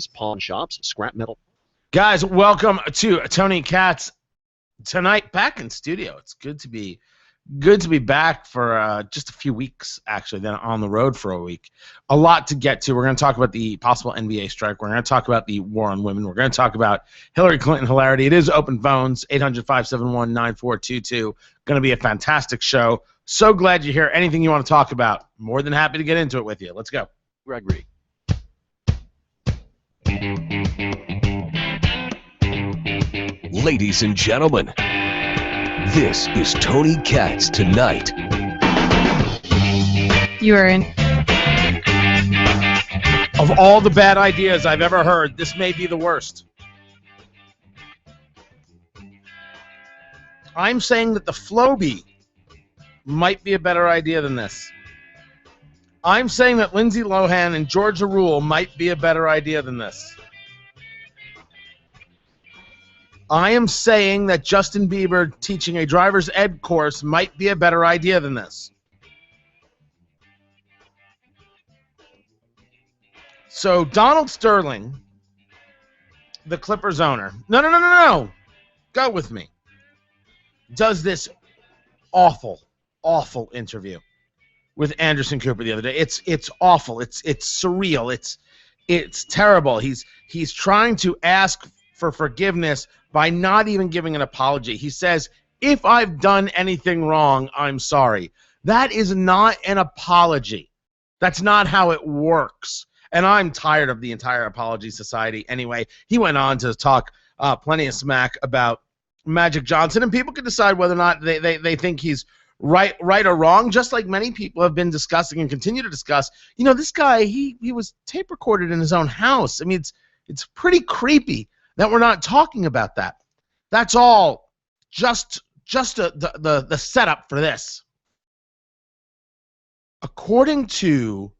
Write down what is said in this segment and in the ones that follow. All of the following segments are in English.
pawn shops, scrap metal. Guys, welcome to Tony Katz tonight. Back in studio. It's good to be back for just a few weeks, actually, then on the road for a week. A lot to get to. We're going to talk about the possible NBA strike. We're going to talk about the war on women. We're going to talk about Hillary Clinton hilarity. It is open phones, 800-571-9422. Going to be a fantastic show. So glad you're here. Anything you want to talk about, more than happy to get into it with you. Let's go. Gregory. Ladies and gentlemen, this is Tony Katz Tonight. You are in. Of all the bad ideas I've ever heard, this may be the worst. I'm saying that the Floby might be a better idea than this. I'm saying that Lindsay Lohan and Georgia Rule might be a better idea than this. I am saying that Justin Bieber teaching a driver's ed course might be a better idea than this. So Donald Sterling, the Clippers owner, no, go with me, does this awful interview with Anderson Cooper the other day. It's awful. It's surreal. It's terrible. He's trying to ask for forgiveness by not even giving an apology. He says, if I've done anything wrong, I'm sorry. That is not an apology. That's not how it works. And I'm tired of the entire apology society. Anyway, he went on to talk plenty of smack about Magic Johnson, and people can decide whether or not they think he's right or wrong, just like many people have been discussing and continue to discuss. You know, this guy, he was tape recorded in his own house. I mean, it's pretty creepy that we're not talking about that. That's all just the setup for this. According to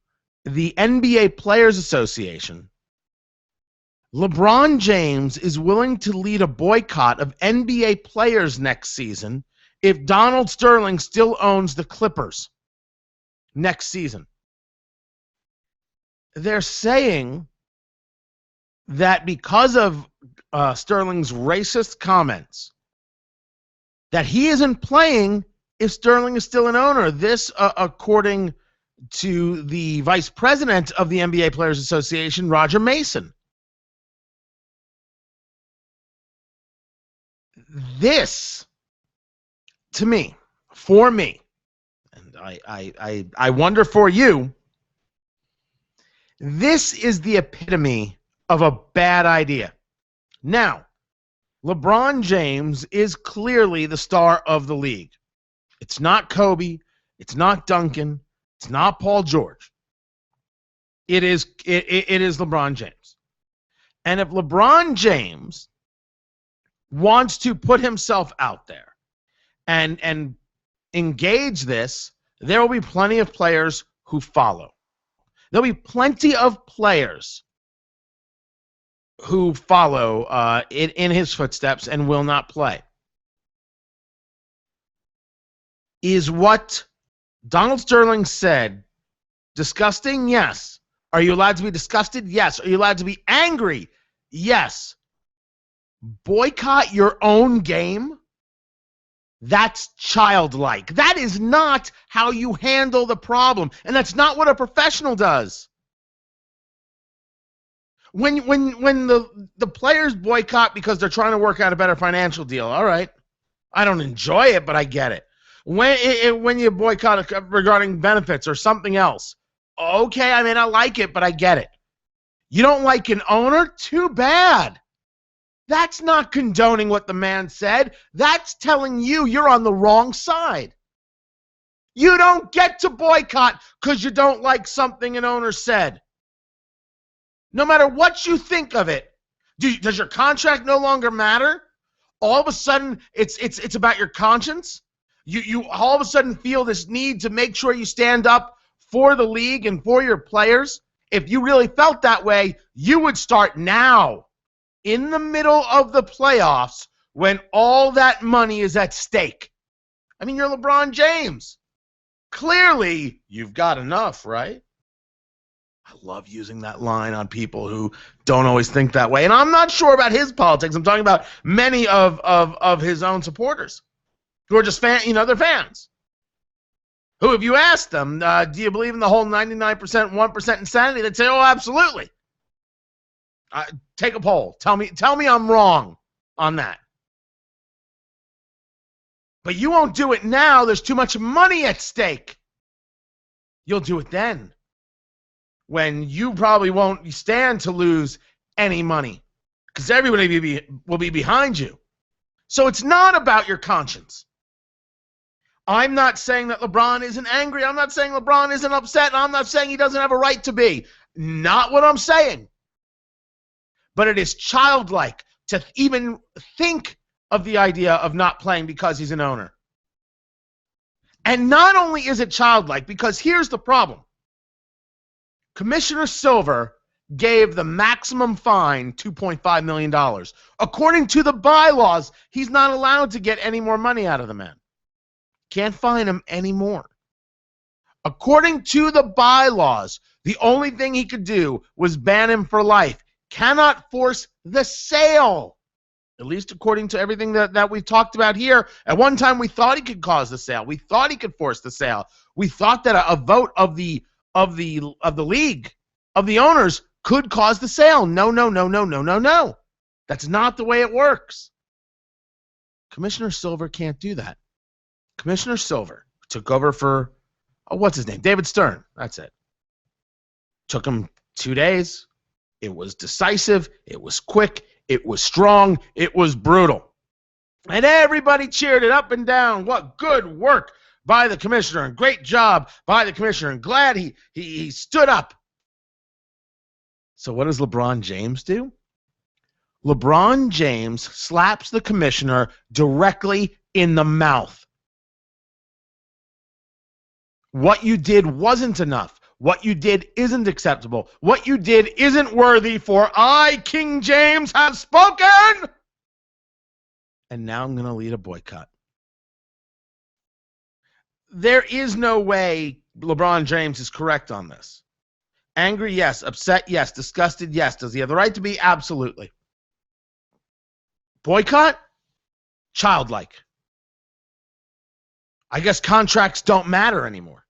the NBA Players Association, LeBron James is willing to lead a boycott of NBA players next season if Donald Sterling still owns the Clippers next season. They're saying that because of Sterling's racist comments, that he isn't playing if Sterling is still an owner. This, according to the vice president of the NBA Players Association, Roger Mason. This, to me, for me, and I wonder for you, this is the epitome of a bad idea. Now, LeBron James is clearly the star of the league. It's not Kobe. It's not Duncan. It's not Paul George. It is LeBron James. And if LeBron James wants to put himself out there and engage this, there will be plenty of players who follow. There'll be plenty of players who follow in his footsteps and will not play. Is what Donald Sterling said disgusting? Yes. Are you allowed to be disgusted? Yes. Are you allowed to be angry? Yes. Boycott your own game? That's childlike. That is not how you handle the problem, and that's not what a professional does. When the players boycott because they're trying to work out a better financial deal, all right. I don't enjoy it, but I get it. When you boycott regarding benefits or something else, okay, I may not like it, but I get it. You don't like an owner? Too bad. That's not condoning what the man said. That's telling you you're on the wrong side. You don't get to boycott because you don't like something an owner said. No matter what you think of it, does your contract no longer matter? All of a sudden, it's about your conscience? You all of a sudden feel this need to make sure you stand up for the league and for your players? If you really felt that way, you would start now, in the middle of the playoffs, when all that money is at stake. I mean, you're LeBron James. Clearly, you've got enough, right? I love using that line on people who don't always think that way. And I'm not sure about his politics. I'm talking about many of his own supporters who are just they're fans. Who, if you ask them, do you believe in the whole 99%, 1% insanity? They'd say, oh, absolutely. Take a poll. Tell me I'm wrong on that. But you won't do it now. There's too much money at stake. You'll do it then, when you probably won't stand to lose any money, because everybody will be behind you. So it's not about your conscience. I'm not saying that LeBron isn't angry. I'm not saying LeBron isn't upset. And I'm not saying he doesn't have a right to be. Not what I'm saying. But it is childlike to even think of the idea of not playing because he's an owner. And not only is it childlike, because here's the problem. Commissioner Silver gave the maximum fine $2.5 million. According to the bylaws, he's not allowed to get any more money out of the man. Can't fine him anymore. According to the bylaws, the only thing he could do was ban him for life. Cannot force the sale. At least according to everything that we've talked about here. At one time, we thought he could cause the sale. We thought he could force the sale. We thought that a vote of the league, of the owners, could cause the sale. No. That's not the way it works. Commissioner Silver can't do that. Commissioner Silver took over for, what's his name? David Stern. That's it. Took him 2 days. It was decisive. It was quick. It was strong. It was brutal. And everybody cheered it up and down. What good work by the commissioner, and great job by the commissioner, and glad he stood up. So what does LeBron James do? LeBron James slaps the commissioner directly in the mouth. What you did wasn't enough. What you did isn't acceptable. What you did isn't worthy, for I, King James, have spoken. And now I'm going to lead a boycott. There is no way LeBron James is correct on this. Angry, yes. Upset, yes. Disgusted, yes. Does he have the right to be? Absolutely. Boycott? Childlike. I guess contracts don't matter anymore.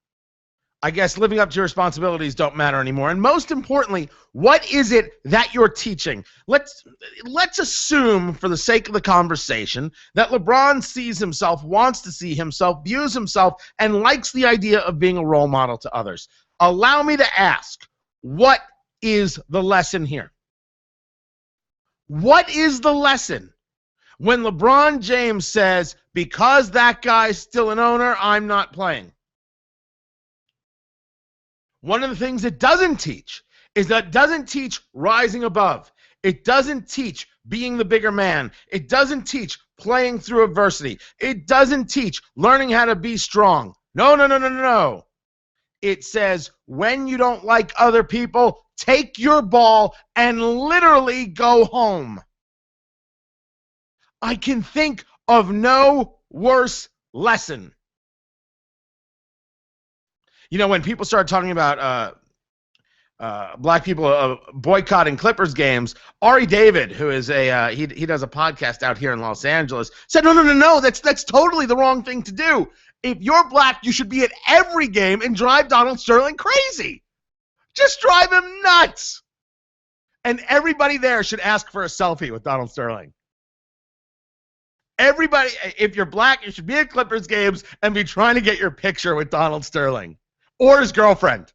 I guess living up to your responsibilities don't matter anymore. And most importantly, what is it that you're teaching? Let's assume, for the sake of the conversation, that LeBron sees himself, wants to see himself, views himself, and likes the idea of being a role model to others. Allow me to ask, what is the lesson here? What is the lesson when LeBron James says, because that guy's still an owner, I'm not playing? One of the things it doesn't teach is that it doesn't teach rising above. It doesn't teach being the bigger man. It doesn't teach playing through adversity. It doesn't teach learning how to be strong. No. It says when you don't like other people, take your ball and literally go home. I can think of no worse lesson. You know, when people start talking about black people boycotting Clippers games, Ari David, who is he does a podcast out here in Los Angeles, said, no, that's totally the wrong thing to do. If you're black, you should be at every game and drive Donald Sterling crazy. Just drive him nuts. And everybody there should ask for a selfie with Donald Sterling. Everybody, if you're black, you should be at Clippers games and be trying to get your picture with Donald Sterling. Or his girlfriend.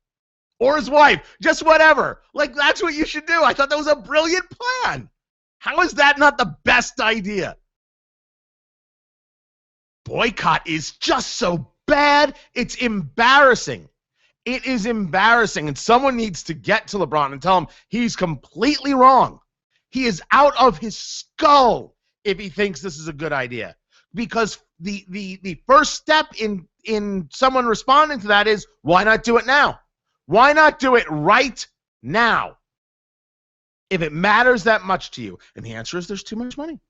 Or his wife. Just whatever. Like, that's what you should do. I thought that was a brilliant plan. How is that not the best idea? Boycott is just so bad. It's embarrassing. It is embarrassing. And someone needs to get to LeBron and tell him he's completely wrong. He is out of his skull if he thinks this is a good idea. Because the first step in someone responding to that is, why not do it now? Why not do it right now? If it matters that much to you. And the answer is there's too much money.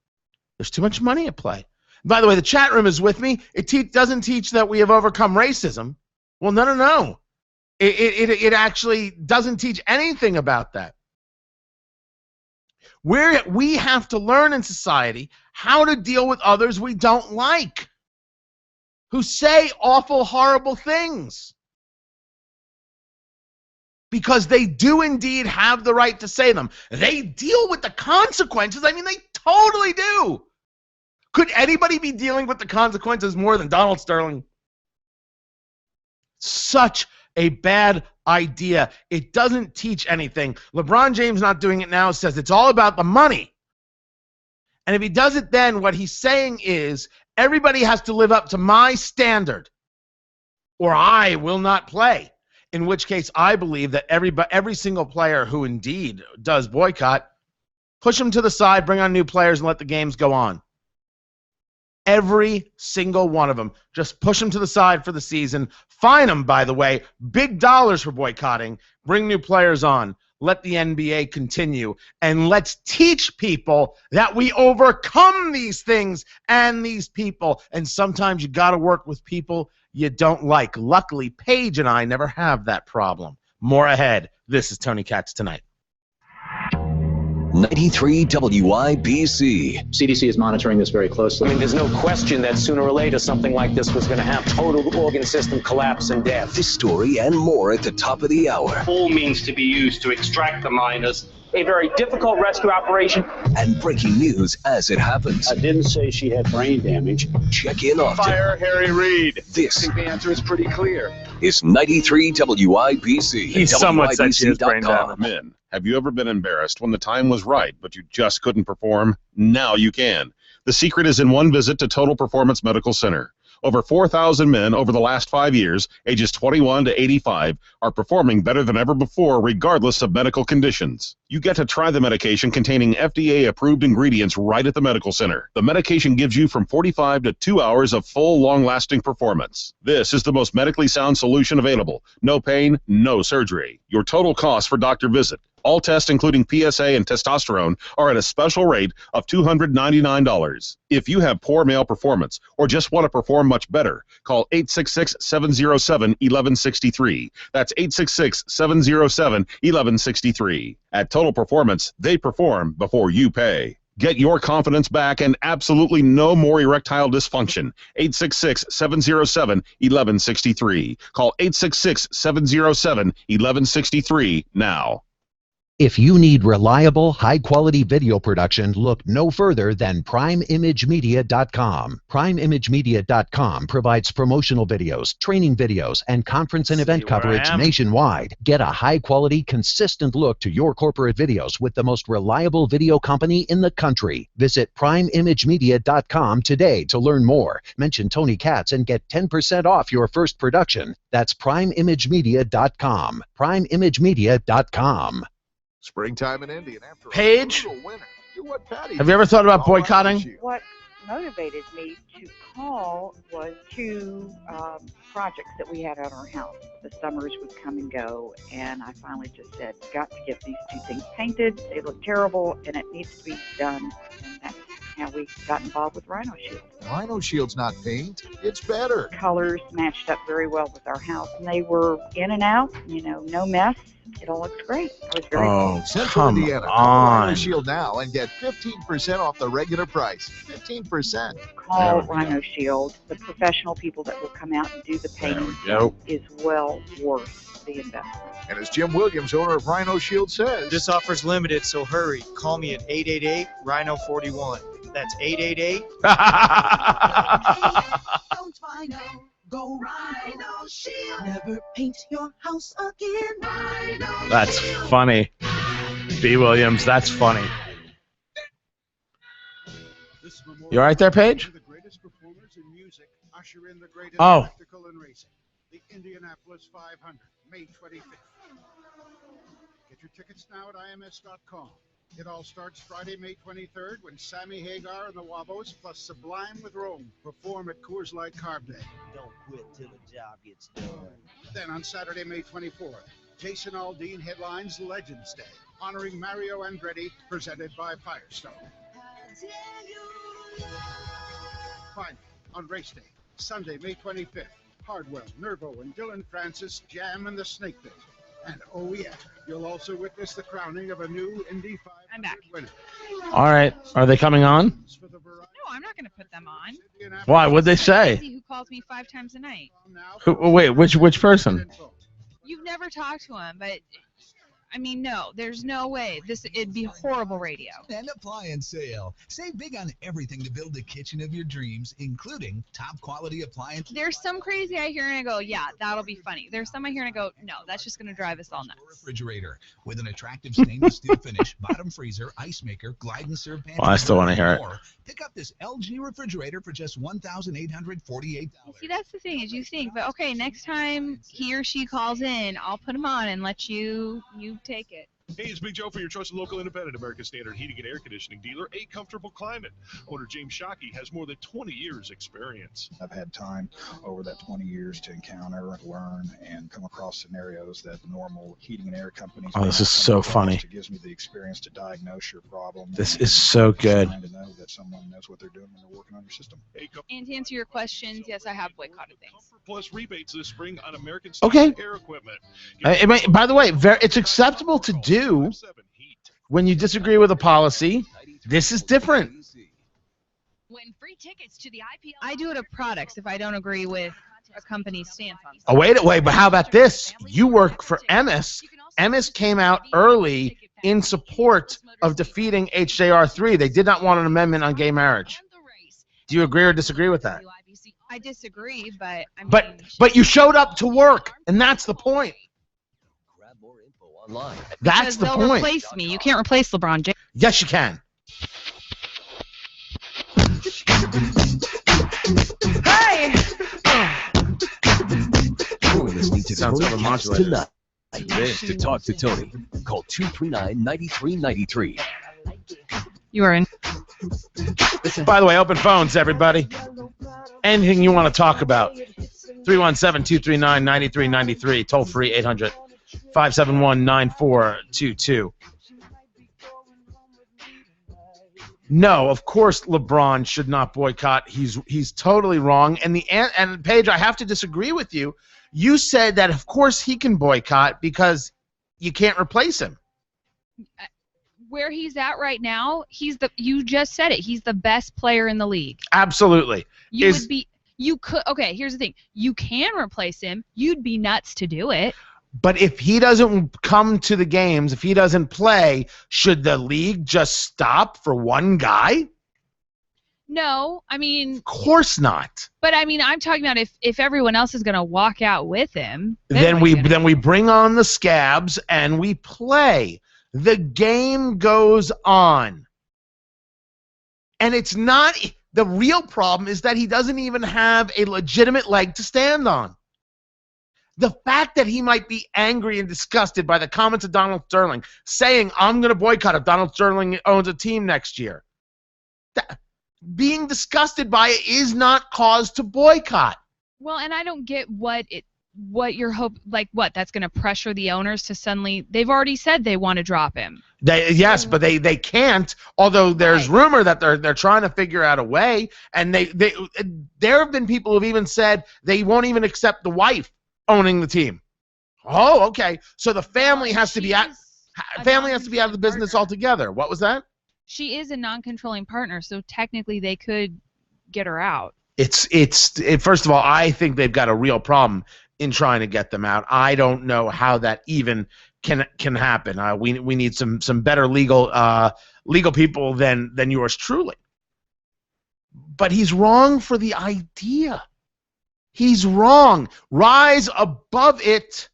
There's too much money at play. By the way, the chat room is with me. It doesn't teach that we have overcome racism. Well, no. It actually doesn't teach anything about that. We have to learn in society how to deal with others we don't like, who say awful, horrible things. Because they do indeed have the right to say them. They deal with the consequences. I mean, they totally do. Could anybody be dealing with the consequences more than Donald Sterling? Such a bad idea. It doesn't teach anything. LeBron James, not doing it now, says it's all about the money. And if he does it then, what he's saying is everybody has to live up to my standard or I will not play. In which case, I believe that every single player who indeed does boycott, push them to the side, bring on new players, and let the games go on. Every single one of them. Just push them to the side for the season. Fine them, by the way. Big dollars for boycotting. Bring new players on. Let the NBA continue. And let's teach people that we overcome these things and these people. And sometimes you got to work with people you don't like. Luckily, Paige and I never have that problem. More ahead. This is Tony Katz Tonight. 93 WIBC. CDC is monitoring this very closely. I mean, there's no question that sooner or later something like this was going to happen. Total organ system collapse and death. This story and more at the top of the hour. All means to be used to extract the miners. A very difficult rescue operation. And breaking news as it happens. I didn't say she had brain damage. Check in often. Fire Harry Reid. This I think the answer is pretty clear. is 93 WIBC. He somewhat said she has brain damage. Men, have you ever been embarrassed when the time was right, but you just couldn't perform? Now you can. The secret is in one visit to Total Performance Medical Center. Over 4,000 men over the last 5 years, ages 21 to 85, are performing better than ever before, regardless of medical conditions. You get to try the medication containing FDA-approved ingredients right at the medical center. The medication gives you from 45 to 2 hours of full, long-lasting performance. This is the most medically sound solution available. No pain, no surgery. Your total cost for doctor visit. All tests, including PSA and testosterone, are at a special rate of $299. If you have poor male performance or just want to perform much better, call 866-707-1163. That's 866-707-1163. At Total Performance, they perform before you pay. Get your confidence back and absolutely no more erectile dysfunction. 866-707-1163. Call 866-707-1163 now. If you need reliable, high-quality video production, look no further than PrimeImageMedia.com. PrimeImageMedia.com provides promotional videos, training videos, and conference and event coverage nationwide. Get a high-quality, consistent look to your corporate videos with the most reliable video company in the country. Visit PrimeImageMedia.com today to learn more. Mention Tony Katz and get 10% off your first production. That's PrimeImageMedia.com. PrimeImageMedia.com. Springtime in Indy, and after Paige, a winter, do what Patty have you ever thought about did. boycotting? What motivated me to call was two projects that we had at our house. The summers would come and go, and I finally just said, got to get these two things painted. They look terrible, and it needs to be done. And that's how we got involved with Rhino Shield. Rhino Shield's not paint, it's better. Colors matched up very well with our house, and they were in and out, no mess. It all looks great. I was very Central come Indiana. on. Rhino Shield now and get 15% off the regular price. 15%. call Rhino Shield. The professional people that will come out and do the painting is well worth the investment. And as Jim Williams, owner of Rhino Shield, says, this offer's limited, so hurry. Call me at 888-RHINO-41. That's 888. Go Rhino Shield. Never paint your house again. Rhino That's Shield. funny. B. Williams, that's funny. You all right there, Paige? Oh. The Indianapolis 500, May 25th. Get your tickets now at IMS.com. It all starts Friday, May 23rd, when Sammy Hagar and the Wabos plus Sublime with Rome perform at Coors Light Carb Day. Don't quit till the job gets done. Then on Saturday, May 24th, Jason Aldean headlines Legends Day, honoring Mario Andretti, presented by Firestone. Finally, on race day, Sunday, May 25th, Hardwell, Nervo, and Dylan Francis jam in the Snake Pit. And oh yeah, you'll also witness the crowning of a new Indy 500 winner. All right. Are they coming on? No, I'm not going to put them on. Why? What'd they say? Who calls me 5 times a night? Wait, which person? You've never talked to him, but I mean, no, there's no way. It'd be horrible radio. An appliance sale. Save big on everything to build the kitchen of your dreams, including top quality appliances. There's some crazy I hear and I go, yeah, that'll be funny. There's some I hear and I go, no, that's just going to drive us all nuts. Refrigerator with an attractive stainless steel finish, bottom freezer, ice maker, glide and serve pantry. Well, I still want to hear it. Pick up this LG refrigerator for just $1,848. See, that's the thing is you think, but okay, next time he or she calls in, I'll put him on and let you take it. Hey, it's Big Joe for your trusted local independent American Standard heating and air conditioning dealer, A Comfortable Climate. Owner James Shockey has more than 20 years experience. I've had time over that 20 years to encounter, learn, and come across scenarios that normal heating and air companies. Oh, this is so funny. It gives me the experience to diagnose your problem. This is so good. To know that someone knows what they're doing when they're working on your system. And to answer your questions, yes, I have boycotted things. Plus rebates this spring on American Okay. air equipment. By the way, it's acceptable to do when you disagree with a policy. This is different. Win free tickets to the IPL. I do it at products if I don't agree with a company's stance on something. Oh, wait, but how about this? You work for Emmis. Emmis came out early in support of defeating HJR3. They did not want an amendment on gay marriage. Do you agree or disagree with that? I disagree, but I mean, but you showed up to work, and that's the point. That's the they'll point. Replace me. You can't replace LeBron James. Yes, you can. Hi. You're listening to Sounds Tony like a Katz modulator. tonight. To talk to Tony, call 239-9393. You are in. By the way, open phones, everybody. Anything you want to talk about. 317-239-9393. Toll free 800-571-9422. No, of course LeBron should not boycott. He's totally wrong. And Paige, I have to disagree with you. You said that of course he can boycott because you can't replace him. Where he's at right now, you just said it. He's the best player in the league. Absolutely. Okay, here's the thing. You can replace him. You'd be nuts to do it. But if he doesn't come to the games, if he doesn't play, should the league just stop for one guy? No, I mean... Of course not. But I mean, I'm talking about if everyone else is going to walk out with him. Then we bring on the scabs and we play. The game goes on. And it's not... The real problem is that he doesn't even have a legitimate leg to stand on. The fact that he might be angry and disgusted by the comments of Donald Sterling saying, I'm going to boycott if Donald Sterling owns a team next year. Being disgusted by it is not cause to boycott. Well, and I don't get what your hope, that's going to pressure the owners to suddenly, they've already said they want to drop him. Yes, but they can't, although there's rumor that they're trying to figure out a way, and there have been people who've even said they won't even accept the wife owning the team. Oh, okay. So the family has to be out of the business altogether. What was that? She is a non-controlling partner, so technically they could get her out. First of all, I think they've got a real problem in trying to get them out. I don't know how that even can happen. We need some better legal people than yours truly. But he's wrong for the idea. He's wrong. Rise above it,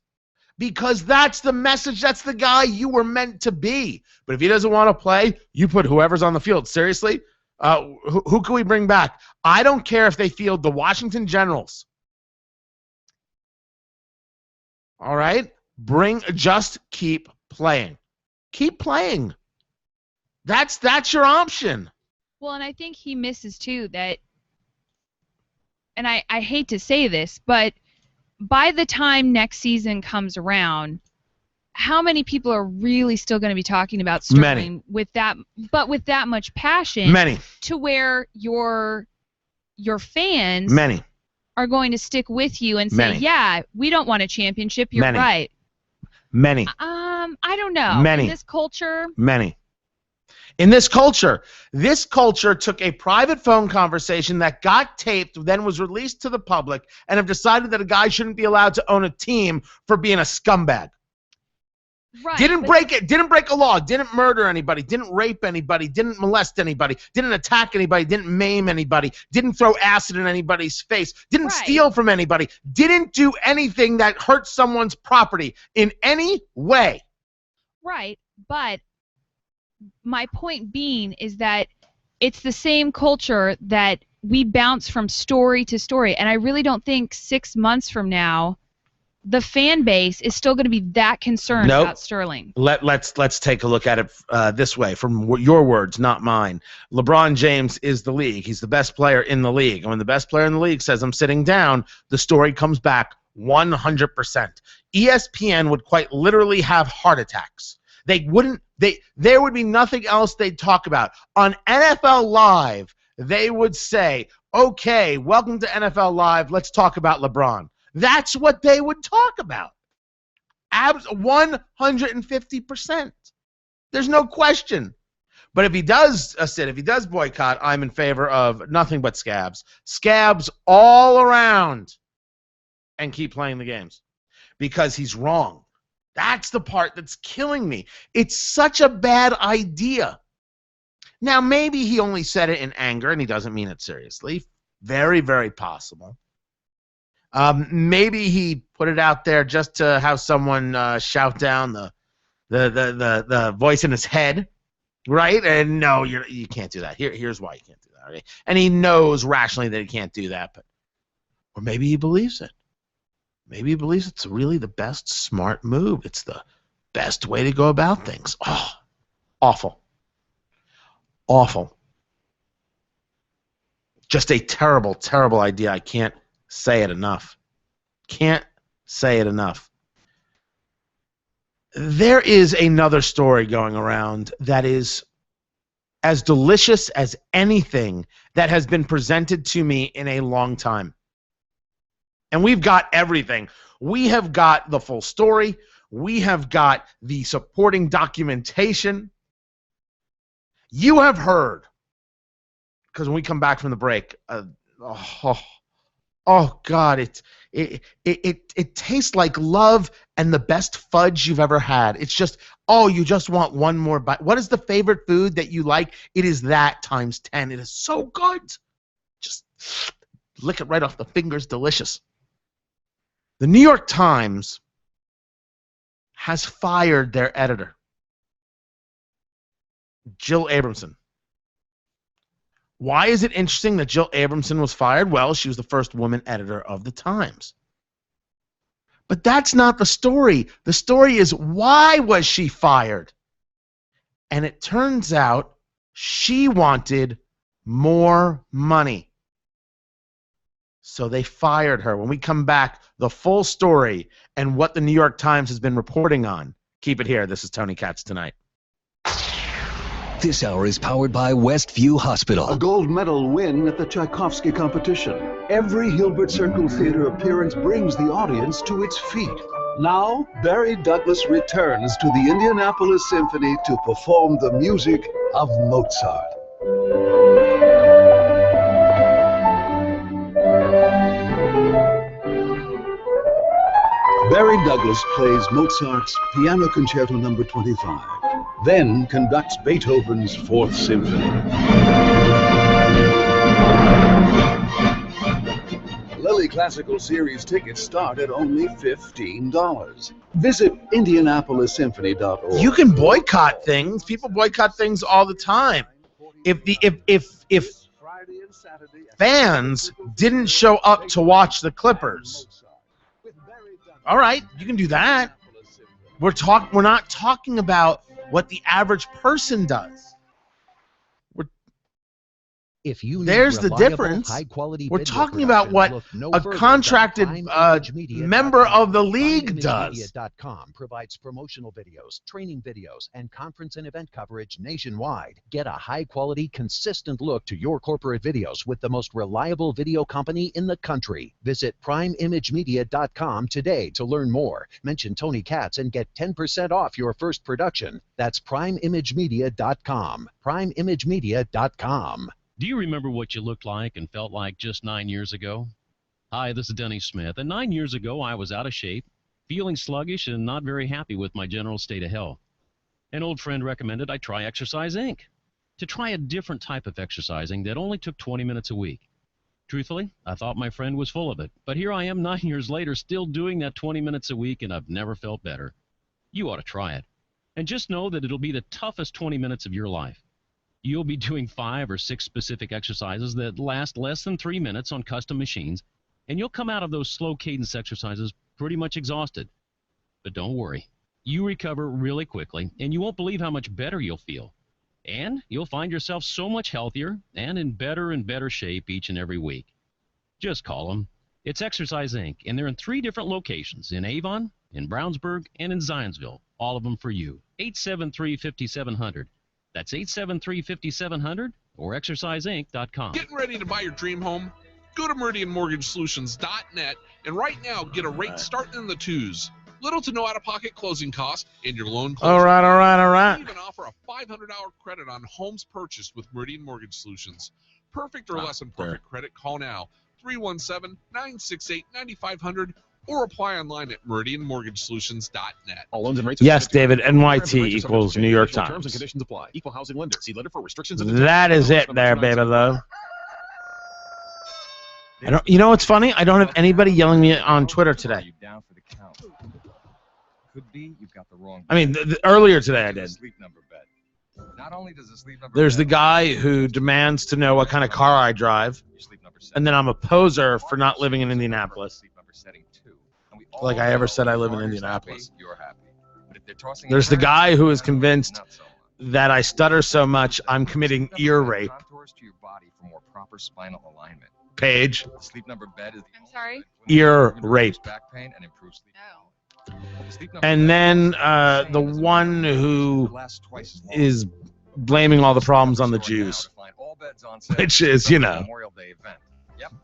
because that's the message. That's the guy you were meant to be. But if he doesn't want to play, you put whoever's on the field. Seriously? Who can we bring back? I don't care if they field the Washington Generals. All right? Just keep playing. Keep playing. That's your option. Well, and I think he misses, too, that, and I hate to say this, but by the time next season comes around, how many people are really still going to be talking about Sterling with that much passion? Many. To where your fans are going to stick with you and say, Many. yeah, we don't want a championship. You're Many. right. Many. I don't know. Many. In this culture. Many. In this culture took a private phone conversation that got taped, then was released to the public, and have decided that a guy shouldn't be allowed to own a team for being a scumbag. Right, didn't break a law, didn't murder anybody, didn't rape anybody, didn't molest anybody, didn't attack anybody, didn't maim anybody, didn't throw acid in anybody's face, didn't steal from anybody, didn't do anything that hurt someone's property in any way. Right, but my point being is that it's the same culture that we bounce from story to story, and I really don't think 6 months from now the fan base is still going to be that concerned about Sterling. Let's take a look at it this way, from your words, not mine. LeBron James is the league. He's the best player in the league. And when the best player in the league says, I'm sitting down, the story comes back 100%. ESPN would quite literally have heart attacks. There would be nothing else they'd talk about. On NFL Live, they would say, okay, welcome to NFL Live. Let's talk about LeBron. That's what they would talk about. 150%. There's no question. But if he does, if he does boycott, I'm in favor of nothing but scabs. Scabs all around. And keep playing the games. Because he's wrong. That's the part that's killing me. It's such a bad idea. Now, maybe he only said it in anger and he doesn't mean it seriously. Very, very possible. Maybe he put it out there just to have someone shout down the voice in his head, right? And no, you can't do that. Here's why you can't do that. Okay? And he knows rationally that he can't do that, or maybe he believes it. Maybe he believes it's really the best smart move. It's the best way to go about things. Oh, awful. Awful. Just a terrible, terrible idea. I can't say it enough. Can't say it enough. There is another story going around that is as delicious as anything that has been presented to me in a long time. And we've got everything. We have got the full story. We have got the supporting documentation. You have heard, because when we come back from the break, oh God, it tastes like love and the best fudge you've ever had. It's just, you just want one more bite. What is the favorite food that you like? It is that times 10. It is so good. Just lick it right off the fingers. Delicious. The New York Times has fired their editor, Jill Abramson. Why is it interesting that Jill Abramson was fired? Well, she was the first woman editor of the Times. But that's not the story. The story is, why was she fired? And it turns out she wanted more money. So they fired her. When we come back, the full story and what the New York Times has been reporting on. Keep it here. This is Tony Katz Tonight. This hour is powered by Westview Hospital. A gold medal win at the Tchaikovsky competition. Every Hilbert Circle Theater appearance brings the audience to its feet. Now, Barry Douglas returns to the Indianapolis Symphony to perform the music of Mozart. Barry Douglas plays Mozart's Piano Concerto No. 25, then conducts Beethoven's Fourth Symphony. Lilly Classical Series tickets start at only $15. Visit IndianapolisSymphony.org. You can boycott things. People boycott things all the time. If fans didn't show up to watch the Clippers, all right, you can do that. We're not talking about what the average person does. If you need There's the reliable, difference. high-quality We're video talking about production, what look no a further than contracted PrimeImageMedia.com. member of the league does. PrimeImageMedia.com provides promotional videos, training videos, and conference and event coverage nationwide. Get a high-quality, consistent look to your corporate videos with the most reliable video company in the country. Visit PrimeImageMedia.com today to learn more. Mention Tony Katz and get 10% off your first production. That's PrimeImageMedia.com. PrimeImageMedia.com. Do you remember what you looked like and felt like just 9 years ago? Hi, this is Denny Smith, and 9 years ago I was out of shape, feeling sluggish, and not very happy with my general state of health. An old friend recommended I try Exercise Inc. to try a different type of exercising that only took 20 minutes a week. Truthfully, I thought my friend was full of it, but here I am 9 years later still doing that 20 minutes a week, and I've never felt better. You ought to try it. And just know that it'll be the toughest 20 minutes of your life. You'll be doing 5 or 6 specific exercises that last less than 3 minutes on custom machines, and you'll come out of those slow cadence exercises pretty much exhausted. But don't worry. You recover really quickly, and you won't believe how much better you'll feel. And you'll find yourself so much healthier and in better shape each and every week. Just call them. It's Exercise Inc., and they're in 3 different locations, in Avon, in Brownsburg, and in Zionsville, all of them for you. 873-5700. That's 873-5700 or exerciseinc.com. Getting ready to buy your dream home? Go to meridianmortgagesolutions.net and right now get a rate starting in the 2s. Little to no out-of-pocket closing costs and your loan closing. All right. We even offer a $500 credit on homes purchased with Meridian Mortgage Solutions. Perfect or less than perfect credit, call now. 317-968-9500 or apply online at meridianmortgagesolutions.net. All loans and rates. Yes, David. NYT equals New York Terms and Times. conditions apply. Equal housing lender. See letter for restrictions. That is it there, baby love. You know what's funny? I don't have anybody yelling me on Twitter today. Could be you've got the wrong. I mean, earlier today I did. Not only does the sleep number There's the guy who demands to know what kind of car I drive, and then I'm a poser for not living in Indianapolis. Like I ever said I live in Indianapolis. There's the guy who is convinced that I stutter so much I'm committing ear rape. Paige. Sleep number bed is I'm sorry? Ear rape. back pain and improves sleep. And then the one who is blaming all the problems on the Jews, which is, you know,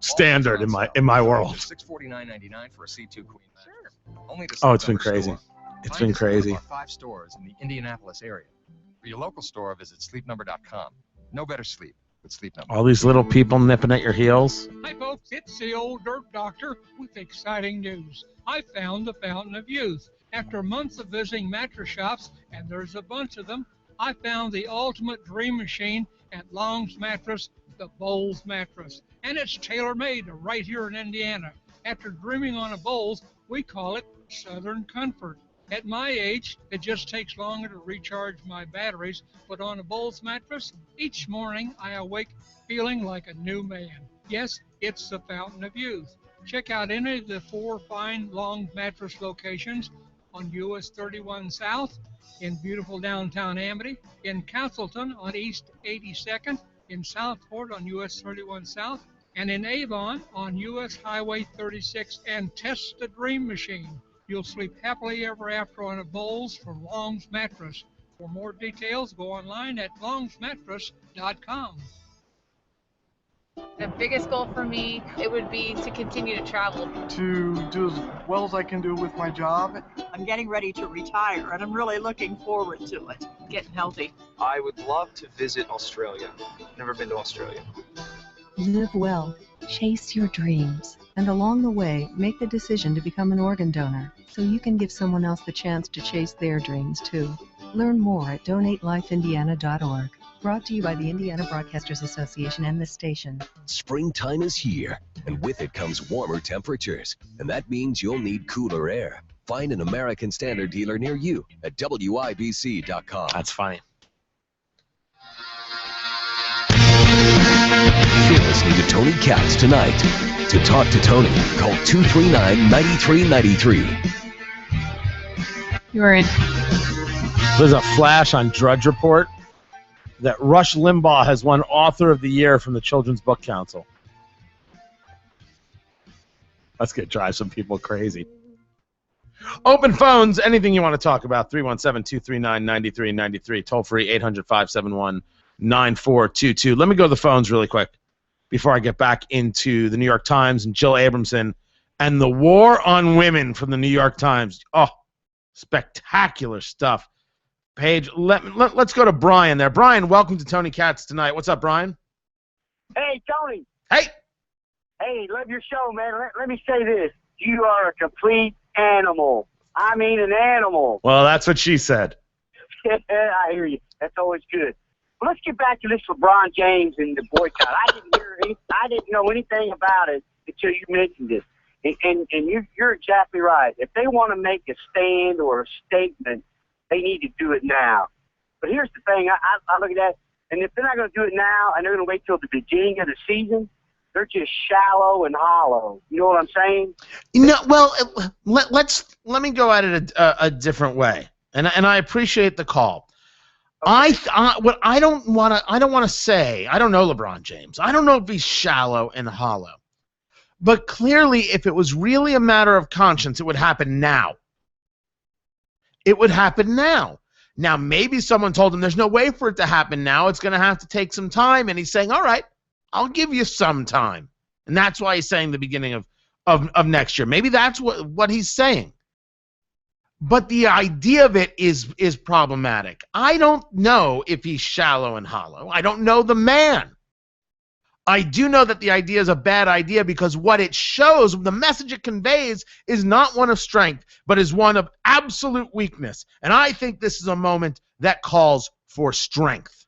standard in my world. $649.99 for a C2 queen. Oh, it's been crazy. It's been crazy. 5 stores in the Indianapolis area. For your local store, visit sleepnumber.com. No better sleep with Sleep Number. All these little people nipping at your heels. Hi, folks. It's the old Dirt Doctor with exciting news. I found the Fountain of Youth. After months of visiting mattress shops, and there's a bunch of them, I found the ultimate dream machine at Long's Mattress, the Bowles Mattress. And it's tailor-made right here in Indiana. After dreaming on a Bowles, we call it Southern Comfort. At my age, it just takes longer to recharge my batteries, but on a Bowles mattress, each morning I awake feeling like a new man. Yes, it's the Fountain of Youth. Check out any of the 4 fine Long mattress locations on US 31 South, in beautiful downtown Amity, in Castleton on East 82nd, in Southport on US 31 South, and in Avon on US Highway 36, and test the Dream Machine. You'll sleep happily ever after on a Bowles from Long's Mattress. For more details, go online at longsmattress.com. The biggest goal for me, it would be to continue to travel. To do as well as I can do with my job. I'm getting ready to retire, and I'm really looking forward to it. Getting healthy. I would love to visit Australia. Never been to Australia. Live well, chase your dreams, and along the way, make the decision to become an organ donor so you can give someone else the chance to chase their dreams too. Learn more at donatelifeindiana.org. Brought to you by the Indiana Broadcasters Association and this station. Springtime is here, and with it comes warmer temperatures, and that means you'll need cooler air. Find an American Standard dealer near you at WIBC.com. That's funny. You're listening to Tony Katz tonight. To talk to Tony, call 239-9393. You are in. There's a flash on Drudge Report that Rush Limbaugh has won Author of the Year from the Children's Book Council. That's going to drive some people crazy. Open phones, anything you want to talk about, 317-239-9393. Toll free, 800-571-9422. Let me go to the phones really quick before I get back into the New York Times and Jill Abramson and the war on women from the New York Times. Oh, spectacular stuff. Paige, let's go to Brian there. Brian, welcome to Tony Katz Tonight. What's up, Brian? Hey, Tony. Hey. Hey, love your show, man. Let me say this. You are a complete animal. I mean an animal. Well, that's what she said. I hear you. That's always good. Well, let's get back to this LeBron James and the boycott. I didn't know anything about it until you mentioned it. And you're exactly right. If they want to make a stand or a statement, they need to do it now. But here's the thing. I look at that, and if they're not going to do it now and they're going to wait till the beginning of the season, they're just shallow and hollow. You know what I'm saying? No, well, let me go at it a different way, and I appreciate the call. Okay. I don't want to say, I don't know LeBron James. I don't know if he's shallow and hollow, but clearly, if it was really a matter of conscience, it would happen now. It would happen now. Now, maybe someone told him there's no way for it to happen now. It's going to have to take some time, and he's saying, all right, I'll give you some time. And that's why he's saying the beginning of next year. Maybe that's what he's saying. But the idea of it is problematic. I don't know if he's shallow and hollow. I don't know the man. I do know that the idea is a bad idea because what it shows, the message it conveys, is not one of strength, but is one of absolute weakness. And I think this is a moment that calls for strength.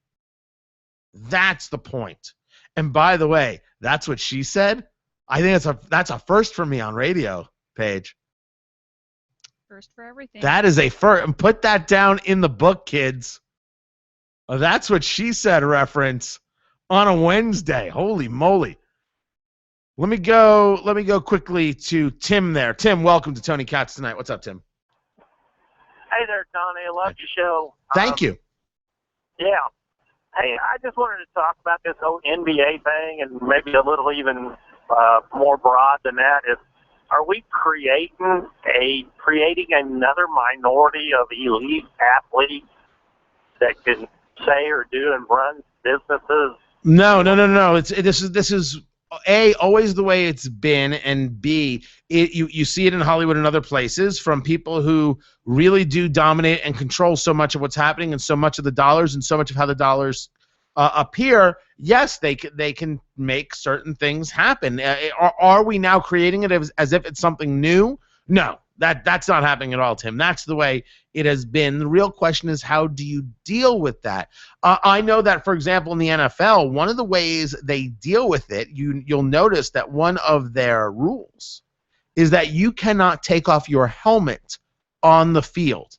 That's the point. And by the way, that's what she said. I think that's a first for me on radio, Paige. First for everything. That is a first. And put that down in the book, kids. Oh, that's what she said reference on a Wednesday. Holy moly. Let me go quickly to Tim there. Tim, welcome to Tony Katz Tonight. What's up, Tim? Hey there, Tony. I love your show. Thank you. Yeah. Hey, I just wanted to talk about this whole NBA thing and maybe a little even more broad than that. Are we creating another minority of elite athletes that can say or do and run businesses? No. This is A, always the way it's been, and B, you see it in Hollywood and other places from people who really do dominate and control so much of what's happening and so much of the dollars and so much of how the dollars appear. Yes, they can make certain things happen. Are we now creating it as if it's something new? No, that's not happening at all, Tim. That's the way it has been. The real question is, how do you deal with that? I know that, for example, in the NFL, one of the ways they deal with it, you'll notice that one of their rules is that you cannot take off your helmet on the field.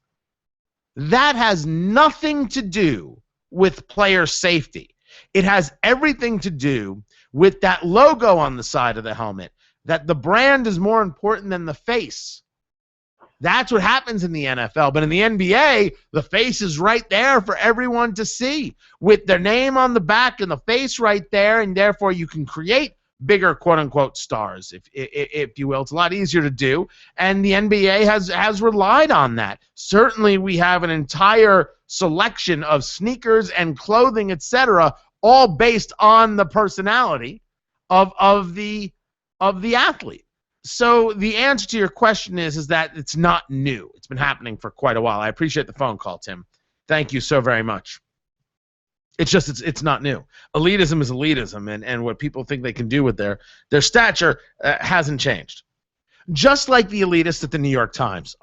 That has nothing to do with player safety. It has everything to do with that logo on the side of the helmet, that the brand is more important than the face. That's what happens in the NFL. But in the NBA, the face is right there for everyone to see with their name on the back and the face right there, and therefore you can create bigger quote-unquote stars, if you will. It's a lot easier to do, and the NBA has relied on that. Certainly we have an entire selection of sneakers and clothing, etc., all based on the personality of the athlete. So the answer to your question is that it's not new. It's been happening for quite a while. I appreciate the phone call, Tim. Thank you so very much. It's just it's not new. Elitism is elitism, and what people think they can do with their stature hasn't changed. Just like the elitists at the New York Times.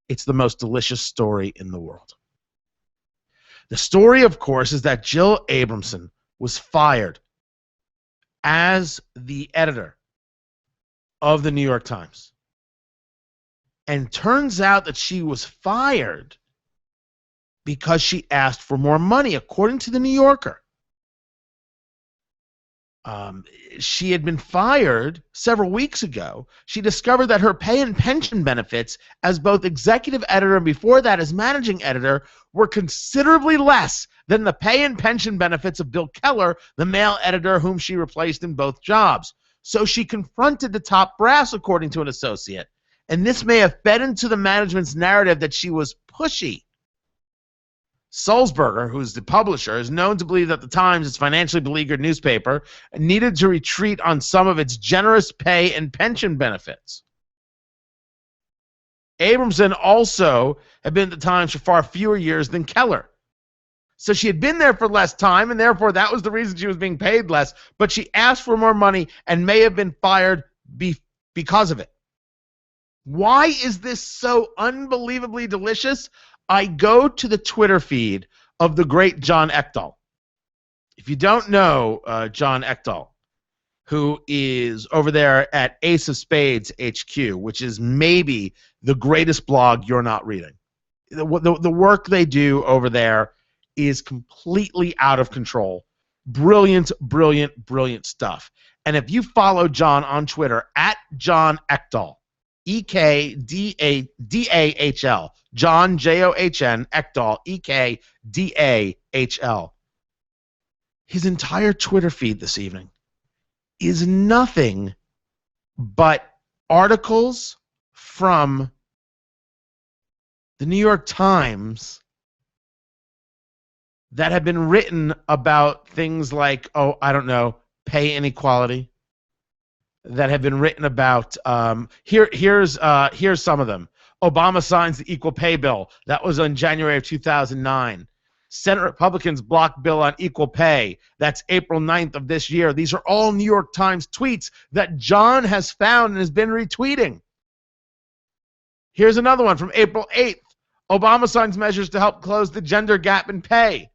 It's the most delicious story in the world. The story, of course, is that Jill Abramson was fired as the editor of the New York Times. And turns out that she was fired because she asked for more money, according to the New Yorker. She had been fired several weeks ago. She discovered that her pay and pension benefits as both executive editor and before that as managing editor were considerably less than the pay and pension benefits of Bill Keller, the male editor whom she replaced in both jobs. So she confronted the top brass, according to an associate. And this may have fed into the management's narrative that she was pushy. Sulzberger, who's the publisher, is known to believe that the Times, its financially beleaguered newspaper, needed to retreat on some of its generous pay and pension benefits. Abramson also had been at the Times for far fewer years than Keller. So she had been there for less time, and therefore that was the reason she was being paid less, but she asked for more money and may have been fired because of it. Why is this so unbelievably delicious? I go to the Twitter feed of the great John Ekdahl. If you don't know John Ekdahl, who is over there at Ace of Spades HQ, which is maybe the greatest blog you're not reading. The work they do over there is completely out of control. Brilliant, brilliant, brilliant stuff. And if you follow John on Twitter, at John Ekdahl, E-K-D-A-H-L, John, J-O-H-N, Ekdahl, E-K-D-A-H-L. His entire Twitter feed this evening is nothing but articles from the New York Times that have been written about things like, pay inequality, that have been written about. Here's some of them. Obama signs the equal pay bill. That was on January of 2009. Senate Republicans block bill on equal pay. That's April 9th of this year. These are all New York Times tweets that John has found and has been retweeting. Here's another one from April 8th. Obama signs measures to help close the gender gap in pay.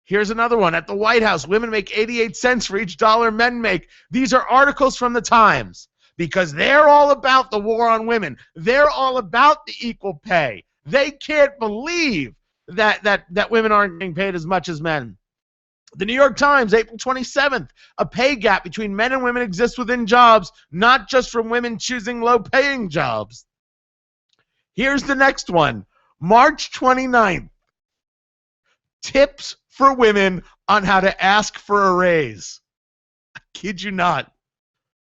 Here's another one. At the White House, women make 88 cents for each dollar men make. These are articles from the Times because they're all about the war on women. They're all about the equal pay. They can't believe that women aren't getting paid as much as men. The New York Times, April 27th, a pay gap between men and women exists within jobs, not just from women choosing low-paying jobs. Here's the next one, March 29th, tips for women on how to ask for a raise. I kid you not.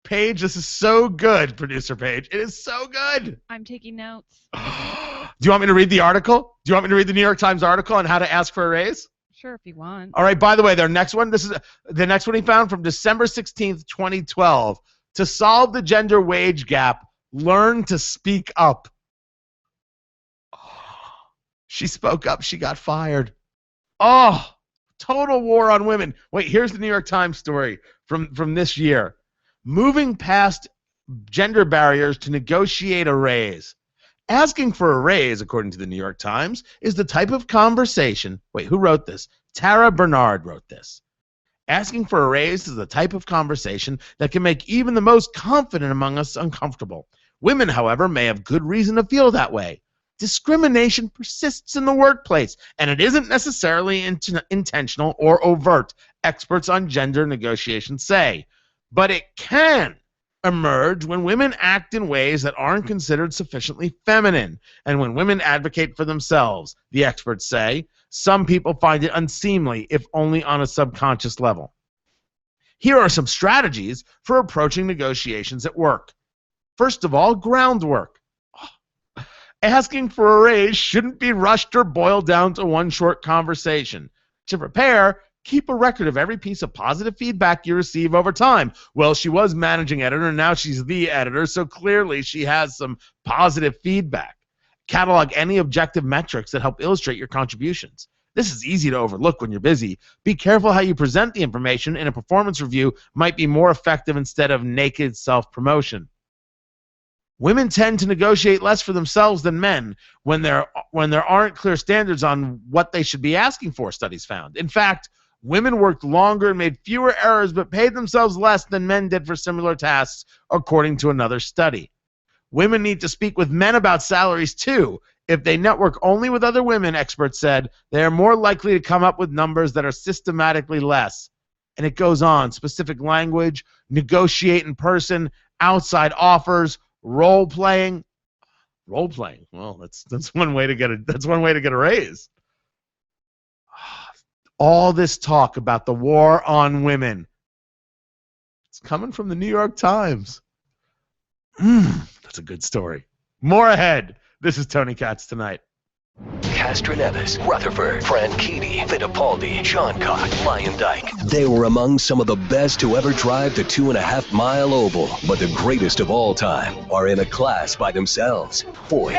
Paige, this is so good, producer Paige. It is so good. I'm taking notes. Do you want me to read the article? Do you want me to read the New York Times article on how to ask for a raise? Sure, if you want. All right, by the way, their next one, this is the next one he found from December 16th, 2012. To solve the gender wage gap, learn to speak up. She spoke up, she got fired. Oh, total war on women. Wait, here's the New York Times story from this year. Moving past gender barriers to negotiate a raise. Asking for a raise, according to the New York Times, is the type of conversation. Wait, who wrote this? Tara Bernard wrote this. Asking for a raise is the type of conversation that can make even the most confident among us uncomfortable. Women, however, may have good reason to feel that way. Discrimination persists in the workplace, and it isn't necessarily intentional or overt, experts on gender negotiations say. But it can emerge when women act in ways that aren't considered sufficiently feminine, and when women advocate for themselves, the experts say. Some people find it unseemly, if only on a subconscious level. Here are some strategies for approaching negotiations at work. First of all, groundwork. Asking for a raise shouldn't be rushed or boiled down to one short conversation. To prepare, keep a record of every piece of positive feedback you receive over time. Well, she was managing editor, and now she's the editor, so clearly she has some positive feedback. Catalog any objective metrics that help illustrate your contributions. This is easy to overlook when you're busy. Be careful how you present the information, and a performance review might be more effective instead of naked self-promotion. Women tend to negotiate less for themselves than men when there aren't clear standards on what they should be asking for, studies found. In fact, women worked longer and made fewer errors but paid themselves less than men did for similar tasks, according to another study. Women need to speak with men about salaries too. If they network only with other women, experts said, they are more likely to come up with numbers that are systematically less. And it goes on. Specific language, negotiate in person, outside offers, role playing. Role playing. Well, that's one way to get a raise. All this talk about the war on women. It's coming from the New York Times. That's a good story. More ahead. This is Tony Katz Tonight. Castroneves, Rutherford, Franchitti, Fittipaldi, Johncock, Lyondike. They were among some of the best to ever drive the 2.5 mile oval. But the greatest of all time are in a class by themselves. Foyt,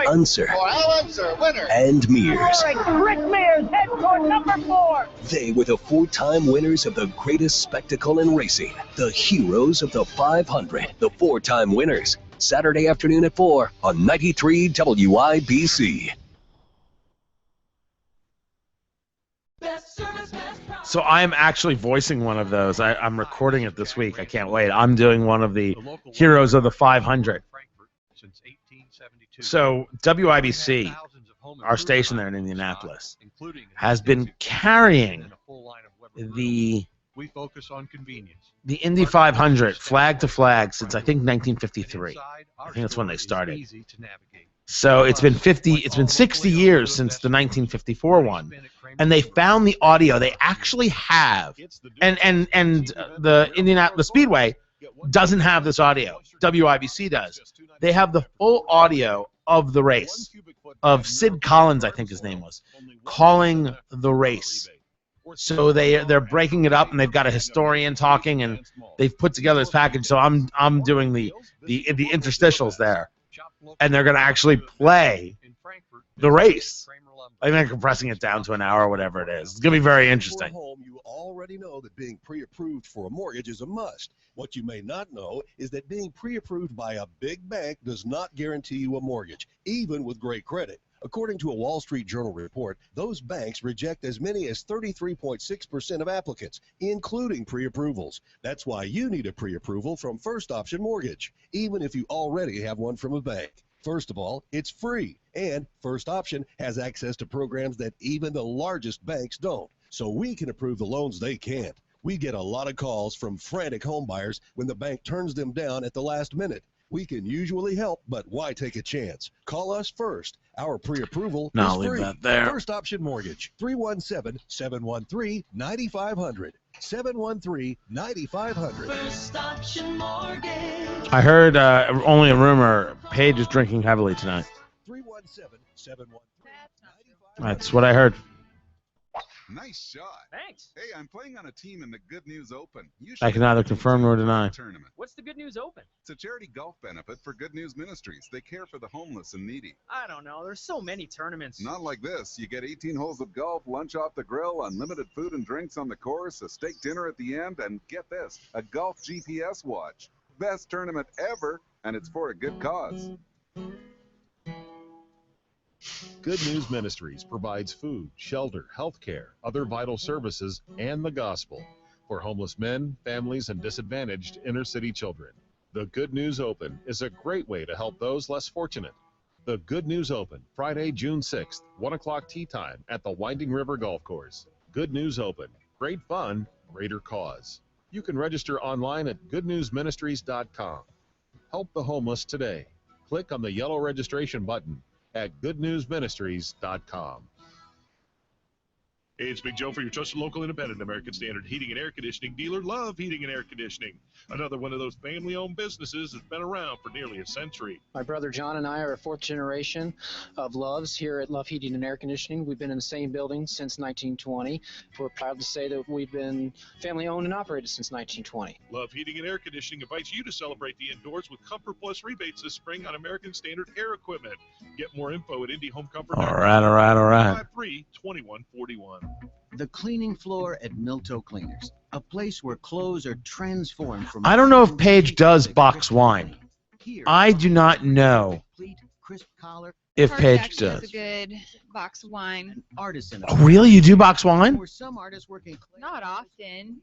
Unser, winner. And Mears. Rick Mears, head court number 4. They were the 4-time winners of the greatest spectacle in racing. The heroes of the 500. The 4-time winners. Saturday afternoon at 4 on 93 WIBC. So I'm actually voicing one of those. I'm recording it this week. I can't wait. I'm doing one of the heroes of the 500. So WIBC, our station there in Indianapolis, has been carrying the Indy 500 flag to flag since I think 1953. I think that's when they started. So it's been 60 years since the 1954 one, and they found the audio. They actually have, and the Indianapolis Speedway doesn't have this audio. WIBC does. They have the full audio of the race of Sid Collins, I think his name was, calling the race. So they're breaking it up, and they've got a historian talking, and they've put together this package. So I'm doing the interstitials there, and they're going to actually play the race. I think they're compressing it down to an hour or whatever it is. It's going to be very interesting. You already know that being pre-approved for a mortgage is a must. What you may not know is that being pre-approved by a big bank does not guarantee you a mortgage, even with great credit. According to a Wall Street Journal report, those banks reject as many as 33.6% of applicants, including pre-approvals. That's why you need a pre-approval from First Option Mortgage, even if you already have one from a bank. First of all, it's free, and First Option has access to programs that even the largest banks don't, so we can approve the loans they can't. We get a lot of calls from frantic homebuyers when the bank turns them down at the last minute. We can usually help, but why take a chance? Call us first. Our pre-approval is leave free. that there. First Option Mortgage, 317-713-9500. 713-9500. First Option Mortgage. I heard only a rumor. Paige is drinking heavily tonight. 317-713-9500. That's what I heard. Nice shot. Thanks. Hey, I'm playing on a team in the Good News Open. I can neither confirm nor deny. Tournament. What's the Good News Open? It's a charity golf benefit for Good News Ministries. They care for the homeless and needy. I don't know. There's so many tournaments. Not like this. You get 18 holes of golf, lunch off the grill, unlimited food and drinks on the course, a steak dinner at the end, and get this, a golf GPS watch. Best tournament ever, and it's for a good cause. Good News Ministries provides food, shelter, health care, other vital services, and the gospel for homeless men, families, and disadvantaged inner-city children. The Good News Open is a great way to help those less fortunate. The Good News Open, Friday, June 6th, 1 o'clock tee time at the Winding River Golf Course. Good News Open, great fun, greater cause. You can register online at goodnewsministries.com. Help the homeless today. Click on the yellow registration button at goodnewsministries.com. Hey, it's Big Joe for your trusted local independent American Standard heating and air conditioning dealer. Love Heating and Air Conditioning. Another one of those family-owned businesses that's been around for nearly a century. My brother John and I are a fourth generation of Loves here at Love Heating and Air Conditioning. We've been in the same building since 1920. We're proud to say that we've been family-owned and operated since 1920. Love Heating and Air Conditioning invites you to celebrate the indoors with Comfort Plus rebates this spring on American Standard air equipment. Get more info at IndyHomeComfort.com. All right. 5-3-2141. The cleaning floor at Milto Cleaners, a place where clothes are transformed from... I don't know if Paige does box wine. I do not know if Paige Actually has does. a good box of wine. Oh, really? You do box wine? Not often.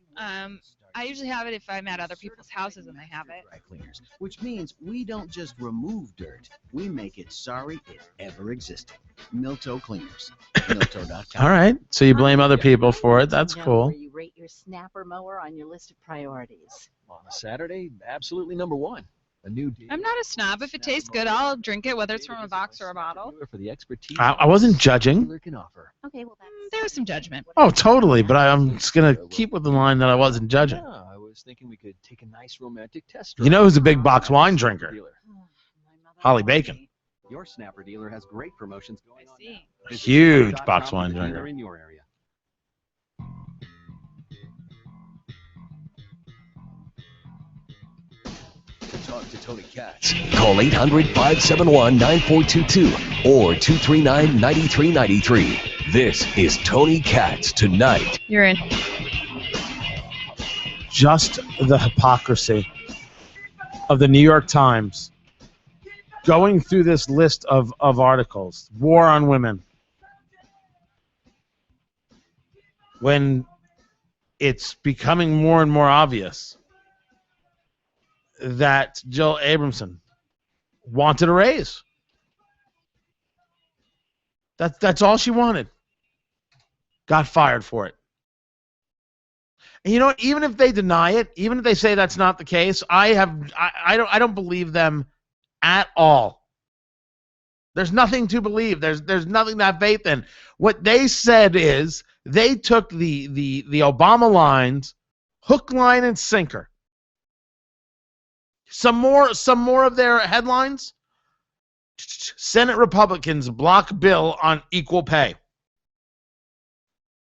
I usually have it if I'm at other people's houses and they have it. Cleaners, which means we don't just remove dirt, we make it sorry it ever existed. Milto Cleaners. Milto.com. All right. So you blame other people for it. That's cool. You rate your your snapper mower on your list of priorities? On a Saturday, absolutely number one. A new deal. I'm not a snob. If it tastes good, I'll drink it, whether it's from a box or a bottle. For the expertise I wasn't judging. dealer can offer. Okay, well, There was some judgment. Oh, totally. But I'm just going to keep with the line that I wasn't judging. Yeah, I was thinking we could take a nice romantic test. You know who's a big box wine drinker? Holly Bacon. Your snapper dealer has great promotions going on now. Visit Huge snapper.com box for wine the dealer drinker. in your area. To talk to Tony Katz, call 800-571-9422 or 239-9393. This is Tony Katz Tonight. You're in. Just the hypocrisy of the New York Times going through this list of articles, war on women, when it's becoming more and more obvious that Jill Abramson wanted a raise. That's all she wanted. Got fired for it. And you know what? Even if they deny it, even if they say that's not the case, I don't believe them at all. There's nothing to believe. There's nothing to have faith in. What they said is they took the Obama lines, hook, line, and sinker. Some more of their headlines. Senate Republicans block bill on equal pay.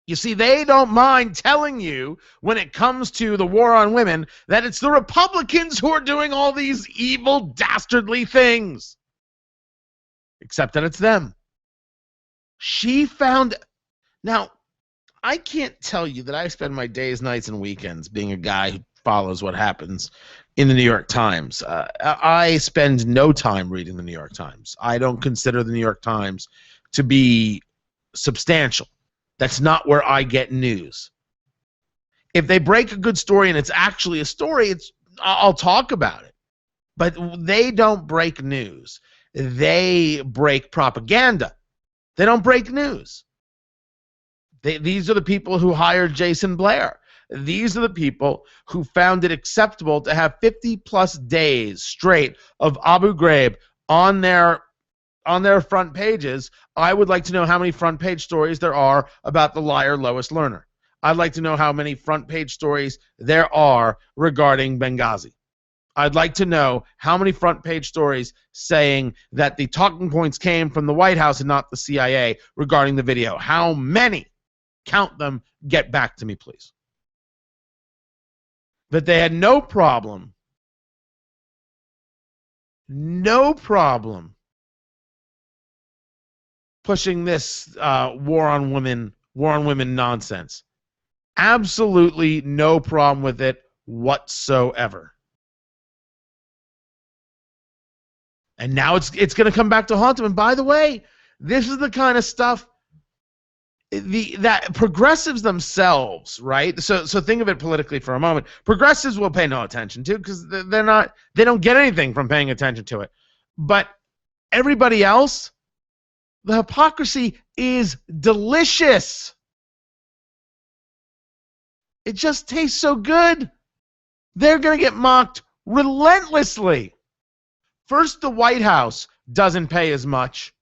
You see, they don't mind telling you when it comes to the war on women that it's the Republicans who are doing all these evil, dastardly things. Except that it's them. She found... Now, I can't tell you that I spend my days, nights, and weekends being a guy who follows what happens in the New York Times. I spend no time reading the New York Times. I don't consider the New York Times to be substantial. That's not where I get news. If they break a good story and it's actually a story, I'll talk about it. But they don't break news. They break propaganda. They don't break news. These are the people who hired Jason Blair. These are the people who found it acceptable to have 50-plus days straight of Abu Ghraib on their front pages. I would like to know how many front page stories there are about the liar Lois Lerner. I'd like to know how many front page stories there are regarding Benghazi. I'd like to know how many front page stories saying that the talking points came from the White House and not the CIA regarding the video. How many? Count them. Get back to me, please. But they had no problem pushing this war on women nonsense. Absolutely no problem with it whatsoever. And now it's going to come back to haunt them. And by the way, this is the kind of stuff that progressives themselves, right? So think of it politically for a moment. Progressives will pay no attention to because they don't get anything from paying attention to it. But everybody else, the hypocrisy is delicious. It just tastes so good. They're going to get mocked relentlessly. First, the White House doesn't pay as much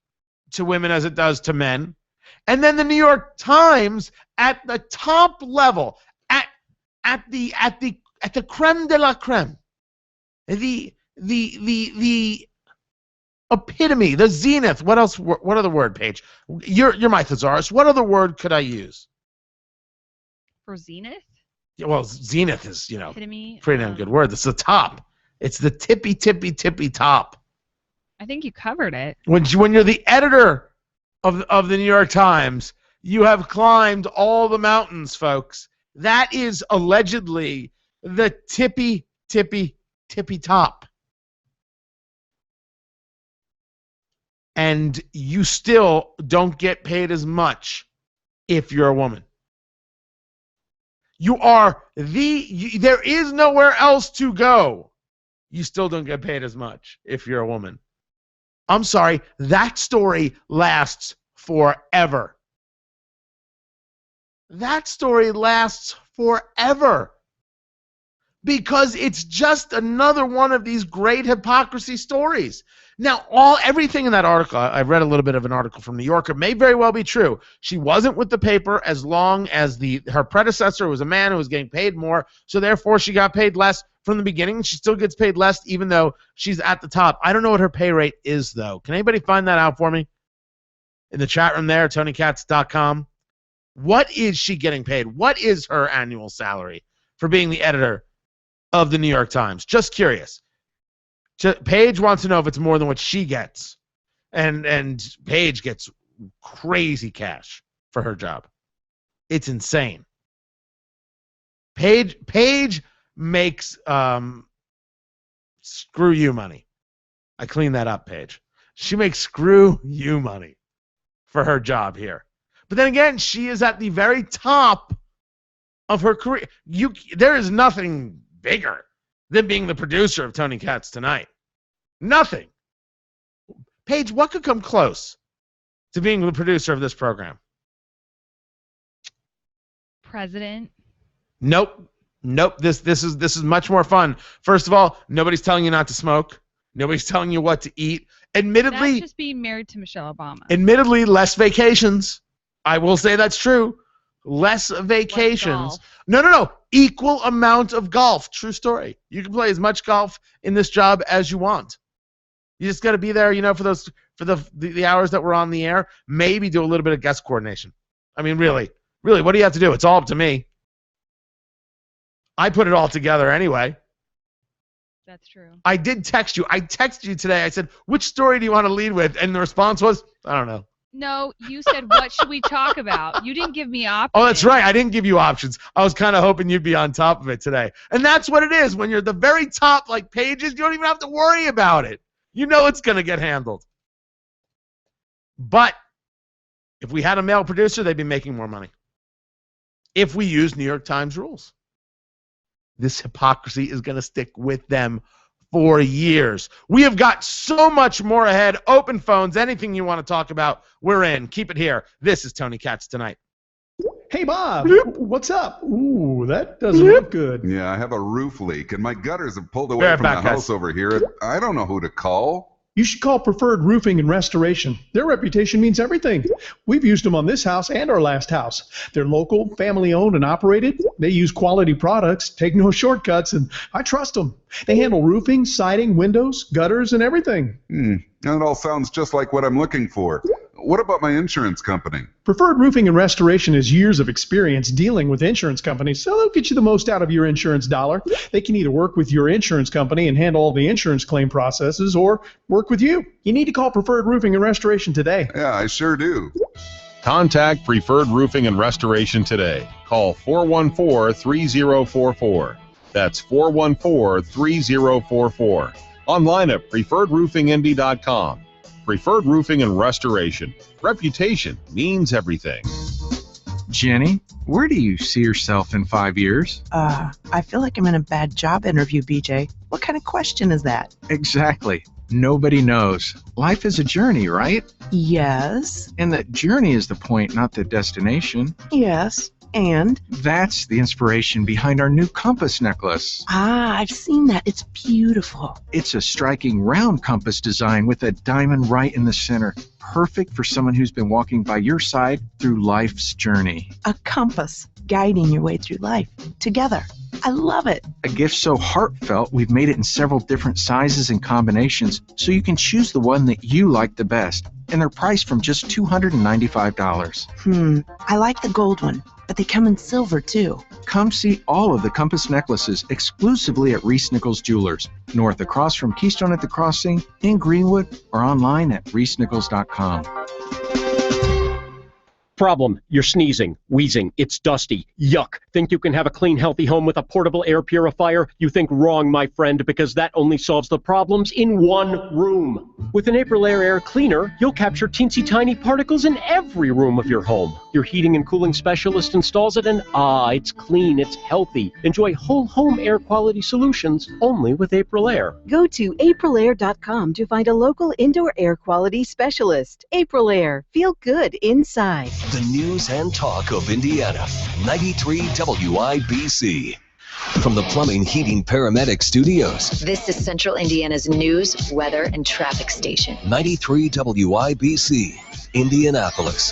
to women as it does to men. And then the New York Times at the top level, at the creme de la creme, the epitome, the zenith. What else? What other word, Paige? You're my thesaurus. What other word could I use? For zenith? Yeah, well, zenith is, Epitome, pretty damn good word. It's the top. It's the tippy top. I think you covered it. When you're the editor of the New York Times, you have climbed all the mountains, folks. That is allegedly the tippy top. And you still don't get paid as much if you're a woman. You are there is nowhere else to go. You still don't get paid as much if you're a woman. I'm sorry, that story lasts forever. that story lasts forever. Because it's just another one of these great hypocrisy stories. Now, everything in that article, I read a little bit of an article from New Yorker, may very well be true. She wasn't with the paper as long as her predecessor was a man who was getting paid more, so therefore she got paid less from the beginning. She still gets paid less even though she's at the top. I don't know what her pay rate is, though. Can anybody find that out for me? In the chat room there, TonyKatz.com. What is she getting paid? What is her annual salary for being the editor of the New York Times? Just curious. Paige wants to know if it's more than what she gets. And Paige gets crazy cash for her job. It's insane. Paige makes screw you money. I cleaned that up, Paige. She makes screw you money for her job here. But then again, she is at the very top of her career. There is nothing bigger than being the producer of Tony Katz Tonight. Nothing. Paige, what could come close to being the producer of this program? President. Nope. This is much more fun. First of all, nobody's telling you not to smoke. Nobody's telling you what to eat. Admittedly, That's just being married to Michelle Obama. Admittedly, less vacations. I will say that's true. Less vacations. No. Equal amount of golf. True story. You can play as much golf in this job as you want. You just got to be there, for the hours that we're on the air. Maybe do a little bit of guest coordination. I mean, really, what do you have to do? It's all up to me. I put it all together anyway. That's true. I did text you. I texted you today. I said, which story do you want to lead with? And the response was, I don't know. No, you said, what should we talk about? You didn't give me options. Oh, that's right. I didn't give you options. I was kind of hoping you'd be on top of it today. And that's what it is. When you're the very top, like Pages, you don't even have to worry about it. You know it's going to get handled. But if we had a male producer, they'd be making more money. If we use New York Times rules. This hypocrisy is going to stick with them for years. We have got so much more ahead. Open phones, anything you want to talk about, we're in. Keep it here. This is Tony Katz Tonight. Hey, Bob. What's up? Ooh, that doesn't look good. Yeah, I have a roof leak, and my gutters have pulled away from the house over here. I don't know who to call. You should call Preferred Roofing and Restoration. Their reputation means everything. We've used them on this house and our last house. They're local, family-owned and operated. They use quality products, take no shortcuts, and I trust them. They handle roofing, siding, windows, gutters, and everything. That all sounds just like what I'm looking for. What about my insurance company? Preferred Roofing and Restoration has years of experience dealing with insurance companies, so they'll get you the most out of your insurance dollar. They can either work with your insurance company and handle all the insurance claim processes, or work with you. You need to call Preferred Roofing and Restoration today. Yeah, I sure do. Contact Preferred Roofing and Restoration today. Call 414-3044. That's 414-3044. Online at preferredroofingindy.com. Preferred Roofing and Restoration. Reputation means everything. Jenny, where do you see yourself in 5 years? I feel like I'm in a bad job interview, BJ. What kind of question is that? Exactly. Nobody knows. Life is a journey, right? Yes. And the journey is the point, not the destination. Yes. And? That's the inspiration behind our new compass necklace. I've seen that. It's beautiful. It's a striking round compass design with a diamond right in the center. Perfect for someone who's been walking by your side through life's journey. A compass guiding your way through life together. I love it. A gift so heartfelt, we've made it in several different sizes and combinations, so you can choose the one that you like the best. And they're priced from just $295. I like the gold one, but they come in silver too. Come see all of the compass necklaces exclusively at Reese Nichols Jewelers, north across from Keystone at the Crossing, in Greenwood, or online at reesenichols.com. Problem, you're sneezing, wheezing, it's dusty, yuck. Think you can have a clean, healthy home with a portable air purifier? You think wrong, my friend, because that only solves the problems in one room. With an Aprilaire air cleaner, you'll capture teensy tiny particles in every room of your home. Your heating and cooling specialist installs it and it's clean, it's healthy. Enjoy whole home air quality solutions only with Aprilaire. Go to Aprilaire.com to find a local indoor air quality specialist. Aprilaire, feel good inside. The news and talk of Indiana. 93 WIBC. From the Plumbing, Heating, Paramedic Studios. This is Central Indiana's news, weather, and traffic station. 93 WIBC, Indianapolis.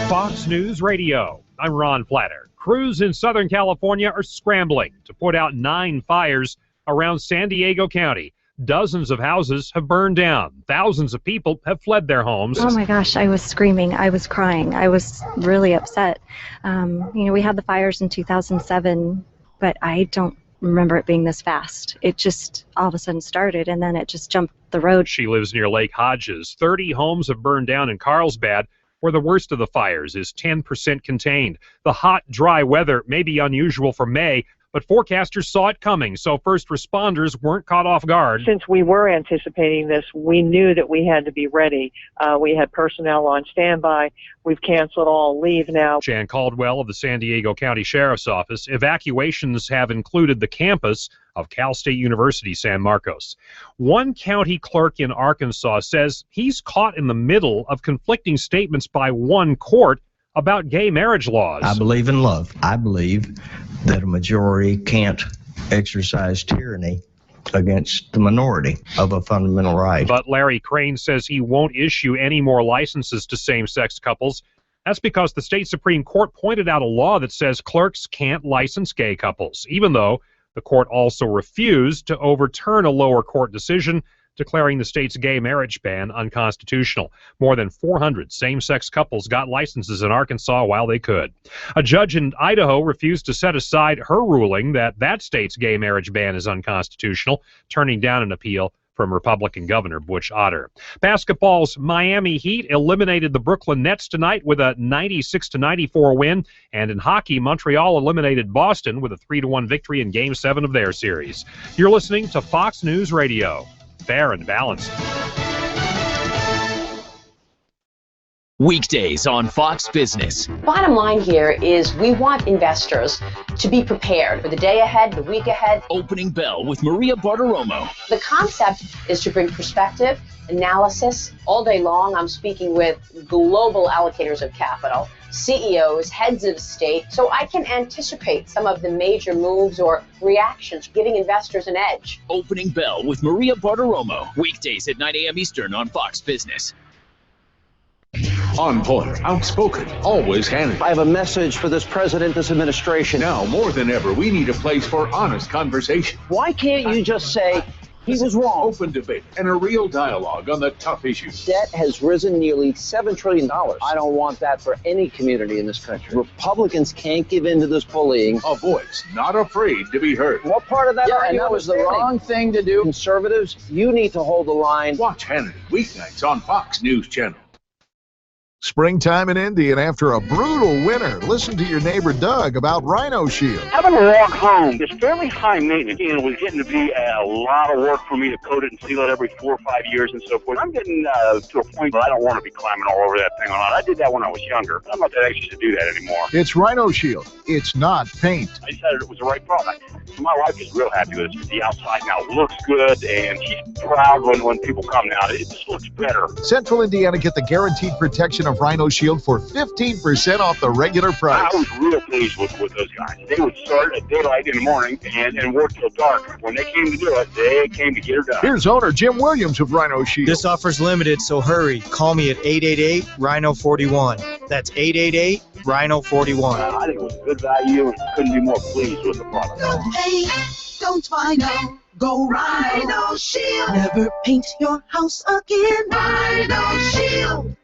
Fox News Radio. I'm Ron Platter. Crews in Southern California are scrambling to put out 9 fires around San Diego County. Dozens of houses have burned down. Thousands of people have fled their homes. Oh my gosh, I was screaming. I was crying. I was really upset. We had the fires in 2007, but I don't remember it being this fast. It just all of a sudden started, and then it just jumped the road. She lives near Lake Hodges. 30 homes have burned down in Carlsbad, where the worst of the fires is 10% contained. The hot, dry weather may be unusual for May, but forecasters saw it coming, so first responders weren't caught off guard. Since we were anticipating this, we knew that we had to be ready. We had personnel on standby. We've canceled all leave now. Jan Caldwell of the San Diego County Sheriff's Office. Evacuations have included the campus of Cal State University San Marcos. One county clerk in Arkansas says he's caught in the middle of conflicting statements by one court about gay marriage laws. I believe in love. I believe that a majority can't exercise tyranny against the minority of a fundamental right. But Larry Crane says he won't issue any more licenses to same-sex couples. That's because the state Supreme Court pointed out a law that says clerks can't license gay couples, even though the court also refused to overturn a lower court decision declaring the state's gay marriage ban unconstitutional. More than 400 same-sex couples got licenses in Arkansas while they could. A judge in Idaho refused to set aside her ruling that that state's gay marriage ban is unconstitutional, turning down an appeal from Republican Governor Butch Otter. Basketball's Miami Heat eliminated the Brooklyn Nets tonight with a 96-94 win, and in hockey, Montreal eliminated Boston with a 3-1 victory in Game 7 of their series. You're listening to Fox News Radio. Fair and balanced. Weekdays on Fox Business. Bottom line here is we want investors to be prepared for the day ahead, the week ahead. Opening Bell with Maria Bartiromo. The concept is to bring perspective, analysis. All day long, I'm speaking with global allocators of capital, CEOs, heads of state, so I can anticipate some of the major moves or reactions, giving investors an edge. Opening Bell with Maria Bartiromo. Weekdays at 9 a.m. Eastern on Fox Business. On point, outspoken, always handy. I have a message for this president, this administration. Now, more than ever, we need a place for honest conversation. Why can't you just say, he was wrong? Open debate and a real dialogue on the tough issues. Debt has risen nearly $7 trillion. I don't want that for any community in this country. Republicans can't give in to this bullying. A voice not afraid to be heard. What part of that argument that was the wrong thing to do? Conservatives, you need to hold the line. Watch Hannity weeknights on Fox News Channel. Springtime in Indy, and after a brutal winter, listen to your neighbor Doug about Rhino Shield. Having to walk home is fairly high maintenance. It was getting to be a lot of work for me to coat it and seal it every 4 or 5 years and so forth. I'm getting to a point where I don't want to be climbing all over that thing or not. I did that when I was younger. I'm not that anxious to do that anymore. It's Rhino Shield. It's not paint. I decided it was the right product. My wife is real happy with it. The outside now looks good, and she's proud when people come now. It just looks better. Central Indiana, get the guaranteed protection of Rhino Shield for 15% off the regular price. I was real pleased with those guys. They would start at daylight in the morning and work till dark. When they came to do it, they came to get her done. Here's owner Jim Williams of Rhino Shield. This offer's limited, so hurry. Call me at 888-RHINO-41. That's 888-RHINO-41. I think it was good value and couldn't be more pleased with the product. Don't paint, don't Rhino. Go Rhino Shield. Never paint your house again. Rhino Shield.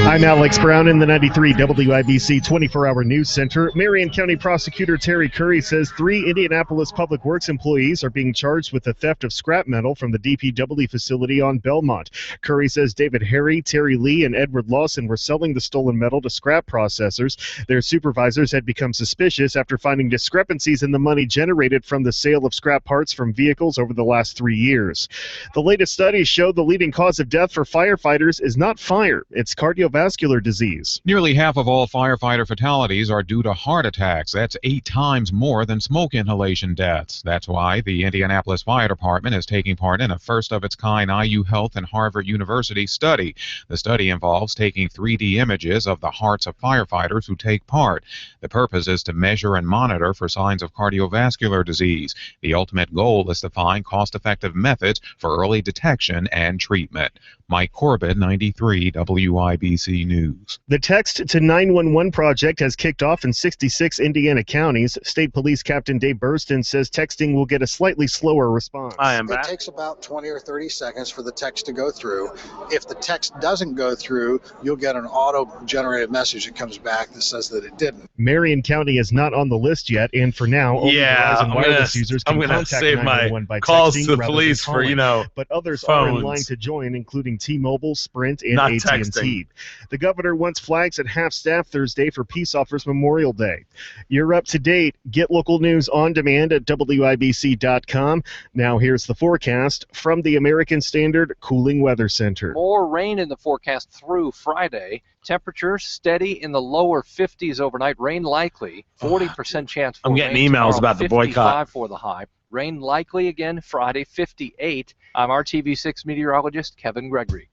I'm Alex Brown in the 93 WIBC 24-hour news center. Marion County Prosecutor Terry Curry says 3 Indianapolis Public Works employees are being charged with the theft of scrap metal from the DPW facility on Belmont. Curry says David Harry, Terry Lee, and Edward Lawson were selling the stolen metal to scrap processors. Their supervisors had become suspicious after finding discrepancies in the money generated from the sale of scrap parts from vehicles over the last 3 years. The latest studies show the leading cause of death for firefighters is not fire, it's cardiovascular cardiovascular disease. Nearly half of all firefighter fatalities are due to heart attacks. That's 8 times more than smoke inhalation deaths. That's why the Indianapolis Fire Department is taking part in a first-of-its-kind IU Health and Harvard University study. The study involves taking 3D images of the hearts of firefighters who take part. The purpose is to measure and monitor for signs of cardiovascular disease. The ultimate goal is to find cost-effective methods for early detection and treatment. Mike Corbett, 93 WIBC News. The Text to 911 project has kicked off in 66 Indiana counties. State Police Captain Dave Burston says texting will get a slightly slower response. It takes about 20 or 30 seconds for the text to go through. If the text doesn't go through, you'll get an auto-generated message that comes back that says that it didn't. Marion County is not on the list yet, and for now, only Verizon wireless users can contact 911 by calls texting to the rather police than calling. for, but others phones. are in line to join, including T-Mobile, Sprint, and Not AT&T. texting. The governor wants flags at half-staff Thursday for Peace Officers Memorial Day. You're up to date. Get local news on demand at WIBC.com. Now here's the forecast from the American Standard Cooling Weather Center. More rain in the forecast through Friday. Temperatures steady in the lower 50s overnight. Rain likely. 40% chance for I'm getting rain emails tomorrow, about the 55 boycott. for the high. Rain likely again Friday, 58. I'm RTV6 meteorologist Kevin Gregory.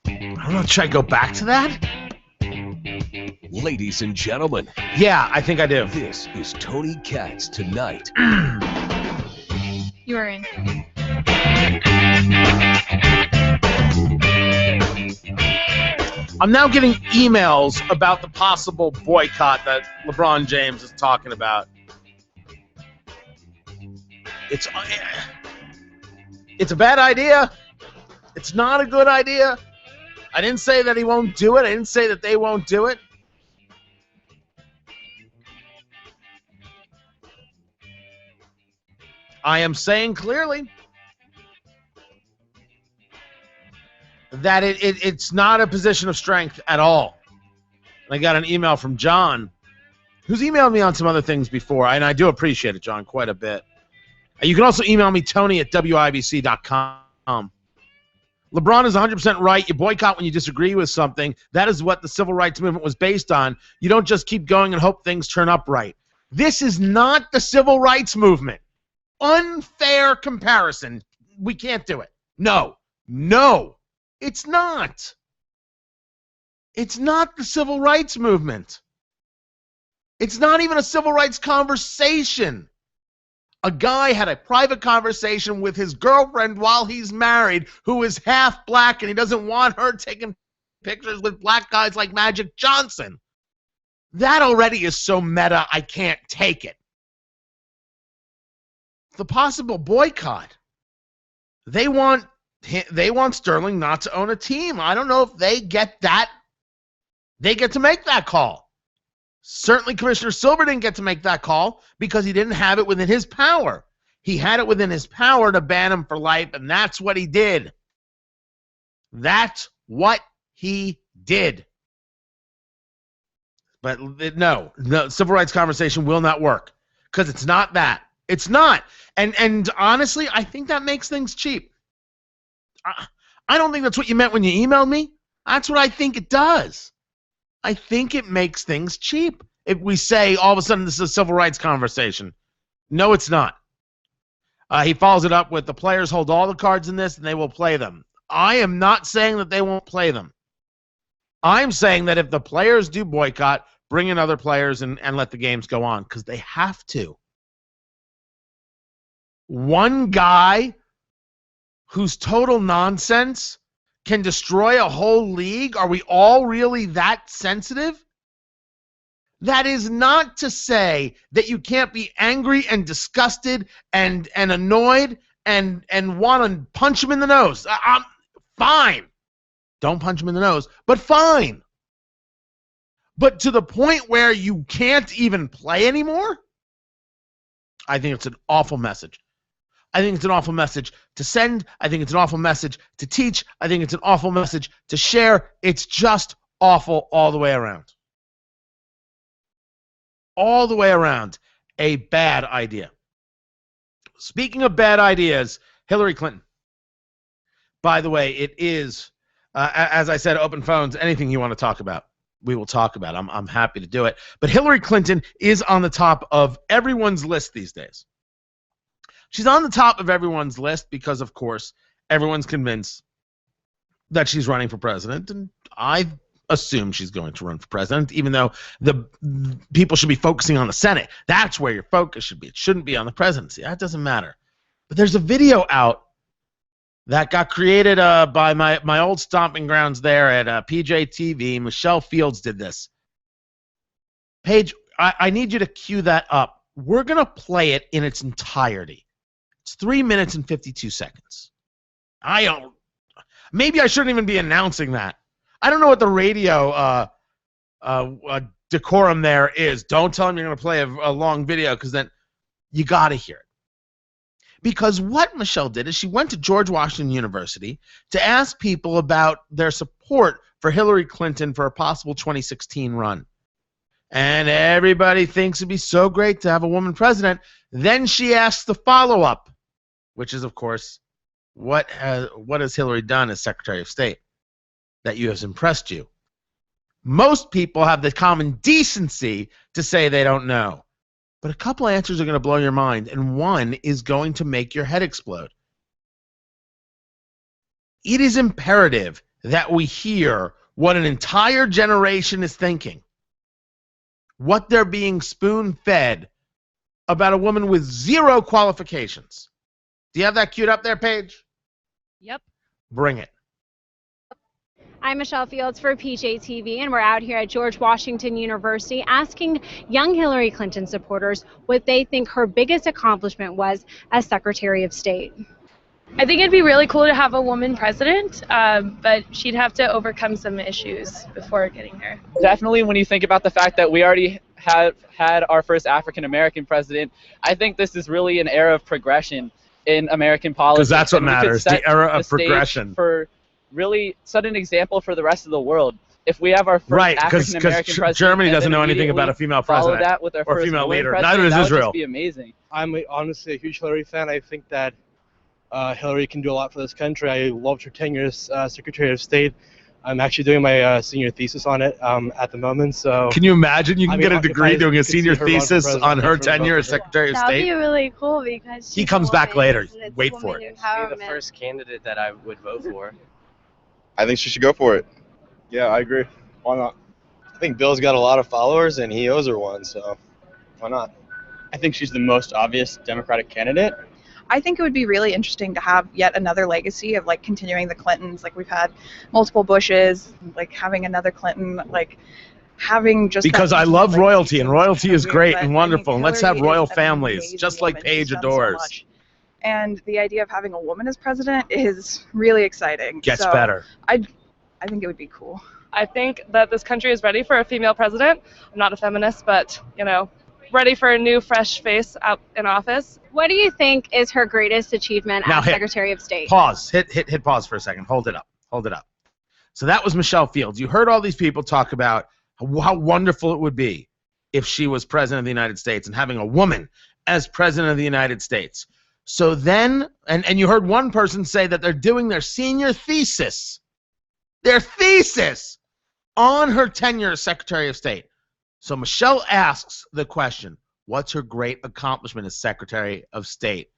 I don't know, should I go back to that? Ladies and gentlemen. Yeah, I think I do. This is Tony Katz Tonight. You are in. I'm now getting emails about the possible boycott that LeBron James is talking about. It's a bad idea. It's not a good idea. I didn't say that he won't do it. I didn't say that they won't do it. I am saying clearly that it's not a position of strength at all. And I got an email from John, who's emailed me on some other things before, and I do appreciate it, John, quite a bit. You can also email me, Tony at WIBC.com. LeBron is 100% right. You boycott when you disagree with something. That is what the civil rights movement was based on. You don't just keep going and hope things turn up right. This is not the civil rights movement. Unfair comparison. We can't do it. No, it's not. It's not the civil rights movement. It's not even a civil rights conversation. A guy had a private conversation with his girlfriend while he's married, who is half black, and he doesn't want her taking pictures with black guys like Magic Johnson. That already is so meta, I can't take it. The possible boycott. They want Sterling not to own a team. I don't know if they get that. They get to make that call. Certainly Commissioner Silver didn't get to make that call because he didn't have it within his power. He had it within his power to ban him for life, and that's what he did. That's what he did. But no, civil rights conversation will not work because it's not that. It's not. And honestly, I think that makes things cheap. I don't think that's what you meant when you emailed me. That's what I think it does. I think it makes things cheap if we say all of a sudden this is a civil rights conversation. No, it's not. He follows it up with the players hold all the cards in this and they will play them. I am not saying that they won't play them. I'm saying that if the players do boycott, bring in other players and let the games go on because they have to. One guy whose total nonsense can destroy a whole league? Are we all really that sensitive? That is not to say that you can't be angry and disgusted and annoyed and want to punch him in the nose. I'm fine. Don't punch him in the nose, but fine. But to the point where you can't even play anymore? I think it's an awful message. I think it's an awful message to send. I think it's an awful message to teach. I think it's an awful message to share. It's just awful all the way around. All the way around. A bad idea. Speaking of bad ideas, Hillary Clinton. By the way, it is As I said, open phones, anything you want to talk about, we will talk about. I'm happy to do it. But Hillary Clinton is on the top of everyone's list these days. She's on the top of everyone's list because, of course, everyone's convinced that she's running for president, and I assume she's going to run for president, even though the people should be focusing on the Senate. That's where your focus should be. It shouldn't be on the presidency. That doesn't matter. But there's a video out that got created by my old stomping grounds there at PJ TV. Michelle Fields did this. Paige, I need you to cue that up. We're going to play it in its entirety. It's 3 minutes and 52 seconds. Maybe I shouldn't even be announcing that. I don't know what the radio decorum there is. Don't tell them you're going to play a long video, because then you got to hear it. Because what Michelle did is she went to George Washington University to ask people about their support for Hillary Clinton for a possible 2016 run. And everybody thinks it'd be so great to have a woman president. Then she asks the follow-up, which is, of course, what has Hillary done as Secretary of State that has impressed you? Most people have the common decency to say they don't know. But a couple answers are going to blow your mind, and one is going to make your head explode. It is imperative that we hear what an entire generation is thinking, what they're being spoon-fed about a woman with zero qualifications. Do you have that queued up there, Paige? Yep. Bring it. I'm Michelle Fields for PJ TV, and we're out here at George Washington University asking young Hillary Clinton supporters what they think her biggest accomplishment was as Secretary of State. I think it'd be really cool to have a woman president, but she'd have to overcome some issues before getting there. Definitely, when you think about the fact that we already have had our first African-American president, I think this is really an era of progression in American politics. Because that's what matters, the era of progression. For really set an example for the rest of the world. If we have our first African American president, Germany doesn't know anything about a female president that with our or first female leader. President, Neither does Israel. Would just be amazing. I'm honestly a huge Hillary fan. I think that Hillary can do a lot for this country. I loved her tenure as Secretary of State. I'm actually doing my senior thesis on it at the moment. So can you imagine you can get a degree doing a senior thesis on her tenure as Secretary of State? That'd be really cool because he comes back later. Wait for it. Be the first candidate that I would vote for. I think she should go for it. Yeah, I agree. Why not? I think Bill's got a lot of followers, and he owes her one, so why not? I think she's the most obvious Democratic candidate. I think it would be really interesting to have yet another legacy of, like, continuing the Clintons. Like, we've had multiple Bushes, like, having another Clinton, like, having just... Because I love royalty, and royalty is great and wonderful, and let's have royal families, just like Paige adores. And the idea of having a woman as president is really exciting. Gets better. I think it would be cool. I think that this country is ready for a female president. I'm not a feminist, but, you know, ready for a new, fresh face out in office. What do you think is her greatest achievement as Secretary of State? Pause. Hit pause for a second. Hold it up. Hold it up. So that was Michelle Fields. You heard all these people talk about how wonderful it would be if she was president of the United States and having a woman as president of the United States. So then, and you heard one person say that they're doing their senior thesis, on her tenure as Secretary of State. So Michelle asks the question, what's her great accomplishment as Secretary of State?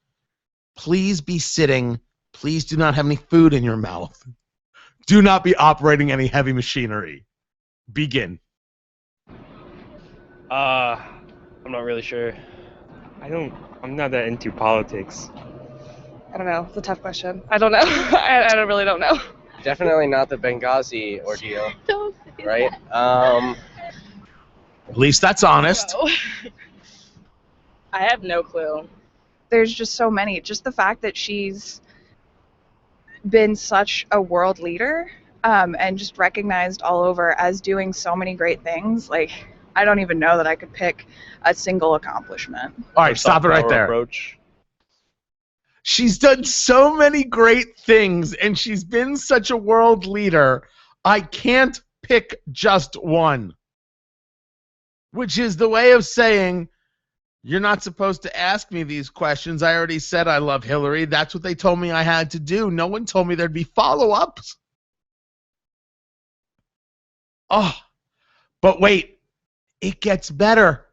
Please be sitting. Please do not have any food in your mouth. Do not be operating any heavy machinery. Begin. I'm not really sure. I'm not that into politics. I don't know. It's a tough question. I don't know. I really don't know. Definitely not the Benghazi ordeal. Don't say right? that. At least that's honest. I have no clue. There's just so many. Just the fact that she's been such a world leader and just recognized all over as doing so many great things. Like, I don't even know that I could pick a single accomplishment. All right, stop it right there. Approach. She's done so many great things, and she's been such a world leader, I can't pick just one. Which is the way of saying, you're not supposed to ask me these questions. I already said I love Hillary. That's what they told me I had to do. No one told me there'd be follow-ups. Oh, but wait, it gets better.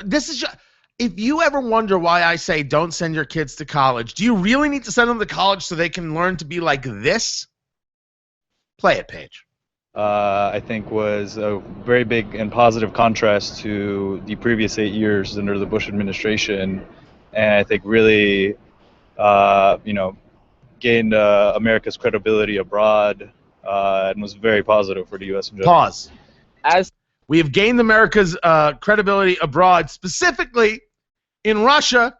This is just, if you ever wonder why I say don't send your kids to college, do you really need to send them to college so they can learn to be like this? Play it, Paige. I think was a very big and positive contrast to the previous 8 years under the Bush administration, and I think really, gained America's credibility abroad, and was very positive for the U.S. in general. Pause. As we have gained America's credibility abroad, specifically in Russia,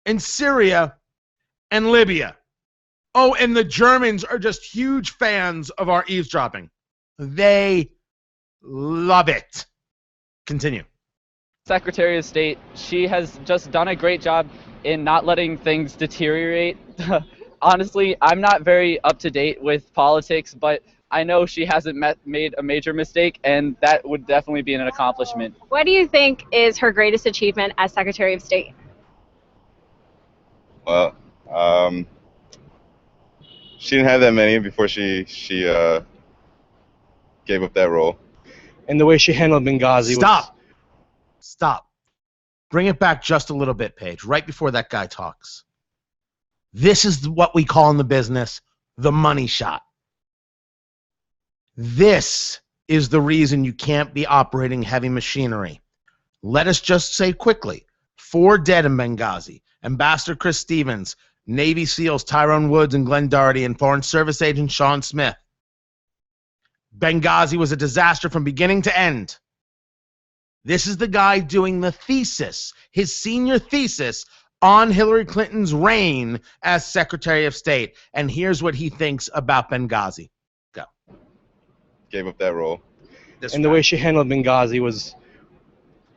and Syria, and Libya. Oh, and the Germans are just huge fans of our eavesdropping. They love it. Continue. Secretary of State, she has just done a great job in not letting things deteriorate. Honestly, I'm not very up to date with politics, but I know she hasn't made a major mistake, and that would definitely be an accomplishment. What do you think is her greatest achievement as Secretary of State? Well, she didn't have that many before she gave up that role. And the way she handled Benghazi Stop. Bring it back just a little bit, Paige, right before that guy talks. This is what we call in the business the money shot. This is the reason you can't be operating heavy machinery. Let us just say quickly, 4 dead in Benghazi. Ambassador Chris Stevens, Navy SEALs Tyrone Woods and Glenn Doherty, and Foreign Service Agent Sean Smith. Benghazi was a disaster from beginning to end. This is the guy doing the thesis, his senior thesis on Hillary Clinton's reign as Secretary of State. And here's what he thinks about Benghazi. Go. Gave up that role. The way she handled Benghazi was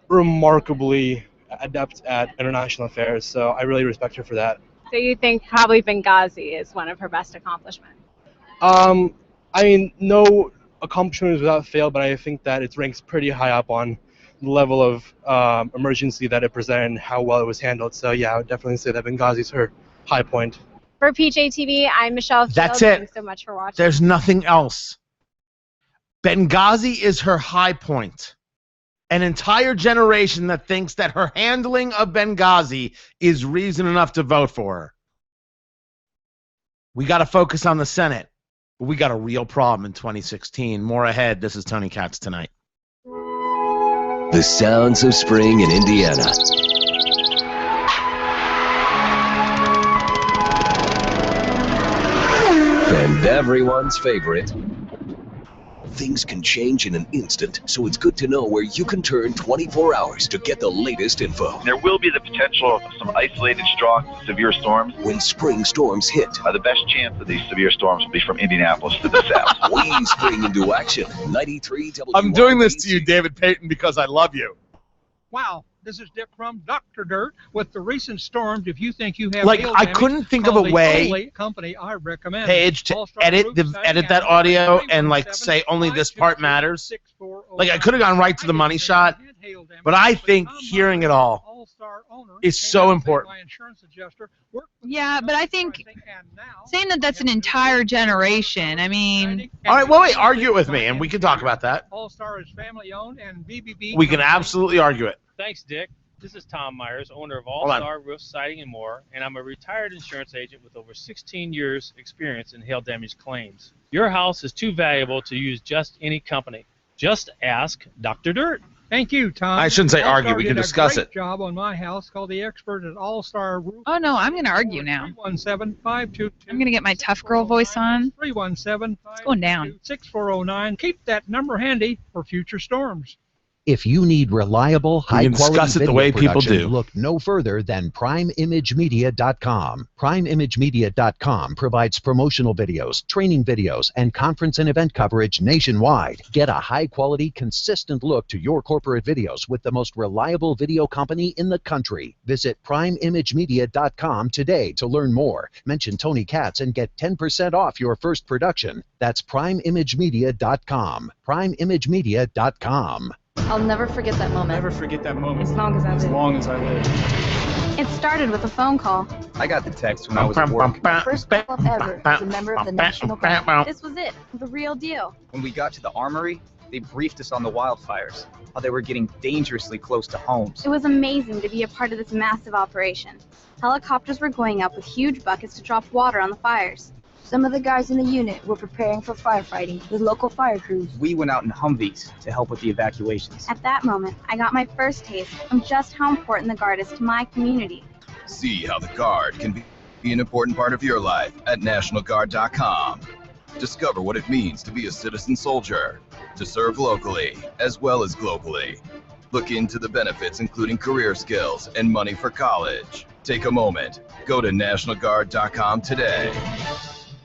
remarkably adept at international affairs, so I really respect her for that. So you think probably Benghazi is one of her best accomplishments? I mean, no accomplishment is without fail, but I think that it ranks pretty high up on the level of emergency that it presented and how well it was handled. So yeah, I would definitely say that Benghazi is her high point. For PJTV, I'm Michelle Field. That's it. Thanks so much for watching. There's nothing else. Benghazi is her high point. An entire generation that thinks that her handling of Benghazi is reason enough to vote for her. We got to focus on the Senate. We got a real problem in 2016. More ahead. This is Tony Katz Tonight. The sounds of spring in Indiana. And everyone's favorite. Things can change in an instant, so it's good to know where you can turn 24 hours to get the latest info. There will be the potential of some isolated strong severe storms. When spring storms hit, The best chance of these severe storms will be from Indianapolis to the south. we spring into action. 93 WIBC. I'm doing this to you, David Payton, because I love you. Wow, this is Dick from Dr. Dirt with the recent storms. If you think you have Like, hail I damage, couldn't think of call a the way, only company I recommend. Paige, to edit that audio and like say only this part matters. Like, I could have gone right to the money shot, but I think hearing it all is so important. Yeah, but I think saying that that's an entire generation, I mean... All right, well, wait, argue it with me, and we can talk about that. All-Star is family-owned, and BBB... We can absolutely argue it. Thanks, Dick. This is Tom Myers, owner of All-Star Roof Siding and More, and I'm a retired insurance agent with over 16 years experience in hail damage claims. Your house is too valuable to use just any company. Just ask Dr. Dirt. Thank you, Tom. I shouldn't say argue. We can discuss it. Job on my house. Called the expert at All-Star Roof. Oh, no, I'm going to argue now. 317-522. I'm going to get my tough girl voice on. 317-522-6409. It's going down. Keep that number handy for future storms. If you need reliable, high-quality video the way people production, do. look no further than PrimeImageMedia.com. PrimeImageMedia.com provides promotional videos, training videos, and conference and event coverage nationwide. Get a high-quality, consistent look to your corporate videos with the most reliable video company in the country. Visit PrimeImageMedia.com today to learn more. Mention Tony Katz and get 10% off your first production. That's PrimeImageMedia.com. PrimeImageMedia.com. I'll never forget that moment. Never forget that moment. As long as I live. As long as I live. It started with a phone call. I got the text when I was at work. First call ever as a member of the National Guard. This was it, the real deal. When we got to the armory, They briefed us on the wildfires, how they were getting dangerously close to homes. It was amazing to be a part of this massive operation. Helicopters were going up with huge buckets to drop water on the fires. Some of the guys in the unit were preparing for firefighting with local fire crews. We went out in Humvees to help with the evacuations. At that moment, I got my first taste of just how important the Guard is to my community. See how the Guard can be an important part of your life at NationalGuard.com. Discover what it means to be a citizen soldier, to serve locally as well as globally. Look into the benefits, including career skills and money for college. Take a moment. Go to NationalGuard.com today.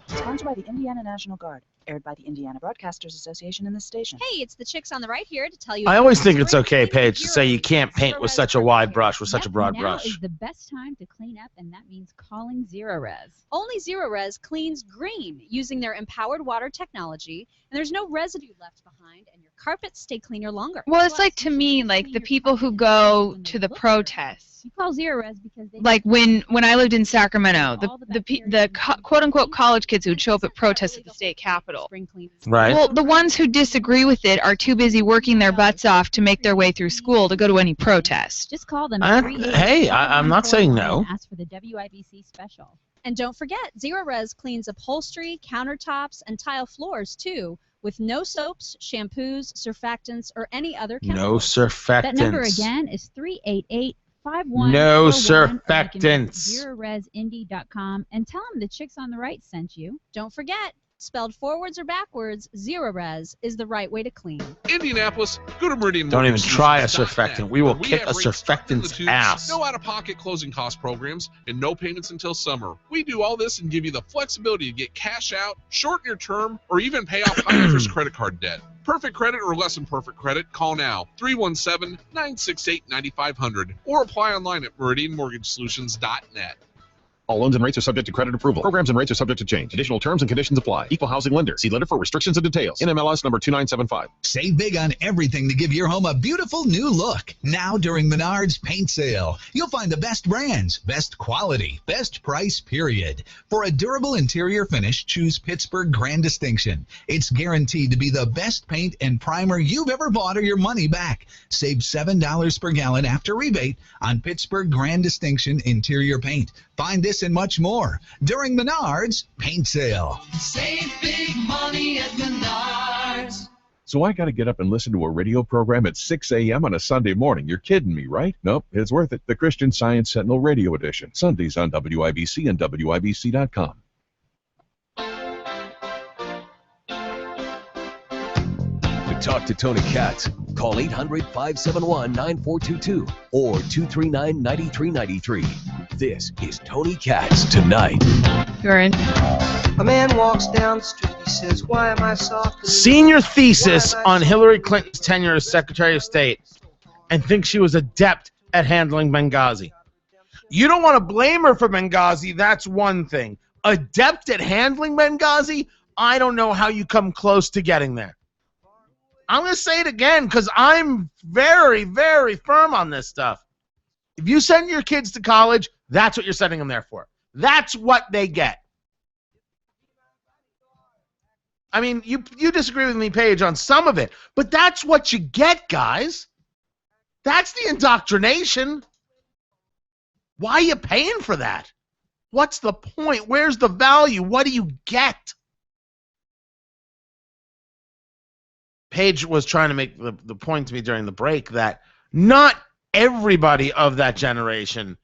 Sponsored by the Indiana National Guard. Aired by the Indiana Broadcasters Association and this station. Hey, it's the chicks on the right here to tell you. I always think it's okay, Paige, to say you can't paint with such a wide brush, with such a broad now brush. is the best time to clean up, and that means calling Zero Res. Only Zero Res cleans green using their empowered water technology, and there's no residue left behind, and your carpets stay cleaner longer. Well, it's like, to me, like the people who go to the protests. You call Zero Res because they Like when I lived in Sacramento, the quote unquote college kids who would show up at protests at the state capitol. Right. Well, the ones who disagree with it are too busy working their butts off to make their way through school to go to any protest. Just call them. Hey, I'm not saying no. Ask for the WIBC special. And don't forget, Zero Res cleans upholstery, countertops, and tile floors too, with no soaps, shampoos, surfactants, or any other chemicals. No surfactants. That number again is 388-5141. No surfactants. ZeroResIndy.com and tell them the chicks on the right sent you. Don't forget, spelled forwards or backwards, Zero Res is the right way to clean. Indianapolis, go to Meridian. Don't even try a surfactant. We will kick a surfactant's ass. No out-of-pocket closing cost programs and no payments until summer. We do all this and give you the flexibility to get cash out, shorten your term, or even pay off high-interest credit card debt. Perfect credit or less than perfect credit, call now, 317-968-9500, or apply online at meridianmortgagesolutions.net. All loans and rates are subject to credit approval. Programs and rates are subject to change. Additional terms and conditions apply. Equal housing lender. See lender for restrictions and details. NMLS number 2975. Save big on everything to give your home a beautiful new look. Now during Menards Paint Sale, you'll find the best brands, best quality, best price, period. For a durable interior finish, choose Pittsburgh Grand Distinction. It's guaranteed to be the best paint and primer you've ever bought or your money back. Save $7 per gallon after rebate on Pittsburgh Grand Distinction interior paint. Find this and much more during Menards Paint Sale. Save big money at Menards. So I got to get up and listen to a radio program at 6 a.m. on a Sunday morning. You're kidding me, right? Nope, it's worth it. The Christian Science Sentinel Radio Edition. Sundays on WIBC and WIBC.com. To talk to Tony Katz, call 800-571-9422 or 239-9393. This is Tony Katz Tonight. You're in. A man walks down the street, he says, why am I soft? Senior thesis on Hillary Clinton's tenure as Secretary of State, and thinks she was adept at handling Benghazi. You don't want to blame her for Benghazi, that's one thing. Adept at handling Benghazi? I don't know how you come close to getting there. I'm going to say it again because I'm very, very firm on this stuff. If you send your kids to college, that's what you're sending them there for. That's what they get. I mean, you disagree with me, Paige, on some of it, but that's what you get, guys. That's the indoctrination. Why are you paying for that? What's the point? Where's the value? What do you get? Paige was trying to make the point to me during the break that not everybody of that generation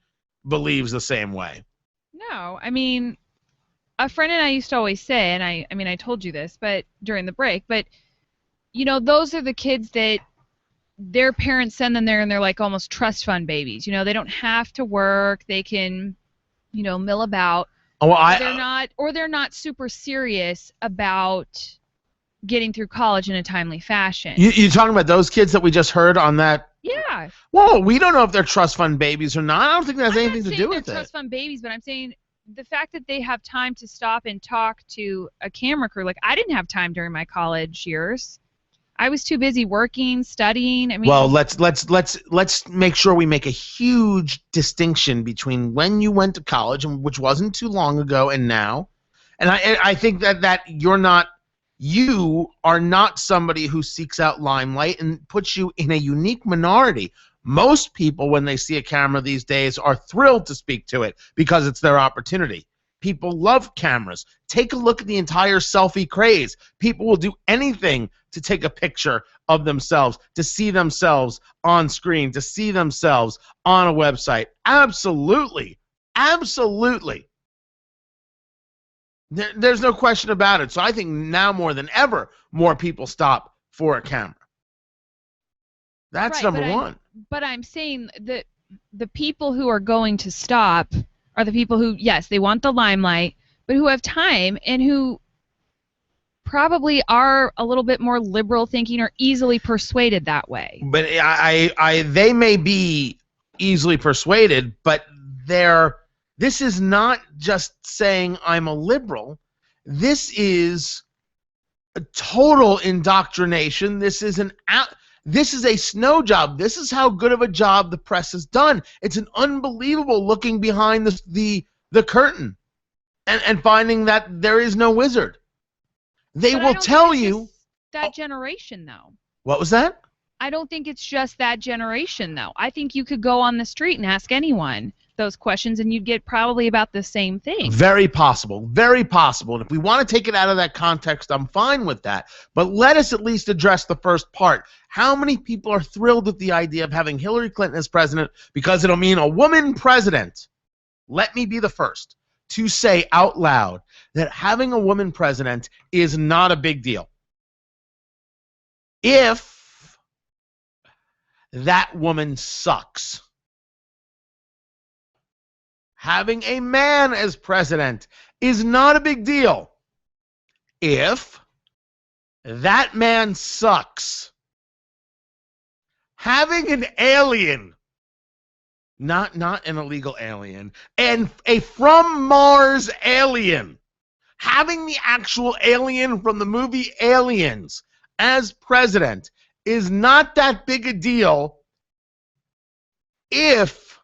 believes the same way. No, I mean, a friend and I used to always say, and I mean, I told you this, but during the break, but, you know, those are the kids that their parents send them there and they're like almost trust fund babies. You know, they don't have to work. They can, you know, mill about. Oh, well, they're not super serious about getting through college in a timely fashion. You're talking about those kids that we just heard on that? Yeah. Well, we don't know if they're trust fund babies or not. I don't think that has anything to do with it. They're trust fund babies, but I'm saying the fact that they have time to stop and talk to a camera crew. Like, I didn't have time during my college years. I was too busy working, studying. I mean, well, let's make sure we make a huge distinction between when you went to college, which wasn't too long ago, and now. And I think that you're not you are not somebody who seeks out limelight and puts you in a unique minority. Most people, when they see a camera these days, are thrilled to speak to it because it's their opportunity. People love cameras. Take a look at the entire selfie craze. People will do anything to take a picture of themselves, to see themselves on screen, to see themselves on a website. Absolutely. Absolutely. There's no question about it. So I think now more than ever, more people stop for a camera. That's right, number one. But I'm saying that the people who are going to stop are the people who, yes, they want the limelight, but who have time and who probably are a little bit more liberal thinking or easily persuaded that way. But they may be easily persuaded, but this is not just saying I'm a liberal. This is a total indoctrination. This is a snow job. This is how good of a job the press has done. It's an unbelievable looking behind the curtain and finding that there is no wizard. They will tell you that generation, though. What was that? I don't think it's just that generation, though. I think you could go on the street and ask anyone those questions, and you'd get probably about the same thing. Very possible. Very possible. And if we want to take it out of that context, I'm fine with that. But let us at least address the first part. How many people are thrilled with the idea of having Hillary Clinton as president because it'll mean a woman president? Let me be the first to say out loud that having a woman president is not a big deal. If that woman sucks. Having a man as president is not a big deal. If that man sucks. Having an alien, not an illegal alien, and a from Mars alien, having the actual alien from the movie Aliens as president is not that big a deal if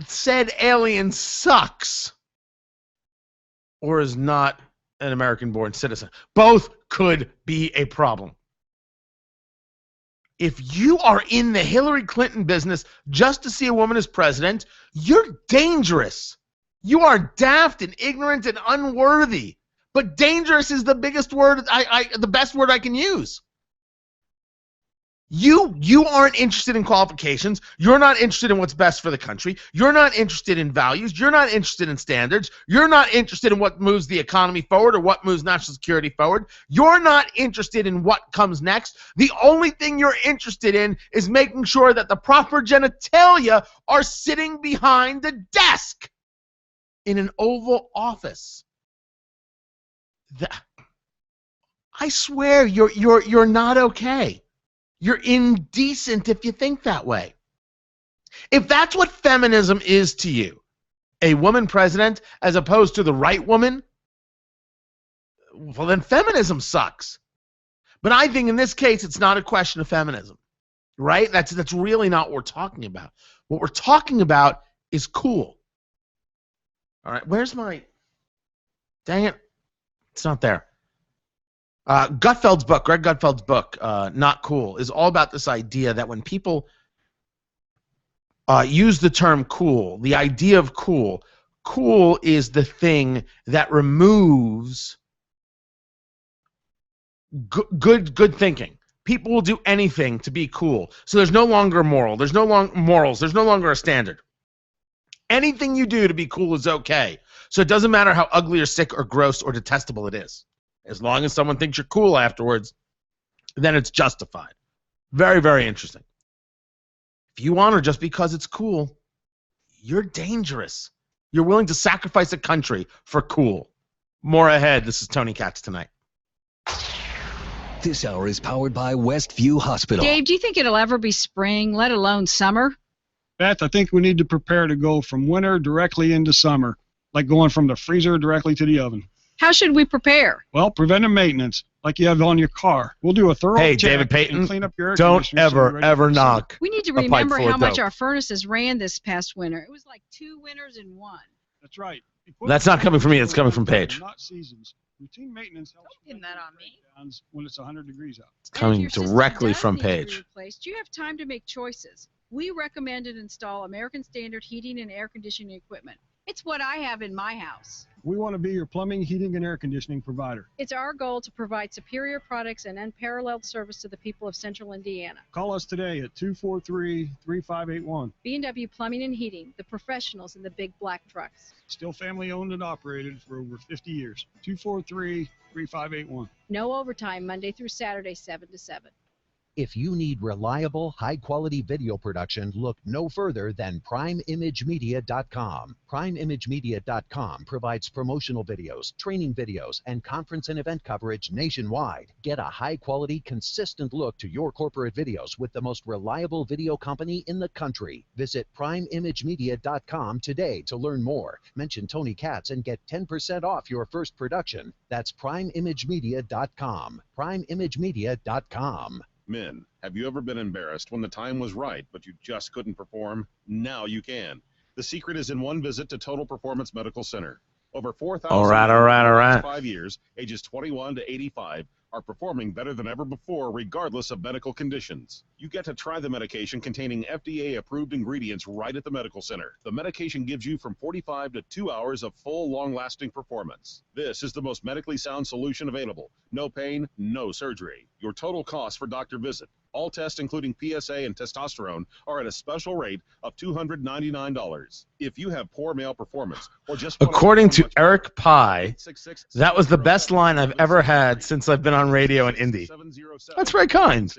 said alien sucks or is not an American-born citizen. Both could be a problem. If you are in the Hillary Clinton business just to see a woman as president, you're dangerous. You are daft and ignorant and unworthy. But dangerous is the biggest word, the best word I can use. You aren't interested in qualifications. You're not interested in what's best for the country. You're not interested in values. You're not interested in standards. You're not interested in what moves the economy forward or what moves national security forward. You're not interested in what comes next. The only thing you're interested in is making sure that the proper genitalia are sitting behind the desk in an Oval Office. I swear you're not okay. You're indecent if you think that way. If that's what feminism is to you, a woman president as opposed to the right woman, well, then feminism sucks. But I think in this case, it's not a question of feminism, right? That's really not what we're talking about. What we're talking about is cool. All right, where's my... Dang it. It's not there. Gutfeld's book, Greg Gutfeld's book, Not Cool, is all about this idea that when people use the term cool, the idea of cool is the thing that removes good thinking. People will do anything to be cool. So there's no longer moral. There's no longer morals. There's no longer a standard. Anything you do to be cool is okay. So it doesn't matter how ugly or sick or gross or detestable it is. As long as someone thinks you're cool afterwards, then it's justified. Very, very interesting. If you honor just because it's cool, you're dangerous. You're willing to sacrifice a country for cool. More ahead. This is Tony Katz tonight. This hour is powered by Westview Hospital. Dave, do you think it'll ever be spring, let alone summer? Beth, I think we need to prepare to go from winter directly into summer, like going from the freezer directly to the oven. How should we prepare? Well, preventive maintenance, like you have on your car. We'll do a thorough check David Payton, and clean up your air don't conditioner ever knock. We need to remember how much our furnaces ran this past winter. It was like 2 winters in one. That's right. That's not coming from me. It's coming from Paige. Not seasons. Routine maintenance helps Don't pin that on me. breakdowns when it's 100 degrees out. It's coming If your system directly does from need to be Paige. replaced, you have time to make choices. We recommend and install American Standard heating and air conditioning equipment. It's what I have in my house. We want to be your plumbing, heating, and air conditioning provider. It's our goal to provide superior products and unparalleled service to the people of Central Indiana. Call us today at 243-3581. B&W Plumbing and Heating, the professionals in the big black trucks. Still family owned and operated for over 50 years. 243-3581. No overtime Monday through Saturday, 7 to 7. If you need reliable, high-quality video production, look no further than PrimeImageMedia.com. PrimeImageMedia.com provides promotional videos, training videos, and conference and event coverage nationwide. Get a high-quality, consistent look to your corporate videos with the most reliable video company in the country. Visit PrimeImageMedia.com today to learn more. Mention Tony Katz and get 10% off your first production. That's PrimeImageMedia.com. PrimeImageMedia.com. Men, have you ever been embarrassed when the time was right, but you just couldn't perform? Now you can. The secret is in one visit to Total Performance Medical Center. Over 4,000 All right. 5 years, ages 21 to 85, are performing better than ever before, regardless of medical conditions. You get to try the medication containing FDA-approved ingredients right at the medical center. The medication gives you from 45 to 2 hours of full, long-lasting performance. This is the most medically sound solution available. No pain, no surgery. Your total cost for doctor visit. All tests, including PSA and testosterone, are at a special rate of $299. If you have poor male performance or just According to Eric Pye, that was the best line I've ever had since I've been on radio in Indy. That's very kind.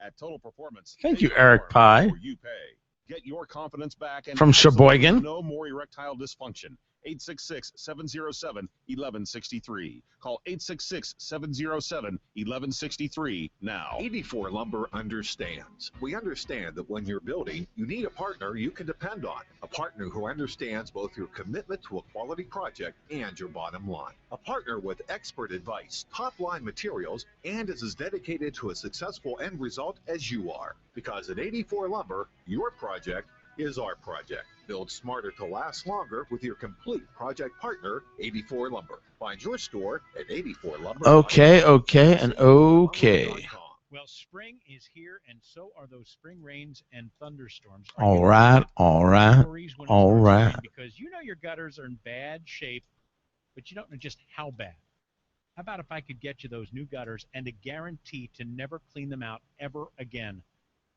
At Total Performance, Thank you, Eric Pye. you pay. Get your confidence back and From Sheboygan. no more erectile dysfunction. 866-707-1163. Call 866-707-1163 now. 84 Lumber understands. We understand that when you're building, you need a partner you can depend on. A partner who understands both your commitment to a quality project and your bottom line. A partner with expert advice, top-line materials, and is as dedicated to a successful end result as you are. Because at 84 Lumber, your project is our project. Build smarter to last longer with your complete project partner, 84 Lumber. Find your store at 84 Lumber. Okay. Well, spring is here, and so are those spring rains and thunderstorms. All right. Because you know your gutters are in bad shape, but you don't know just how bad. How about if I could get you those new gutters and a guarantee to never clean them out ever again?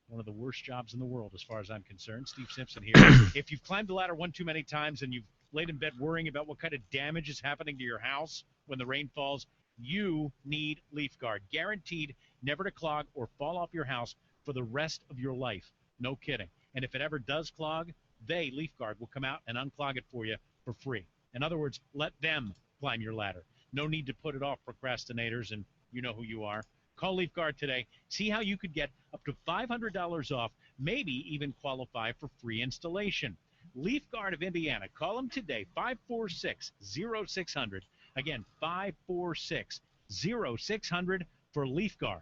One of the worst jobs in the world as far as I'm concerned. Steve Simpson here. If you've climbed the ladder one too many times and you've laid in bed worrying about what kind of damage is happening to your house when the rain falls, you need Leaf Guard. Guaranteed never to clog or fall off your house for the rest of your life. No kidding. And if it ever does clog, Leaf Guard, will come out and unclog it for you for free. In other words, let them climb your ladder. No need to put it off, procrastinators, and you know who you are. Call Leaf Guard today. See how you could get up to $500 off, maybe even qualify for free installation. Leaf Guard of Indiana. Call them today, 546-0600. Again, 546-0600 for Leaf Guard.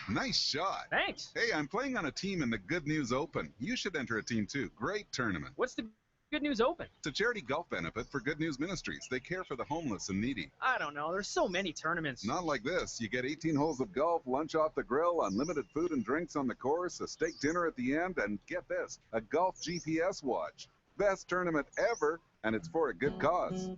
Nice shot. Thanks. Hey, I'm playing on a team in the Good News Open. You should enter a team too. Great tournament. What's the Good News Open? It's a charity golf benefit for Good News Ministries. They care for the homeless and needy. I don't know. There's so many tournaments. Not like this. You get 18 holes of golf, lunch off the grill, unlimited food and drinks on the course, a steak dinner at the end, and get this, a golf GPS watch. Best tournament ever, and it's for a good cause.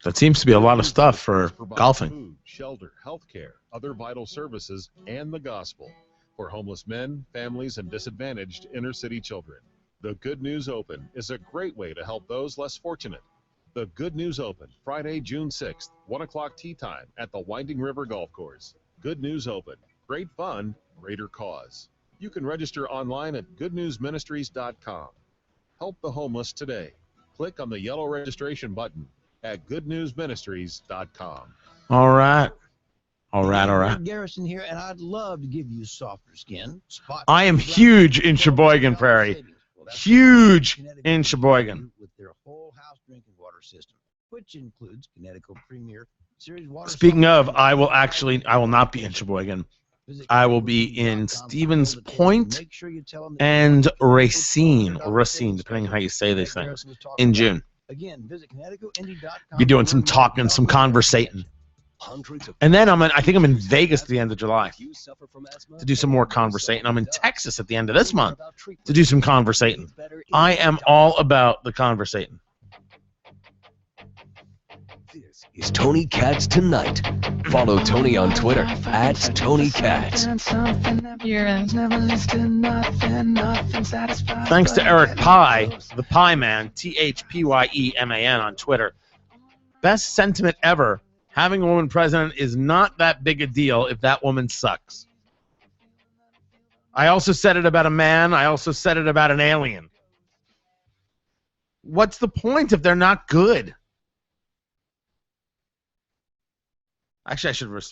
That seems to be a lot of stuff for golfing. Food, shelter, health care, other vital services, and the gospel for homeless men, families, and disadvantaged inner-city children. The Good News Open is a great way to help those less fortunate. The Good News Open, Friday, June 6th, 1 o'clock tee time at the Winding River Golf Course. Good News Open. Great fun, greater cause. You can register online at goodnewsministries.com. Help the homeless today. Click on the yellow registration button at goodnewsministries.com. All right. Garrison here, and I'd love to give you softer skin. I am huge in Sheboygan Prairie. Huge in Sheboygan. With their whole house drinking water system, which includes Connecticut Premier Series water. Speaking of, I will not be in Sheboygan. I will be in Stevens Point and Racine, depending on how you say these things, in June. Again, visit ConnecticutIndy.com. Be doing some talking, some conversating. And then I think I'm in Vegas at the end of July to do some more conversating. I'm in Texas at the end of this month to do some conversating. I am all about the conversating. This is Tony Katz Tonight. Follow Tony on Twitter at Tony Katz. Thanks to Eric Pye, the Pie Man, THPYEMAN on Twitter. Best sentiment ever. Having a woman president is not that big a deal if that woman sucks. I also said it about a man. I also said it about an alien. What's the point if they're not good? Actually, I should.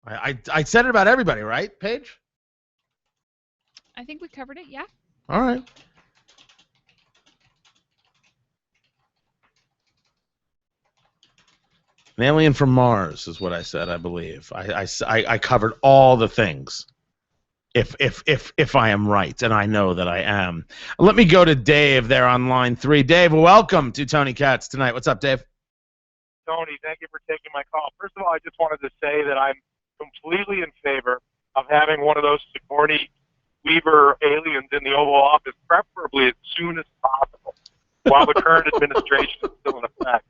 I said it about everybody, right, Paige? I think we covered it, yeah. All right. An alien from Mars is what I said, I believe. I covered all the things. If I am right, and I know that I am. Let me go to Dave there on line 3. Dave, welcome to Tony Katz Tonight. What's up, Dave? Tony, thank you for taking my call. First of all, I just wanted to say that I'm completely in favor of having one of those Sigourney Weaver aliens in the Oval Office, preferably as soon as possible, while the current administration is still in effect.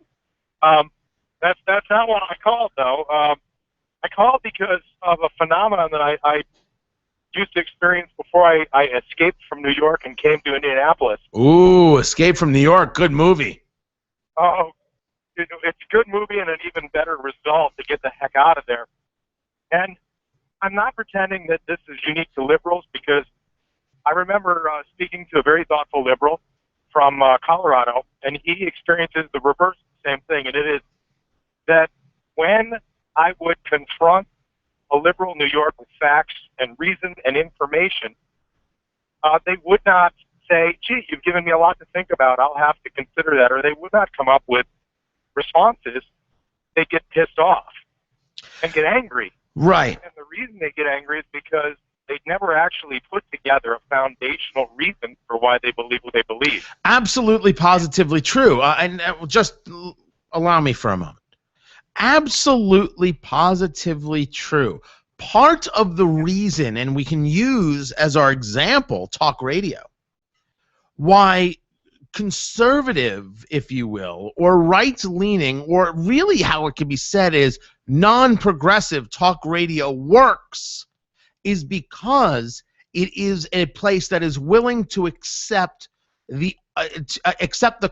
That's not what I called, though. I called because of a phenomenon that I used to experience before I escaped from New York and came to Indianapolis. Ooh, Escape from New York. Good movie. Oh, it's a good movie and an even better result to get the heck out of there. And I'm not pretending that this is unique to liberals, because I remember speaking to a very thoughtful liberal from Colorado, and he experiences the reverse same thing, and it is that when I would confront a liberal in New York with facts and reason and information, they would not say, gee, you've given me a lot to think about, I'll have to consider that, or they would not come up with responses. They get pissed off and get angry. Right. And the reason they get angry is because they never actually put together a foundational reason for why they believe what they believe. Absolutely, positively true. And just allow me for a moment. Absolutely, positively true. Part of the reason, and we can use as our example talk radio, why conservative, if you will, or right-leaning, or really how it can be said is non-progressive talk radio works, is because it is a place that is willing to accept the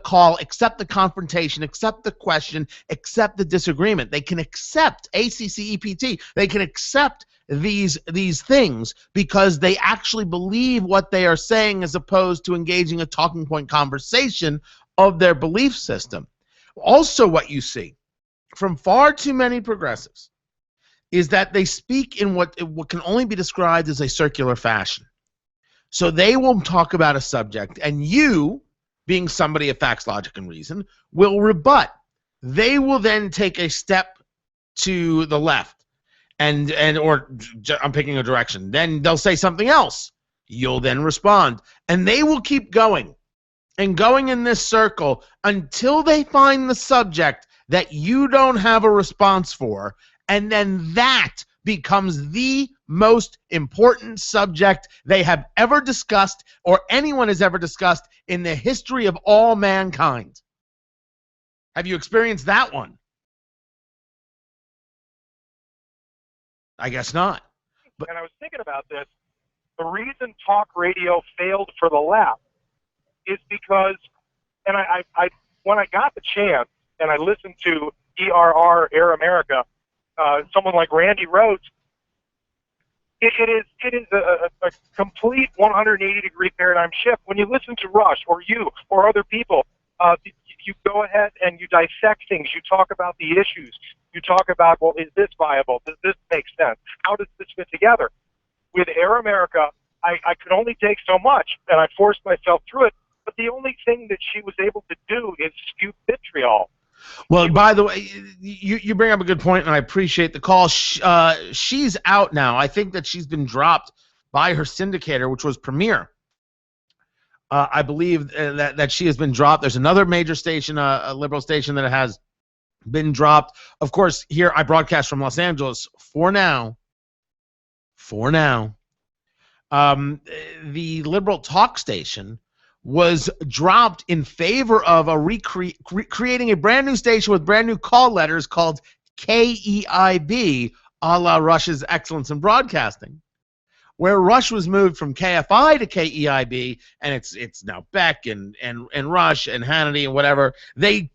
call, accept the confrontation, accept the question, accept the disagreement. They can accept ACCEPT. They can accept these things because they actually believe what they are saying, as opposed to engaging a talking point conversation of their belief system. Also, what you see from far too many progressives is that they speak in what can only be described as a circular fashion. So they will talk about a subject, and you, being somebody of facts, logic, and reason, will rebut. They will then take a step to the left, or I'm picking a direction. Then they'll say something else. You'll then respond, and they will keep going and going in this circle until they find the subject that you don't have a response for, and then that becomes the most important subject they have ever discussed, or anyone has ever discussed in the history of all mankind. Have you experienced that one? I guess not. But, and I was thinking about this. The reason talk radio failed for the left is because, and I when I got the chance and I listened to ERR, Air America, someone like Randy Rhoads, it is a complete 180-degree paradigm shift. When you listen to Rush or you or other people, you go ahead and you dissect things. You talk about the issues. You talk about, well, is this viable? Does this make sense? How does this fit together? With Air America, I could only take so much, and I forced myself through it. But the only thing that she was able to do is spew vitriol. Well, by the way, you bring up a good point, and I appreciate the call. She's out now. I think that she's been dropped by her syndicator, which was Premiere. I believe that she has been dropped. There's another major station, a liberal station, that has been dropped. Of course, here I broadcast from Los Angeles for now. The liberal talk station was dropped in favor of creating a brand new station with brand new call letters called KEIB, a la Rush's Excellence in Broadcasting, where Rush was moved from KFI to KEIB, and it's now Beck and Rush and Hannity and whatever. They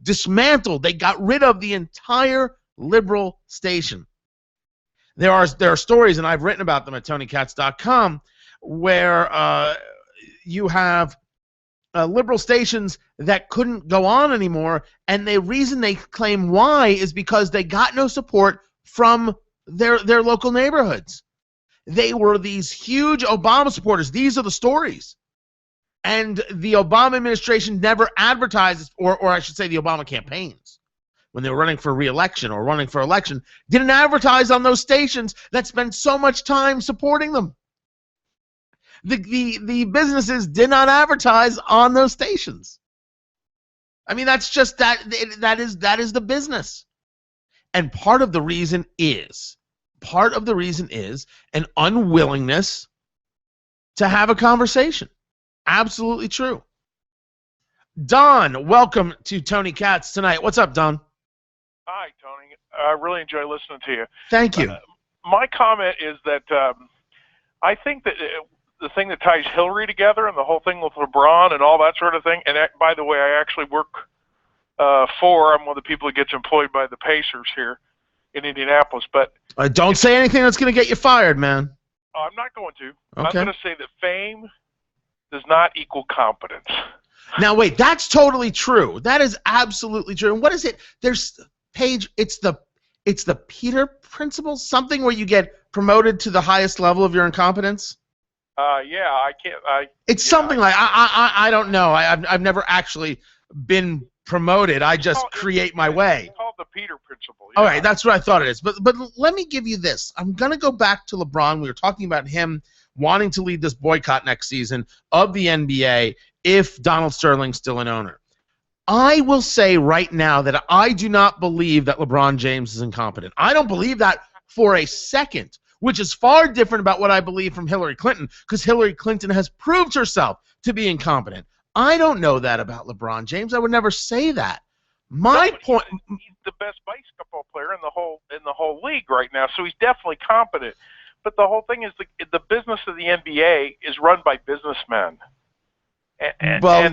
dismantled, they got rid of the entire liberal station. There are stories, and I've written about them at TonyKatz.com, where you have liberal stations that couldn't go on anymore, and the reason they claim why is because they got no support from their local neighborhoods. They were these huge Obama supporters. These are the stories. And the Obama administration never advertised, or I should say the Obama campaigns, when they were running for re-election or running for election, didn't advertise on those stations that spent so much time supporting them. The businesses did not advertise on those stations. I mean, that's just that is the business. And part of the reason is an unwillingness to have a conversation. Absolutely true. Don, welcome to Tony Katz tonight. What's up, Don? Hi, Tony. I really enjoy listening to you. Thank you. My comment is that I think that the thing that ties Hillary together and the whole thing with LeBron and all that sort of thing, and by the way, I actually work I'm one of the people who gets employed by the Pacers here in Indianapolis. But don't say anything that's going to get you fired, man. I'm not going to. Okay. I'm going to say that fame does not equal competence. Now, wait, that's totally true. That is absolutely true. And what is it? There's Paige, it's the Peter principle, something where you get promoted to the highest level of your incompetence. Yeah, I can't. It's something like I don't know. I've never actually been promoted. I just create my way. It's called the Peter principle. All right, that's what I thought it is. But let me give you this. I'm gonna go back to LeBron. We were talking about him wanting to lead this boycott next season of the NBA if Donald Sterling's still an owner. I will say right now that I do not believe that LeBron James is incompetent. I don't believe that for a second, which is far different about what I believe from Hillary Clinton, because Hillary Clinton has proved herself to be incompetent. I don't know that about LeBron James. I would never say that. My point. He's the best basketball player in the whole league right now, so he's definitely competent. But the whole thing is the business of the NBA is run by businessmen.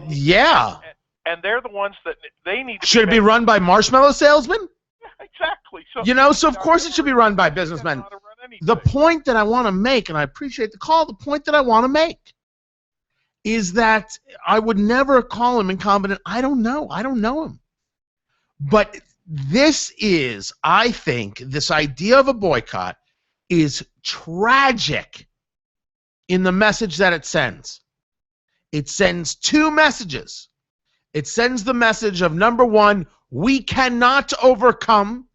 Yeah. And they're the ones that they need to Should it be run by marshmallow salesmen? Yeah, exactly. So of course it should be run by businessmen. The point that I want to make, and I appreciate the call, the point that I want to make is that I would never call him incompetent. I don't know him. But this is, I think, this idea of a boycott is tragic in the message that it sends. It sends two messages. It sends the message of, number one, we cannot overcome.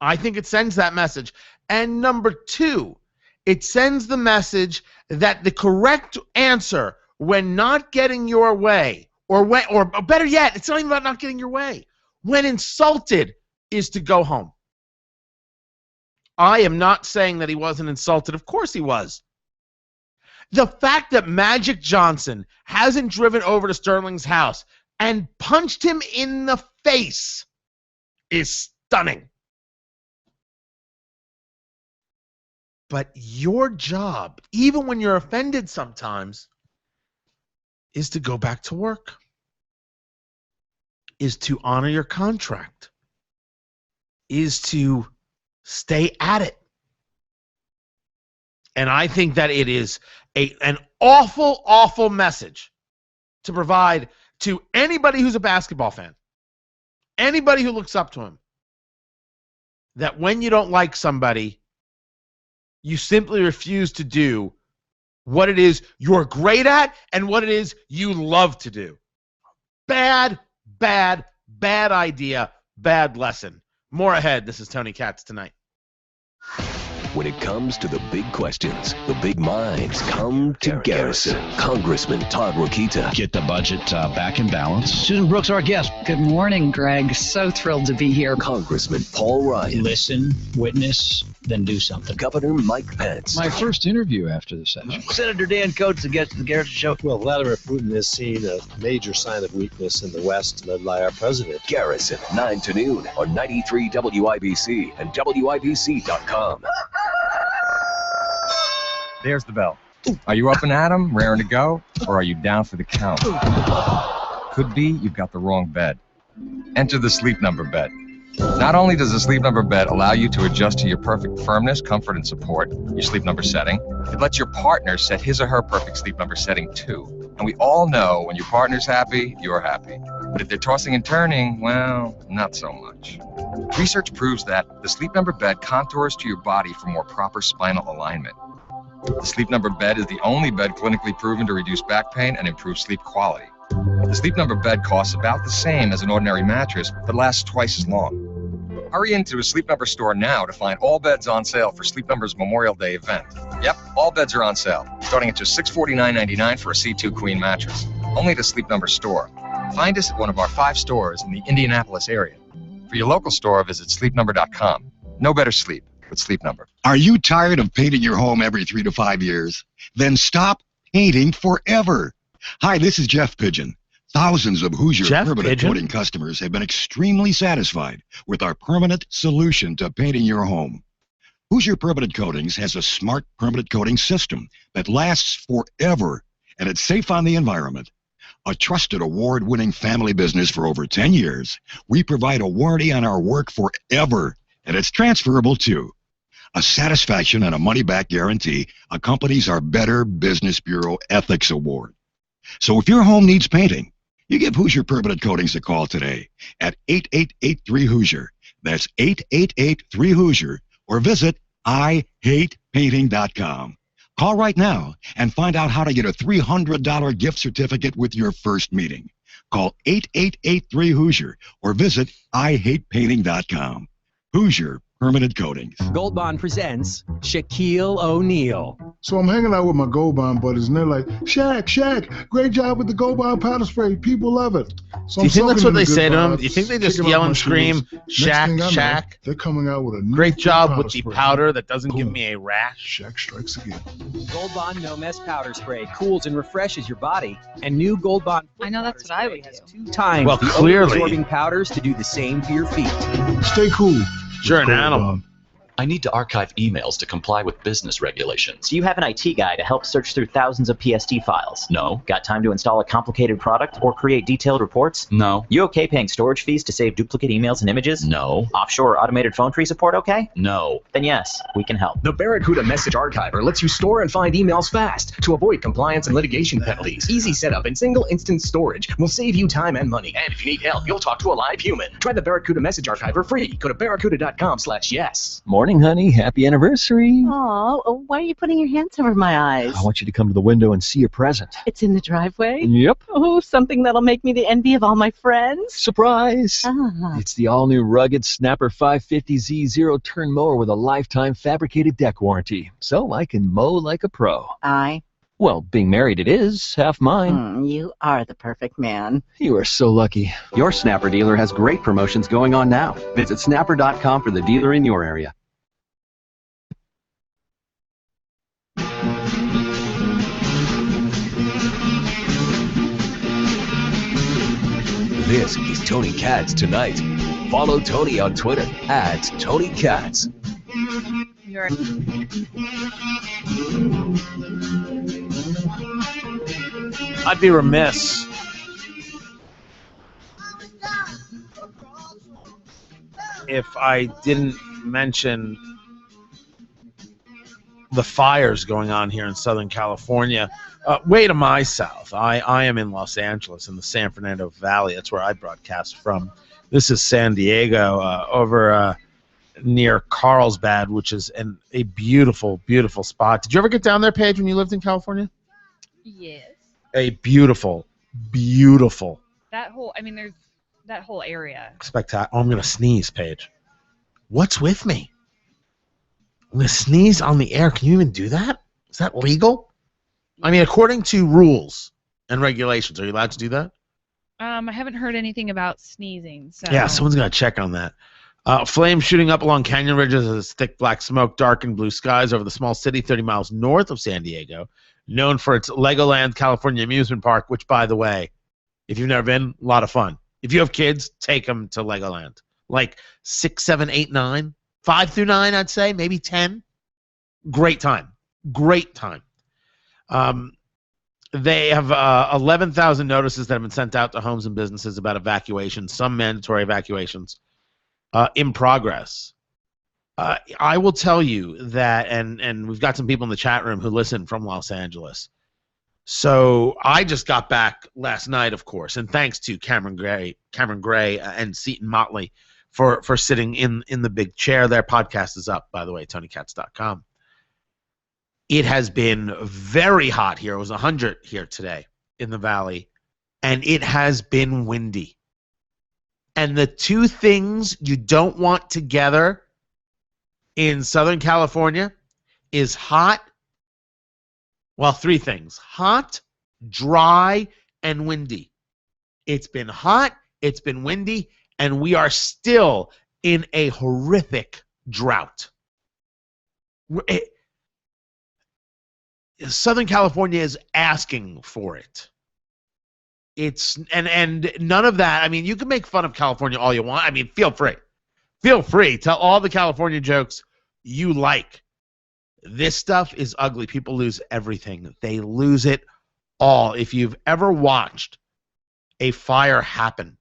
I think it sends that message. And number two, it sends the message that the correct answer when not getting your way, or better yet, it's not even about not getting your way, when insulted, is to go home. I am not saying that he wasn't insulted. Of course he was. The fact that Magic Johnson hasn't driven over to Sterling's house and punched him in the face is stunning. But your job, even when you're offended sometimes, is to go back to work, is to honor your contract, is to stay at it. And I think that it is an awful, awful message to provide to anybody who's a basketball fan, anybody who looks up to him, that when you don't like somebody, you simply refuse to do what it is you're great at and what it is you love to do. Bad, bad, bad idea, bad lesson. More ahead. This is Tony Katz Tonight. When it comes to the big questions, the big minds come to Garrison. Congressman Todd Rokita. Get the budget back in balance. Susan Brooks, our guest. Good morning, Greg. So thrilled to be here. Congressman Paul Ryan. Listen, witness, then do something. Governor Mike Pence. My first interview after the session. Senator Dan Coates against the Garrison Show. Well, Vladimir Putin has seen a major sign of weakness in the West led by our president. Garrison, 9 to noon on 93 WIBC and WIBC.com. There's the bell. Are you up and at 'em, raring to go, or are you down for the count? Could be you've got the wrong bed. Enter the Sleep Number bed. Not only does the Sleep Number bed allow you to adjust to your perfect firmness, comfort, and support, your Sleep Number setting, it lets your partner set his or her perfect Sleep Number setting too. And we all know when your partner's happy, you're happy. But if they're tossing and turning, well, not so much. Research proves that the Sleep Number bed contours to your body for more proper spinal alignment. The Sleep Number bed is the only bed clinically proven to reduce back pain and improve sleep quality. The Sleep Number bed costs about the same as an ordinary mattress, but lasts twice as long. Hurry into a Sleep Number store now to find all beds on sale for Sleep Number's Memorial Day event. Yep, all beds are on sale, starting at just $649.99 for a C2 Queen mattress. Only at a Sleep Number store. Find us at one of our 5 stores in the Indianapolis area. For your local store, visit sleepnumber.com. No better sleep with Sleep Number. Are you tired of painting your home every 3 to 5 years? Then stop painting forever. Hi, this is Jeff Pigeon. Thousands of Hoosier permanent coating customers have been extremely satisfied with our permanent solution to painting your home. Hoosier Permanent Coatings has a smart permanent coating system that lasts forever, and it's safe on the environment. A trusted award-winning family business for over 10 years, we provide a warranty on our work forever, and it's transferable too. A satisfaction and a money-back guarantee accompanies our Better Business Bureau Ethics Award. So if your home needs painting, you give Hoosier Permanent Coatings a call today at 8883-HOOSIER. That's 8883-HOOSIER, or visit IHatePainting.com. Call right now and find out how to get a $300 gift certificate with your first meeting. Call 8883-HOOSIER or visit IHatePainting.com. Hoosier Permanent Coatings. Gold Bond presents Shaquille O'Neal. So I'm hanging out with my Gold Bond buddies, and they're like, Shaq, great job with the Gold Bond powder spray. People love it. So do you think that's what they say to him? Do you think they just yell and scream, Shaq? They're coming out with a new great job with the powder that doesn't give me a rash. Shaq strikes again. Gold Bond No Mess powder spray cools and refreshes your body, and new Gold Bond. I know that's what I would do. 2 times well, the clearly absorbing powders to do the same for your feet. Stay cool. Sure, an animal. I need to archive emails to comply with business regulations. Do you have an IT guy to help search through thousands of PST files? No. Got time to install a complicated product or create detailed reports? No. You okay paying storage fees to save duplicate emails and images? No. Offshore automated phone tree support okay? No. Then yes, we can help. The Barracuda Message Archiver lets you store and find emails fast to avoid compliance and litigation penalties. Easy setup and single instance storage will save you time and money. And if you need help, you'll talk to a live human. Try the Barracuda Message Archiver free. Go to barracuda.com/yes. Morning, honey. Happy anniversary. Oh, why are you putting your hands over my eyes? I want you to come to the window and see your present. It's in the driveway? Yep. Oh, something that'll make me the envy of all my friends? Surprise! Ah. It's the all-new rugged Snapper 550Z zero-turn mower with a lifetime fabricated deck warranty. So I can mow like a pro. Well, being married it is, half mine. You are the perfect man. You are so lucky. Your Snapper dealer has great promotions going on now. Visit snapper.com for the dealer in your area. This is Tony Katz Tonight. Follow Tony on Twitter at Tony Katz. I'd be remiss if I didn't mention the fires going on here in Southern California. Way to my south. I am in Los Angeles in the San Fernando Valley. That's where I broadcast from. This is San Diego, over near Carlsbad, which is a beautiful, beautiful spot. Did you ever get down there, Paige, when you lived in California? Yes. A beautiful, beautiful. That whole, I mean, there's that whole area. Spectacular. Oh, I'm going to sneeze, Paige. What's with me? The sneeze on the air. Can you even do that? Is that legal? I mean, according to rules and regulations, are you allowed to do that? I haven't heard anything about sneezing. So. Yeah, someone's got to check on that. Flames shooting up along canyon ridges as thick black smoke darkened blue skies over the small city 30 miles north of San Diego, known for its Legoland California amusement park, which, by the way, if you've never been, a lot of fun. If you have kids, take them to Legoland. Like 6, 7, 8, 9. 5 through 9, I'd say, maybe 10. Great time. Great time. They have 11,000 notices that have been sent out to homes and businesses about evacuations, some mandatory evacuations in progress. I will tell you that, and we've got some people in the chat room who listen from Los Angeles. So I just got back last night, of course, and thanks to Cameron Gray and Seton Motley for sitting in the big chair. Their podcast is up, by the way, TonyKatz.com. It has been very hot here. It was 100 here today in the valley, and it has been windy. And the two things you don't want together in Southern California is hot. Well, three things: hot, dry, and windy. It's been hot, it's been windy, and we are still in a horrific drought. Southern California is asking for it. It's and none of that. I mean, you can make fun of California all you want. I mean, feel free. Feel free. Tell all the California jokes you like. This stuff is ugly. People lose everything. They lose it all. If you've ever watched a fire happen,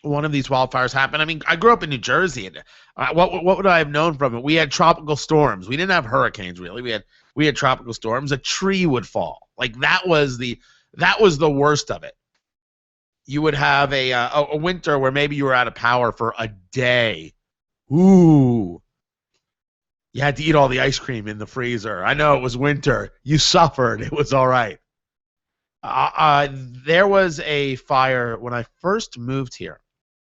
one of these wildfires happen. I mean, I grew up in New Jersey, and what would I have known from it? We had tropical storms. We didn't have hurricanes, really. We had tropical storms. A tree would fall. Like that was the worst of it. You would have a winter where maybe you were out of power for a day. Ooh. You had to eat all the ice cream in the freezer. I know it was winter. You suffered. It was all right. There was a fire when I first moved here.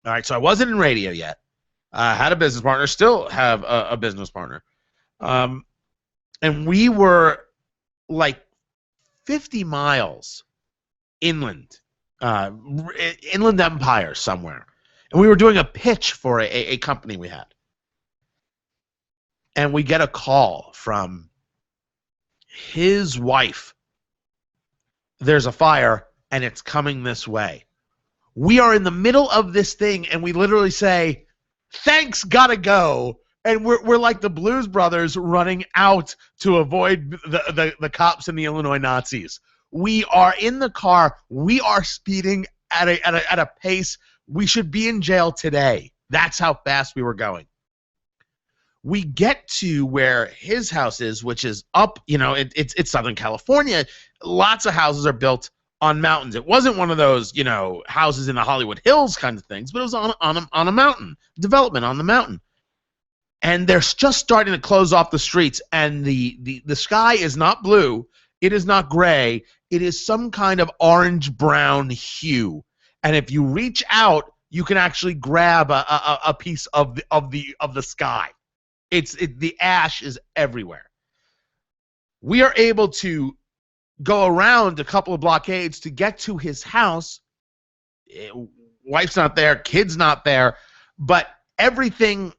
All right, so I wasn't in radio yet. I had a business partner, still have a business partner. And we were like 50 miles inland, Inland Empire somewhere. And we were doing a pitch for a company we had. And we get a call from his wife. There's a fire, and it's coming this way. We are in the middle of this thing, and we literally say, thanks, gotta go. And we're like the Blues Brothers running out to avoid the cops and the Illinois Nazis. We are in the car. We are speeding at a pace. We should be in jail today. That's how fast we were going. We get to where his house is, which is up, it's Southern California. Lots of houses are built on mountains. It wasn't one of those, houses in the Hollywood Hills kind of things, but it was on a mountain, development on the mountain. And they're just starting to close off the streets, and the sky is not blue. It is not gray. It is some kind of orange-brown hue. And if you reach out, you can actually grab a piece of the sky. The ash is everywhere. We are able to go around a couple of blockades to get to his house. Wife's not there, kid's not there, but everything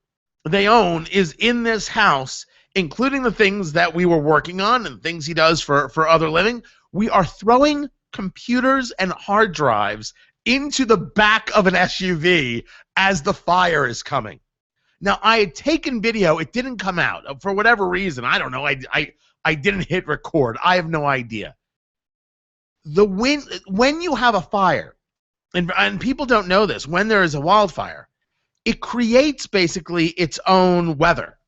they own is in this house, including the things that we were working on and things he does for other living. We are throwing computers and hard drives into the back of an SUV as the fire is coming. Now, I had taken video. It didn't come out. For whatever reason, I don't know. I didn't hit record. I have no idea. When you have a fire, and people don't know this, when there is a wildfire, it creates basically its own weather.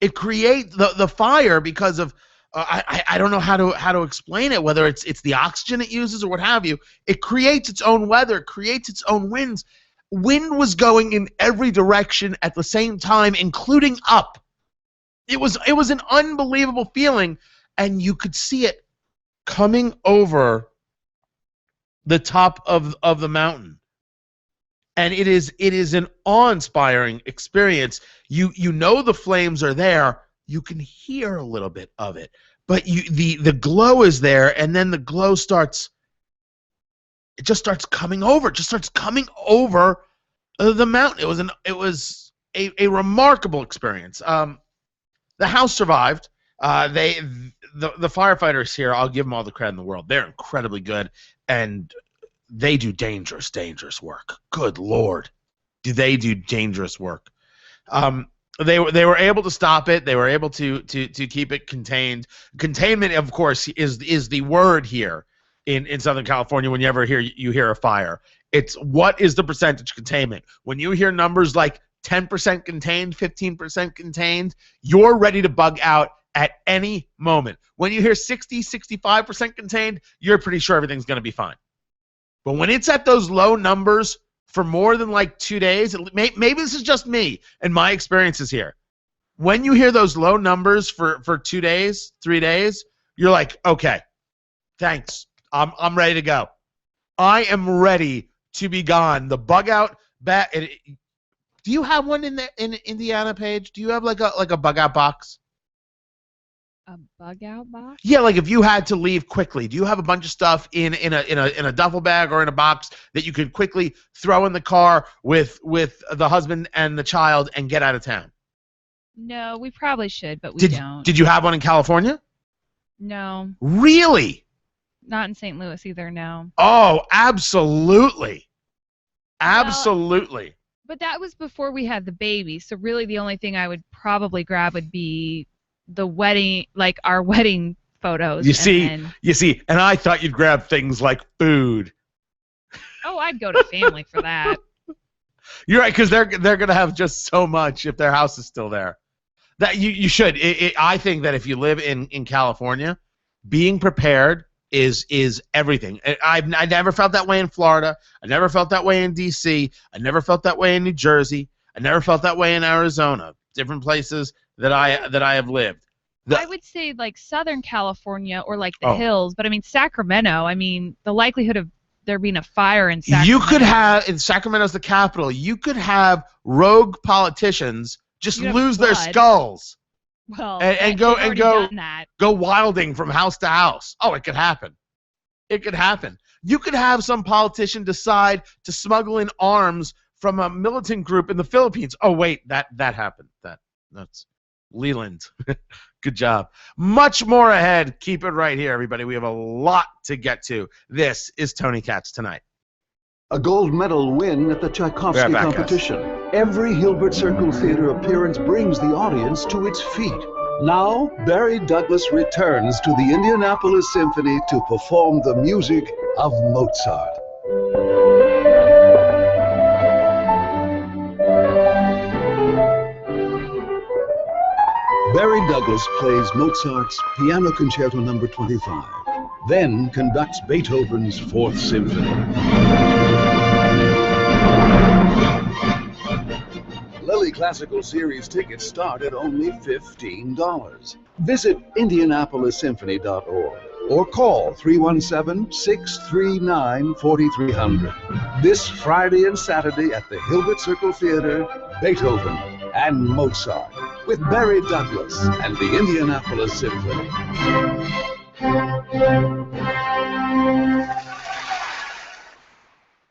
It creates the fire because of I don't know how to explain it, whether it's the oxygen it uses or what have you. It creates its own weather, creates its own winds. Wind was going in every direction at the same time, including up. It was an unbelievable feeling, and you could see it coming over the top of the mountain. And it is an awe-inspiring experience. You know the flames are there. you can hear a little bit of it. But the glow is there, and then the glow starts coming over. It just starts coming over the mountain. It was a remarkable experience. The house survived. The firefighters here, I'll give them all the credit in the world. They're incredibly good, and they do dangerous work. Good Lord, do they do dangerous work? They were able to stop it. They were able to keep it contained. Containment, of course, is the word here in Southern California. Whenever you hear a fire, it's what is the percentage containment. When you hear numbers like 10% contained, 15% contained, you're ready to bug out at any moment. When you hear 60, 65% contained, you're pretty sure everything's going to be fine. But when it's at those low numbers for more than like 2 days, maybe this is just me and my experiences here. When you hear those low numbers for 2 days, 3 days, you're like, okay, thanks. I'm ready to go. I am ready to be gone. The bug out back. Do you have one in Indiana, Paige? Do you have like a bug out box? A bug out box? Yeah, like if you had to leave quickly, do you have a bunch of stuff in a duffel bag or in a box that you could quickly throw in the car with the husband and the child and get out of town? No, we probably should, but we don't. Did you have one in California? No. Really? Not in St. Louis either, no. Oh, absolutely. Absolutely. But that was before we had the baby, so really the only thing I would probably grab would be the wedding, like our wedding photos. You see, and I thought you'd grab things like food. Oh, I'd go to family for that. You're right, because they're gonna have just so much if their house is still there. That you should. I think that if you live in California, being prepared is everything. I never felt that way in Florida. I never felt that way in D.C. I never felt that way in New Jersey. I never felt that way in Arizona. Different places that I have lived. I would say like Southern California or like the hills, but I mean Sacramento. I mean the likelihood of there being a fire in Sacramento. You could have in Sacramento's the capital. You could have rogue politicians just lose their skulls. Well, and go wilding from house to house. Oh, it could happen. It could happen. You could have some politician decide to smuggle in arms from a militant group in the Philippines. Oh, wait, that happened. That's Leland. Good job. Much more ahead. Keep it right here, everybody. We have a lot to get to. This is Tony Katz Tonight. A gold medal win at the Tchaikovsky competition. Every Hilbert Circle Theater appearance brings the audience to its feet. Now, Barry Douglas returns to the Indianapolis Symphony to perform the music of Mozart. Barry Douglas plays Mozart's Piano Concerto No. 25, then conducts Beethoven's Fourth Symphony. Lilly Classical Series tickets start at only $15. Visit IndianapolisSymphony.org or call 317-639-4300. This Friday and Saturday at the Hilbert Circle Theater, Beethoven and Mozart with Barry Douglas and the Indianapolis Symphony.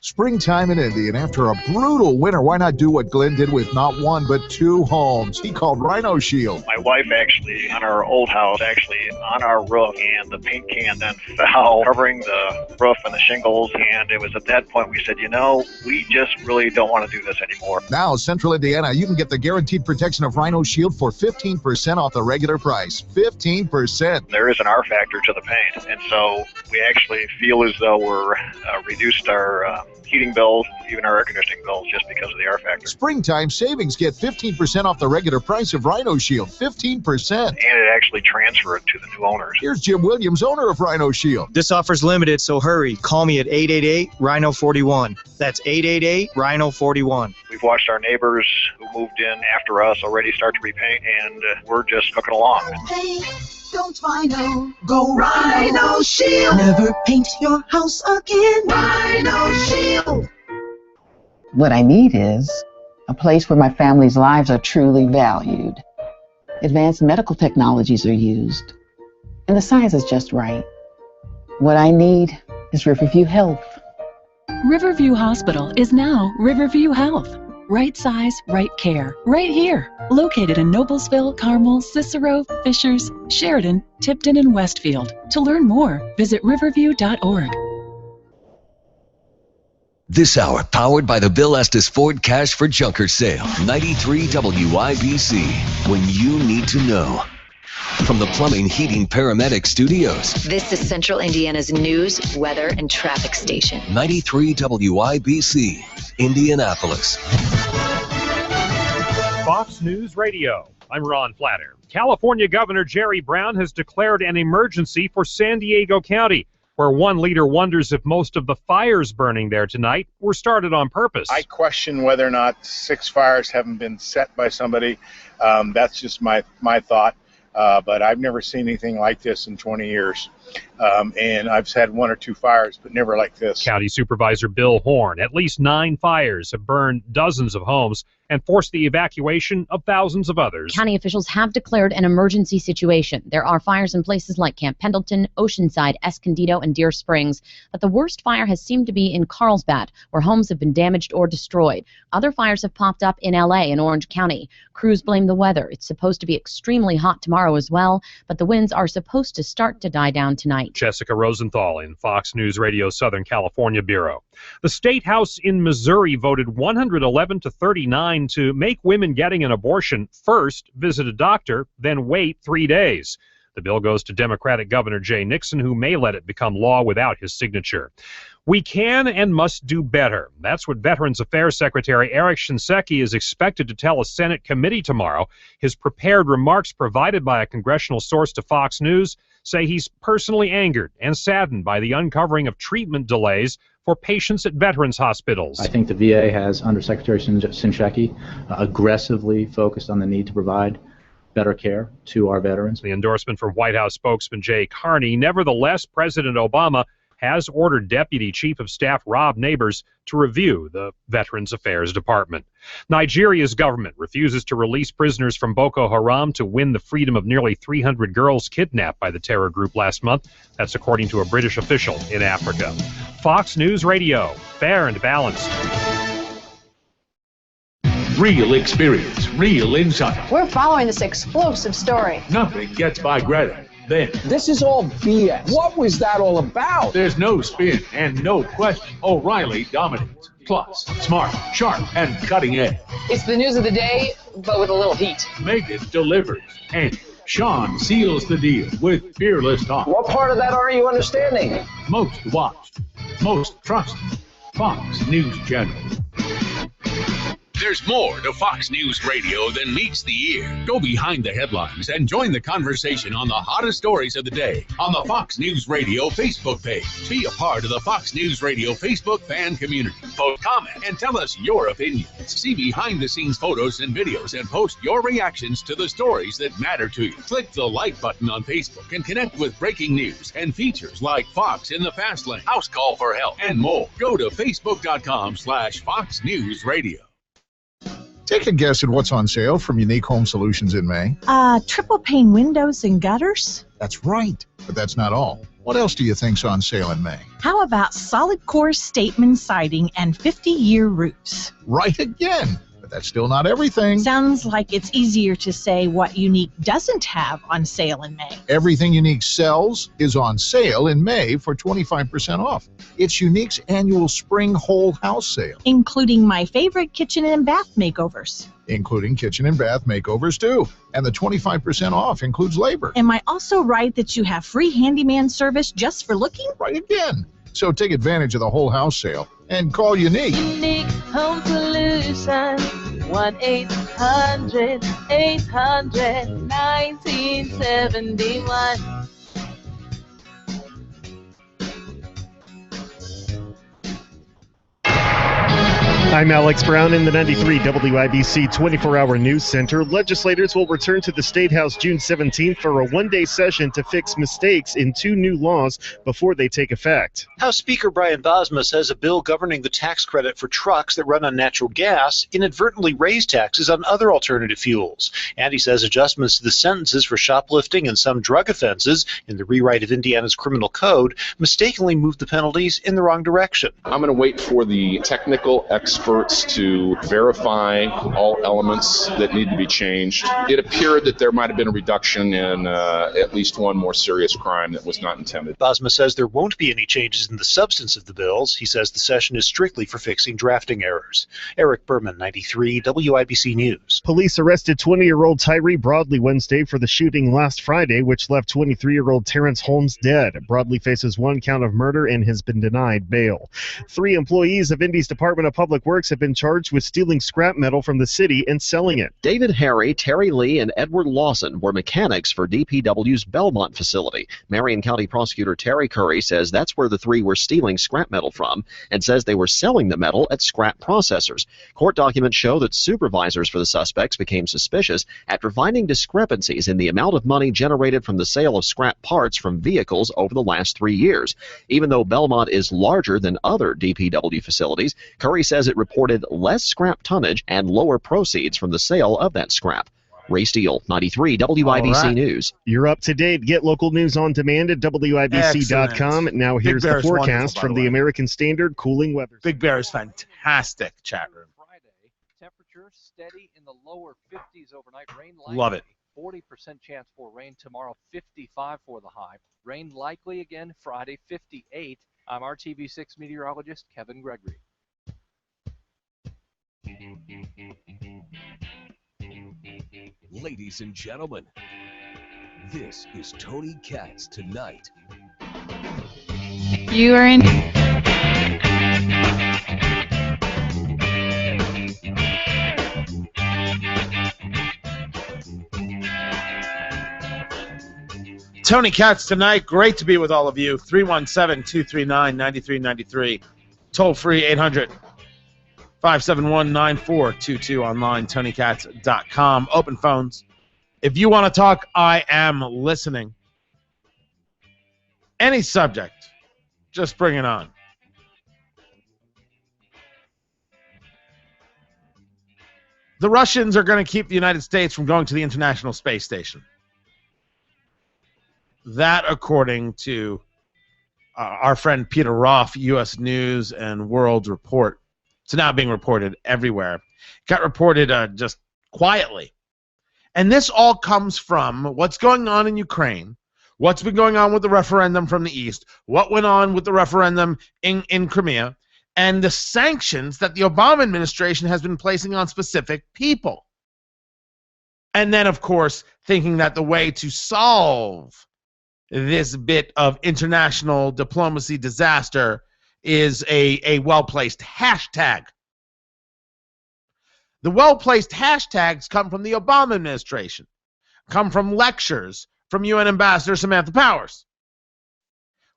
Springtime in Indy, and after a brutal winter, why not do what Glenn did with not one but 2 homes? He called Rhino Shield. My wife actually, on our old house, actually on our roof, and the paint can then fell, covering the roof and the shingles, and it was at that point we said, you know, we just really don't want to do this anymore. Now, Central Indiana, you can get the guaranteed protection of Rhino Shield for 15% off the regular price. 15%. There is an R factor to the paint, and so we actually feel as though we're reduced our heating bills, even our air conditioning bills, just because of the R factor. Springtime savings. Get 15% off the regular price of Rhino Shield. 15%. And it actually transferred to the new owners. Here's Jim Williams, owner of Rhino Shield. This offer's limited, so hurry. Call me at 888-RHINO-41. That's 888-RHINO-41. We've watched our neighbors who moved in after us already start to repaint, and we're just hooking along. Hey, don't Rhino, go Rhino Shield. Never paint your house again. Rhino Shield. What I need is a place where my family's lives are truly valued. Advanced medical technologies are used. And the science is just right. What I need is Riverview Health. Riverview Hospital is now Riverview Health. Right size, right care, right here. Located in Noblesville, Carmel, Cicero, Fishers, Sheridan, Tipton, and Westfield. To learn more, visit riverview.org. This hour powered by the Bill Estes Ford Cash for Junker sale. 93 WIBC. When you need to know. From the Plumbing, Heating, Paramedic Studios. This is Central Indiana's news, weather, and traffic station. 93 WIBC, Indianapolis. Fox News Radio. I'm Ron Flatter. California Governor Jerry Brown has declared an emergency for San Diego County, where one leader wonders if most of the fires burning there tonight were started on purpose. I question whether or not 6 fires haven't been set by somebody. That's just my thought. But I've never seen anything like this in 20 years. And I've had 1 or 2 fires, but never like this. County Supervisor Bill Horn. At least 9 fires have burned dozens of homes and forced the evacuation of thousands of others. County officials have declared an emergency situation. There are fires in places like Camp Pendleton, Oceanside, Escondido, and Deer Springs. But the worst fire has seemed to be in Carlsbad, where homes have been damaged or destroyed. Other fires have popped up in L.A. and Orange County. Crews blame the weather. It's supposed to be extremely hot tomorrow as well, but the winds are supposed to start to die down tonight. Jessica Rosenthal in Fox News Radio Southern California Bureau. The State House in Missouri voted 111 to 39 to make women getting an abortion first visit a doctor, then wait 3 days. The bill goes to Democratic Governor Jay Nixon, who may let it become law without his signature. We can and must do better. That's what Veterans Affairs Secretary Eric Shinseki is expected to tell a Senate committee tomorrow. His prepared remarks provided by a congressional source to Fox News say he's personally angered and saddened by the uncovering of treatment delays for patients at veterans hospitals. I think the VA has, under Secretary Shinseki, aggressively focused on the need to provide better care to our veterans. The endorsement from White House spokesman Jay Carney. Nevertheless, President Obama has ordered Deputy Chief of Staff Rob Neighbors to review the Veterans Affairs Department. Nigeria's government refuses to release prisoners from Boko Haram to win the freedom of nearly 300 girls kidnapped by the terror group last month. That's according to a British official in Africa. Fox News Radio, fair and balanced. Real experience, real insight. We're following this explosive story. Nothing gets by Greta. Then, this is all BS. What was that all about? There's no spin and no question. O'Reilly dominates. Plus, smart, sharp, and cutting edge. It's the news of the day, but with a little heat. Megan delivers. And Sean seals the deal with fearless talk. What part of that are you understanding? Most watched, most trusted. Fox News Channel. There's more to Fox News Radio than meets the ear. Go behind the headlines and join the conversation on the hottest stories of the day on the Fox News Radio Facebook page. Be a part of the Fox News Radio Facebook fan community. Vote, comment, and tell us your opinions. See behind-the-scenes photos and videos and post your reactions to the stories that matter to you. Click the like button on Facebook and connect with breaking news and features like Fox in the Fast Lane, House Call for Help, and more. Go to facebook.com/Fox News Radio. Take a guess at what's on sale from Unique Home Solutions in May. Triple pane windows and gutters. That's right, but that's not all. What else do you think's on sale in May? How about solid core Statement siding and 50-year roofs? Right again, but that's still not everything. Sounds like it's easier to say what Unique doesn't have on sale in May. Everything Unique sells is on sale in May for 25% off. It's Unique's annual spring whole house sale. Including my favorite kitchen and bath makeovers. Including kitchen and bath makeovers, too. And the 25% off includes labor. Am I also right that you have free handyman service just for looking? Right again. So take advantage of the whole house sale and call Unique. Unique Home Solutions, 1-800-800-1971. I'm Alex Brown in the 93 WIBC 24-hour news center. Legislators will return to the State House June 17th for a one-day session to fix mistakes in 2 new laws before they take effect. House Speaker Brian Bosma says a bill governing the tax credit for trucks that run on natural gas inadvertently raised taxes on other alternative fuels. And he says adjustments to the sentences for shoplifting and some drug offenses in the rewrite of Indiana's criminal code mistakenly moved the penalties in the wrong direction. I'm going to wait for the technical experts to verify all elements that need to be changed. It appeared that there might have been a reduction in at least one more serious crime that was not intended. Bosma says there won't be any changes in the substance of the bills. He says the session is strictly for fixing drafting errors. Eric Berman, 93 WIBC News. Police arrested 20-year-old Tyree Broadley Wednesday for the shooting last Friday, which left 23-year-old Terrence Holmes dead. Broadley faces 1 count of murder and has been denied bail. 3 employees of Indy's Department of Public Works have been charged with stealing scrap metal from the city and selling it. David Harry, Terry Lee, and Edward Lawson were mechanics for DPW's Belmont facility. Marion County Prosecutor Terry Curry says that's where the 3 were stealing scrap metal from and says they were selling the metal at scrap processors. Court documents show that supervisors for the suspects became suspicious after finding discrepancies in the amount of money generated from the sale of scrap parts from vehicles over the last 3 years. Even though Belmont is larger than other DPW facilities, Curry says it reported less scrap tonnage and lower proceeds from the sale of that scrap. Ray Steele, 93 WIBC News. You're up to date. Get local news on demand at WIBC.com. Now here's the forecast from the American Standard Cooling Weather. Big Bear is fantastic, chat room. Friday, temperature steady in the lower 50s overnight. Rain likely. Love it. 40% chance for rain tomorrow, 55 for the high. Rain likely again Friday, 58. I'm RTV6 meteorologist Kevin Gregory. Ladies and gentlemen, this is Tony Katz Tonight. You are in. Tony Katz Tonight. Great to be with all of you. 317-239-9393. Toll free 800-571-9422. Online, TonyKatz.com. Open phones. If you want to talk, I am listening. Any subject, just bring it on. The Russians are going to keep the United States from going to the International Space Station. That, according to our friend Peter Roth, U.S. News and World Report. It's now being reported everywhere. Got reported just quietly. And this all comes from what's going on in Ukraine, what's been going on with the referendum from the East, what went on with the referendum in Crimea, and the sanctions that the Obama administration has been placing on specific people. And then, of course, thinking that the way to solve this bit of international diplomacy disaster is a well-placed hashtag. The well-placed hashtags come from the Obama administration, come from lectures from UN Ambassador Samantha Powers.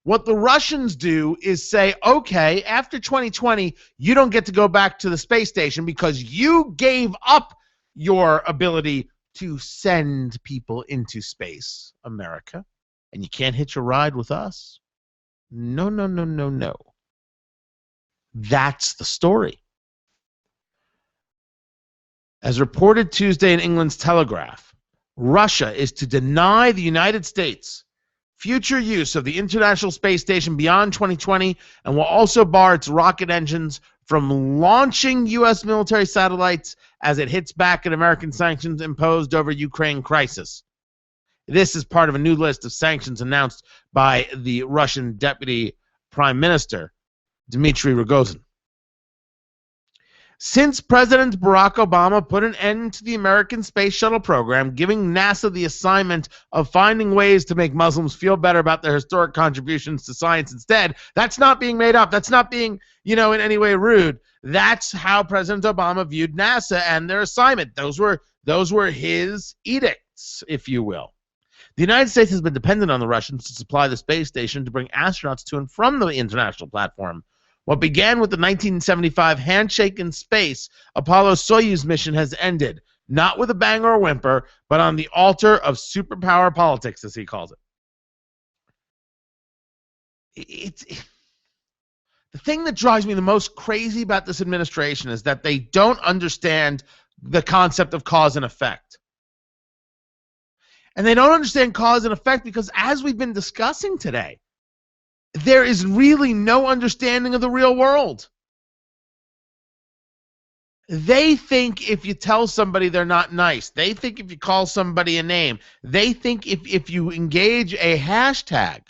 What the Russians do is say, okay, after 2020, you don't get to go back to the space station because you gave up your ability to send people into space, America. And you can't hitch a ride with us? No, no, no, no, no. That's the story. As reported Tuesday in England's Telegraph, Russia is to deny the United States future use of the International Space Station beyond 2020 and will also bar its rocket engines from launching U.S. military satellites as it hits back at American sanctions imposed over Ukraine crisis. This is part of a new list of sanctions announced by the Russian Deputy Prime Minister, Dmitry Rogozin. Since President Barack Obama put an end to the American Space Shuttle program, giving NASA the assignment of finding ways to make Muslims feel better about their historic contributions to science instead, that's not being made up. That's not being, in any way rude. That's how President Obama viewed NASA and their assignment. Those were his edicts, if you will. The United States has been dependent on the Russians to supply the space station to bring astronauts to and from the international platform, What began with the 1975 handshake in space Apollo-Soyuz mission has ended, not with a bang or a whimper, but on the altar of superpower politics, as he calls it. The thing that drives me the most crazy about this administration is that they don't understand the concept of cause and effect. And they don't understand cause and effect because, as we've been discussing today, there is really no understanding of the real world. They think if you tell somebody they're not nice. They think if you call somebody a name. They think if you engage a hashtag,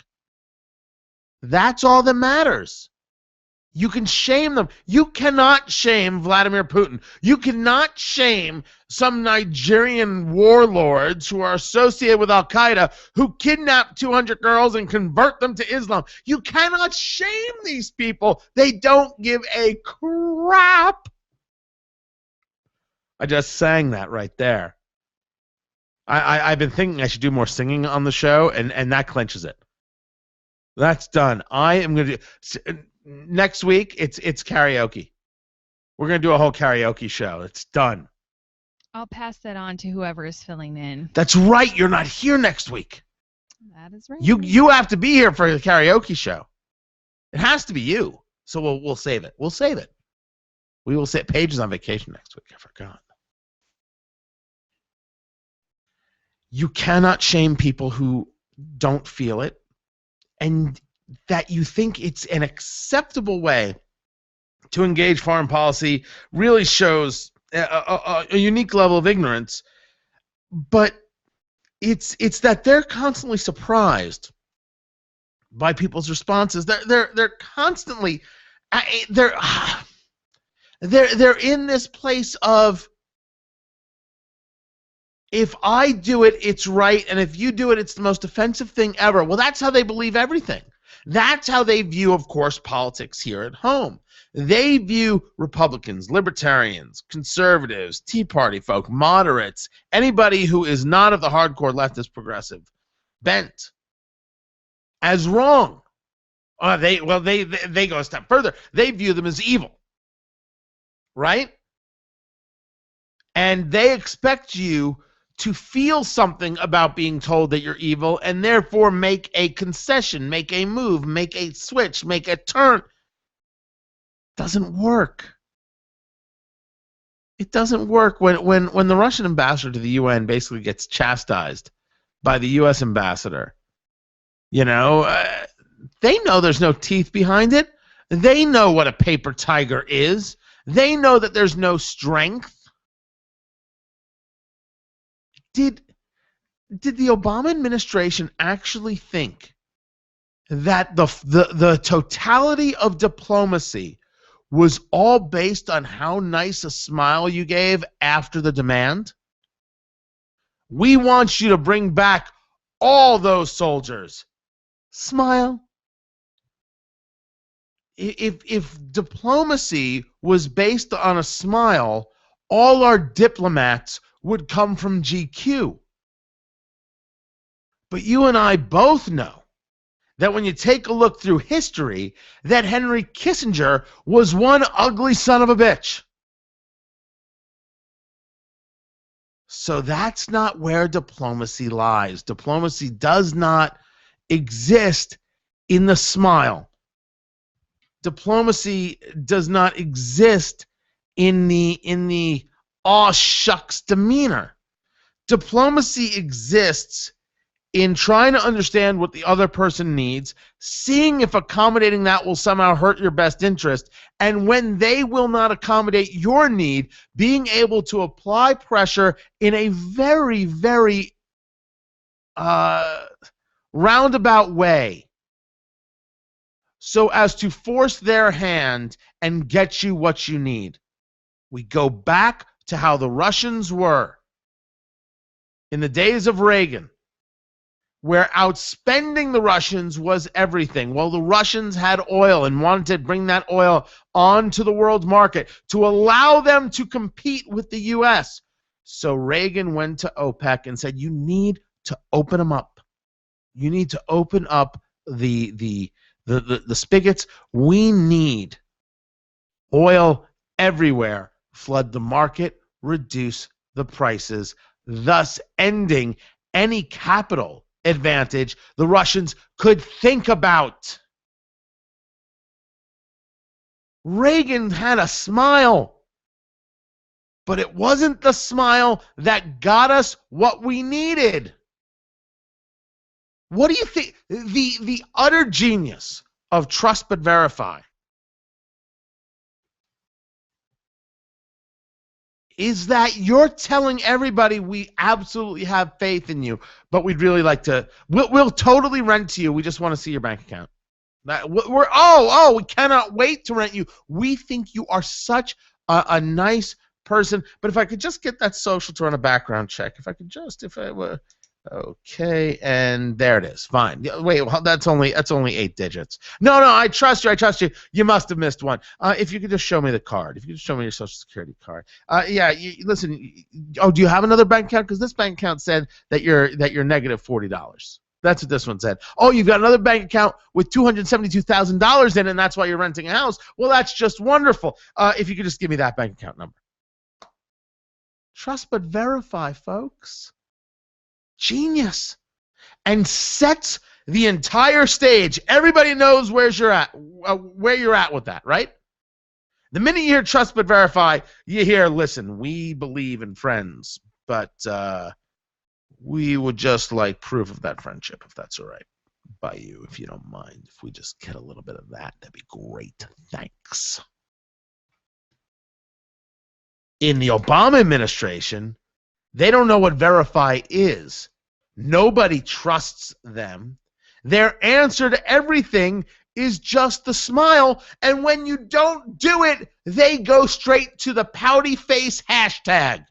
that's all that matters. You can shame them. You cannot shame Vladimir Putin. You cannot shame some Nigerian warlords who are associated with Al-Qaeda who kidnap 200 girls and convert them to Islam. You cannot shame these people. They don't give a crap. I just sang that right there. I've been thinking I should do more singing on the show, and that clinches it. That's done. I am going to do... Next week, it's karaoke. We're going to do a whole karaoke show. It's done. I'll pass that on to whoever is filling in. That's right. You're not here next week. That is right. You have to be here for the karaoke show. It has to be you. So we'll save it. We'll save it. We will say Paige is on vacation next week. I forgot. You cannot shame people who don't feel it, and that you think it's an acceptable way to engage foreign policy really shows a unique level of ignorance. But it's that they're constantly surprised by people's responses. They're constantly they're in this place of, if I do it, it's right, and if you do it, it's the most offensive thing ever. Well, that's how they believe everything. That's how they view, of course, politics here at home. They view Republicans, libertarians, conservatives, Tea Party folk, moderates, anybody who is not of the hardcore leftist progressive bent as wrong. They go a step further. They view them as evil, right? And they expect you to feel something about being told that you're evil and therefore make a concession, make a move, make a switch, make a turn. Doesn't work. It doesn't work when the Russian ambassador to the UN basically gets chastised by the U.S. ambassador. You know, they know there's no teeth behind it. They know what a paper tiger is. They know that there's no strength. Did the Obama administration actually think that the totality of diplomacy was all based on how nice a smile you gave after the demand? We want you to bring back all those soldiers. Smile. If diplomacy was based on a smile, all our diplomats would come from GQ. But you and I both know that when you take a look through history, that Henry Kissinger was one ugly son of a bitch. So that's not where diplomacy lies. Diplomacy does not exist in the smile. Diplomacy does not exist in the aw shucks demeanor. Diplomacy exists in trying to understand what the other person needs, seeing if accommodating that will somehow hurt your best interest, and when they will not accommodate your need, being able to apply pressure in a very, very roundabout way so as to force their hand and get you what you need. We go back to how the Russians were in the days of Reagan, where outspending the Russians was everything. Well, the Russians had oil and wanted to bring that oil onto the world market to allow them to compete with the U.S. So Reagan went to OPEC and said, you need to open them up. You need to open up the spigots. We need Oil everywhere. Flood the market, reduce the prices, thus ending any capital advantage the Russians could think about. Reagan had a smile, but it wasn't the smile that got us what we needed. What do you think? The utter genius of trust but verify is that you're telling everybody we absolutely have faith in you, but we'd really like to, we'll totally rent to you. We just want to see your bank account. We cannot wait to rent you. We think you are such a nice person. But if I could just get that social to run a background check, okay, and there it is. Fine. Wait, well, that's only 8 digits. No, I trust you. You must have missed one. If you could just show me the card. If you could just show me your Social Security card. Listen. Oh, do you have another bank account? Because this bank account said that you're negative $40. That's what this one said. Oh, you've got another bank account with $272,000 in it, and that's why you're renting a house. Well, that's just wonderful. If you could just give me that bank account number. Trust but verify, folks. Genius. And sets the entire stage. Everybody knows where you're at with that, right? The minute you hear trust but verify, you hear, listen, we believe in friends, but we would just like proof of that friendship, if that's all right by you, if you don't mind. If we just get a little bit of that, that'd be great. Thanks. In the Obama administration, they don't know what verify is. Nobody trusts them. Their answer to everything is just the smile, and when you don't do it, they go straight to the pouty face hashtag.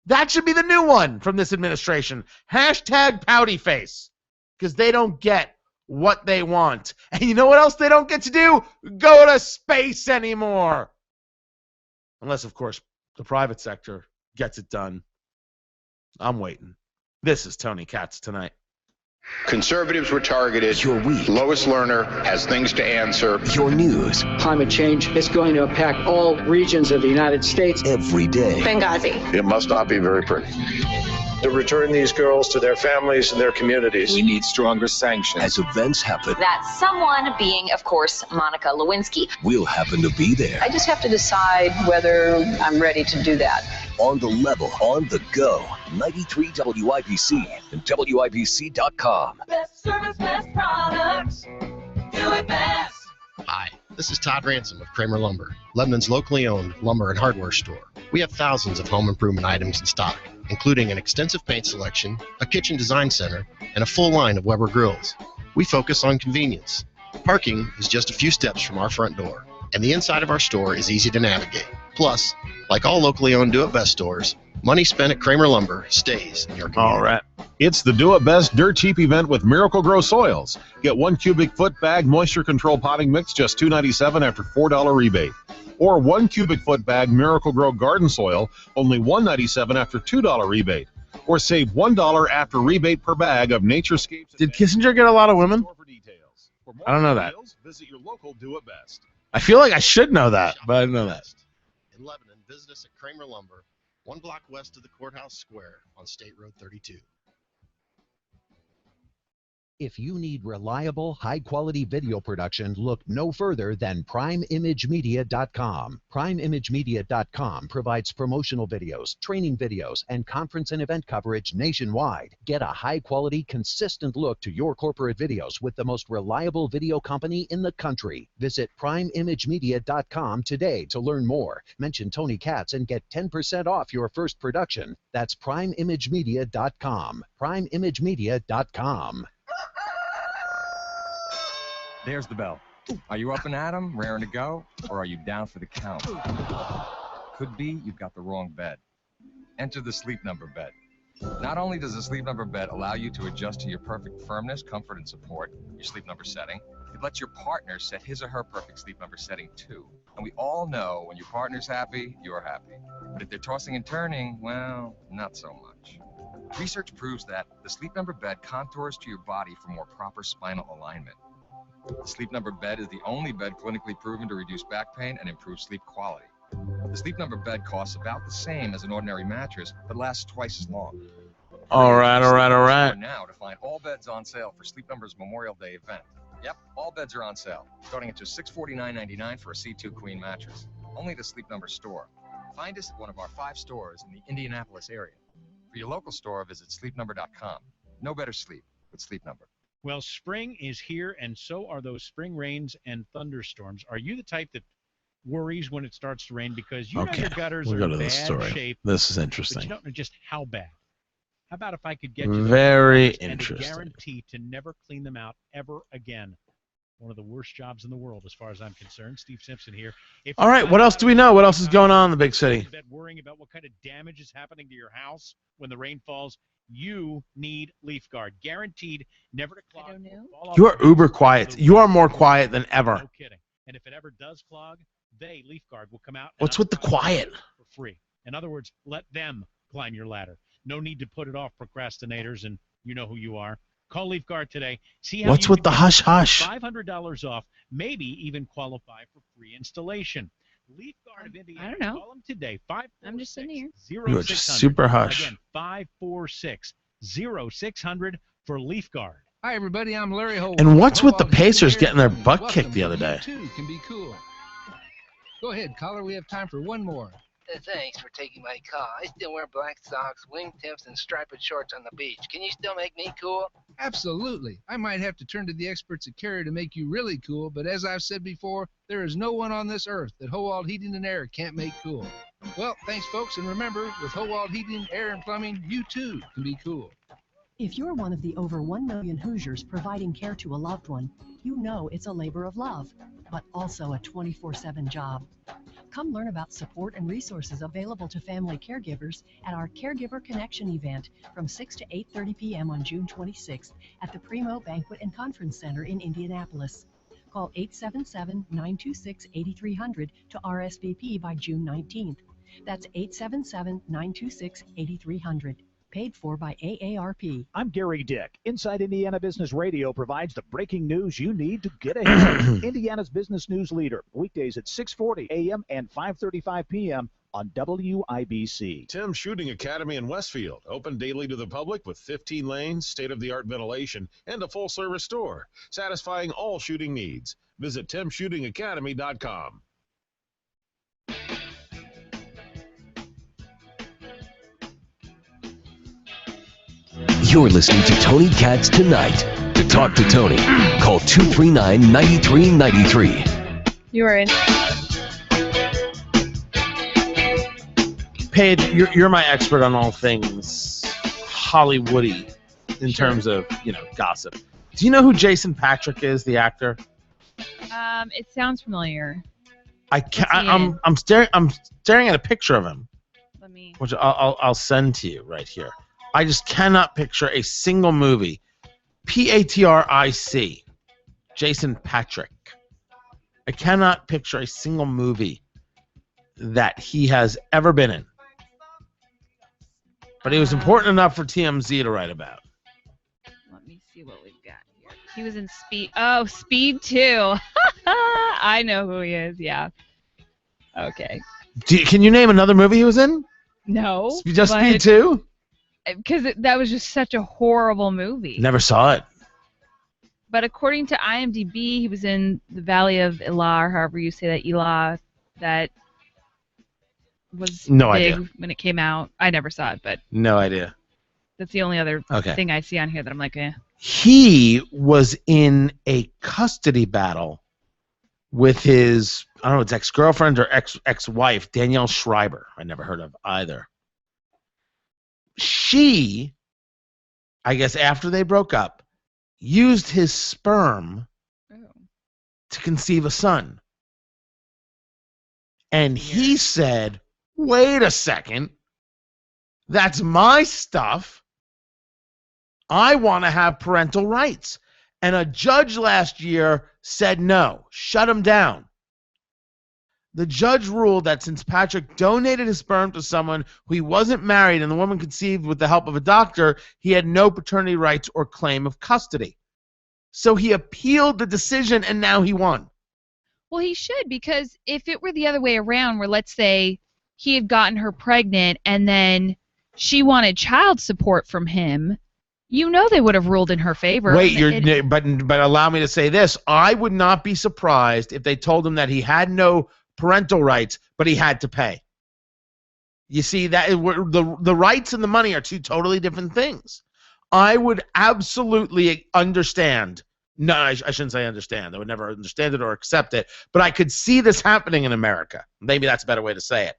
That should be the new one from this administration. Hashtag pouty face. Because they don't get what they want. And you know what else they don't get to do? Go to space anymore. Unless, of course, the private sector gets it done. I'm waiting. This is Tony Katz Tonight. Conservatives were targeted. Your week. Lois Lerner has things to answer. Your news. Climate change is going to impact all regions of the United States. Every day. Benghazi. It must not be very pretty. To return these girls to their families and their communities. We need stronger sanctions. As events happen. That someone being, of course, Monica Lewinsky. We'll happen to be there. I just have to decide whether I'm ready to do that. On the level, on the go. 93 WIPC and WIPC.com. Best service, best products. Do it best. Hi, this is Todd Ransom of Kramer Lumber, Lebanon's locally owned lumber and hardware store. We have thousands of home improvement items in stock, including an extensive paint selection, a kitchen design center, and a full line of Weber grills. We focus on convenience. Parking is just a few steps from our front door, and the inside of our store is easy to navigate. Plus, like all locally owned Do It Best stores, money spent at Kramer Lumber stays in your community. All right. It's the Do It Best Dirt Cheap event with Miracle Grow Soils. Get 1 cubic foot bag moisture control potting mix, just $2.97 after $4 rebate. Or 1 cubic foot bag Miracle Grow garden soil, only $1.97 after $2 rebate. Or save $1 after rebate per bag of Naturescapes. Did Kissinger get a lot of women? I don't know that. Visit your local Do It Best. I feel like I should know that, but I didn't know that. In Lebanon, visit us at Kramer Lumber, 1 block west of the Courthouse Square on State Road 32. If you need reliable, high-quality video production, look no further than PrimeImageMedia.com. PrimeImageMedia.com provides promotional videos, training videos, and conference and event coverage nationwide. Get a high-quality, consistent look to your corporate videos with the most reliable video company in the country. Visit PrimeImageMedia.com today to learn more. Mention Tony Katz and get 10% off your first production. That's PrimeImageMedia.com. PrimeImageMedia.com. There's the bell. Are you up and at 'em, raring to go, or are you down for the count? Could be you've got the wrong bed. Enter the Sleep Number bed. Not only does the Sleep Number bed allow you to adjust to your perfect firmness, comfort, and support, your Sleep Number setting, it lets your partner set his or her perfect Sleep Number setting too. And we all know when your partner's happy, you're happy. But if they're tossing and turning, well, not so much. Research proves that the Sleep Number bed contours to your body for more proper spinal alignment. The Sleep Number bed is the only bed clinically proven to reduce back pain and improve sleep quality. The Sleep Number bed costs about the same as an ordinary mattress, but lasts twice as long. All right. Now to find all beds on sale for Sleep Number's Memorial Day event. Yep, all beds are on sale, starting at just $649.99 for a C2 Queen mattress. Only the Sleep Number store. Find us at one of our 5 stores in the Indianapolis area. For your local store, visit sleepnumber.com. No better sleep with Sleep Number. Well, spring is here, and so are those spring rains and thunderstorms. Are you the type that worries when it starts to rain? Because you know your gutters are in bad shape. This is interesting. But you don't know just how bad. How about if I could get you very and interesting. a guarantee to never clean them out ever again? One of the worst jobs in the world, as far as I'm concerned. Steve Simpson here. All right, what else do we know? What else is going on in the big city? Worrying about what kind of damage is happening to your house when the rain falls, you need Leaf Guard. Guaranteed never to clog. You are uber quiet. You are more quiet than ever. No kidding. And if it ever does clog, Leaf Guard, will come out. What's with the quiet? For free. In other words, let them climb your ladder. No need to put it off, procrastinators, and you know who you are. Call Leaf Guard today. See how What's with the hush hush? $500 off, maybe even qualify for free installation. Leaf Guard of Indiana. I don't know. Call them today. I'm just sitting here. You're just super hush. Again, 546-0600 for Leaf Guard. Hi, everybody. I'm Larry Holt. And what's with the Pacers getting their butt kicked the other day? You too can be cool. Go ahead, caller. We have time for one more. Thanks for taking my call. I still wear black socks, wingtips, and striped shorts on the beach. Can you still make me cool? Absolutely. I might have to turn to the experts at Carrier to make you really cool, but as I've said before, there is no one on this earth that Howald Heating and Air can't make cool. Well, thanks, folks, and remember, with Howald Heating, Air, and Plumbing, you too can be cool. If you're one of the over 1 million Hoosiers providing care to a loved one, you know it's a labor of love, but also a 24/7 job. Come learn about support and resources available to family caregivers at our Caregiver Connection event from 6 to 8:30 p.m. on June 26th at the Primo Banquet and Conference Center in Indianapolis. Call 877-926-8300 to RSVP by June 19th. That's 877-926-8300. Paid for by AARP. I'm Gary Dick. Inside Indiana Business Radio provides the breaking news you need to get ahead. Indiana's business news leader. Weekdays at 6:40 a.m. and 5:35 p.m. on WIBC. Tim Shooting Academy in Westfield. Open daily to the public with 15 lanes, state-of-the-art ventilation, and a full-service store. Satisfying all shooting needs. Visit timshootingacademy.com. You're listening to Tony Katz Tonight. To talk to Tony, call 239-9393. You are in. Paige, you're my expert on all things Hollywoody in terms of, gossip. Do you know who Jason Patric is, the actor? It sounds familiar. I'm staring at a picture of him. Let me. Which I'll send to you right here. I just cannot picture a single movie. Patric. Jason Patric. I cannot picture a single movie that he has ever been in. But he was important enough for TMZ to write about. Let me see what we've got here. He was in Speed. Oh, Speed 2. I know who he is, yeah. Okay. Can you name another movie he was in? No. Just Speed 2? Because that was just such a horrible movie. Never saw it. But according to IMDb, he was in the Valley of Elah, or however you say that, Elah, that was big idea. When it came out. I never saw it, but No idea. that's the only other Okay. thing I see on here that I'm like, eh. He was in a custody battle with his, I don't know, it's ex-girlfriend or ex-wife, Danielle Schreiber. I never heard of either. She, I guess after they broke up, used his sperm to conceive a son. And he said, wait a second, that's my stuff. I want to have parental rights. And a judge last year said no, shut him down. The judge ruled that since Patrick donated his sperm to someone who he wasn't married and the woman conceived with the help of a doctor, he had no paternity rights or claim of custody. So he appealed the decision, and now he won. Well, he should, because if it were the other way around, where let's say he had gotten her pregnant and then she wanted child support from him, they would have ruled in her favor. Wait, but allow me to say this. I would not be surprised if they told him that he had no parental rights, but he had to pay. You see, that the rights and the money are two totally different things. I would absolutely understand. No, I shouldn't say understand. I would never understand it or accept it. But I could see this happening in America. Maybe that's a better way to say it.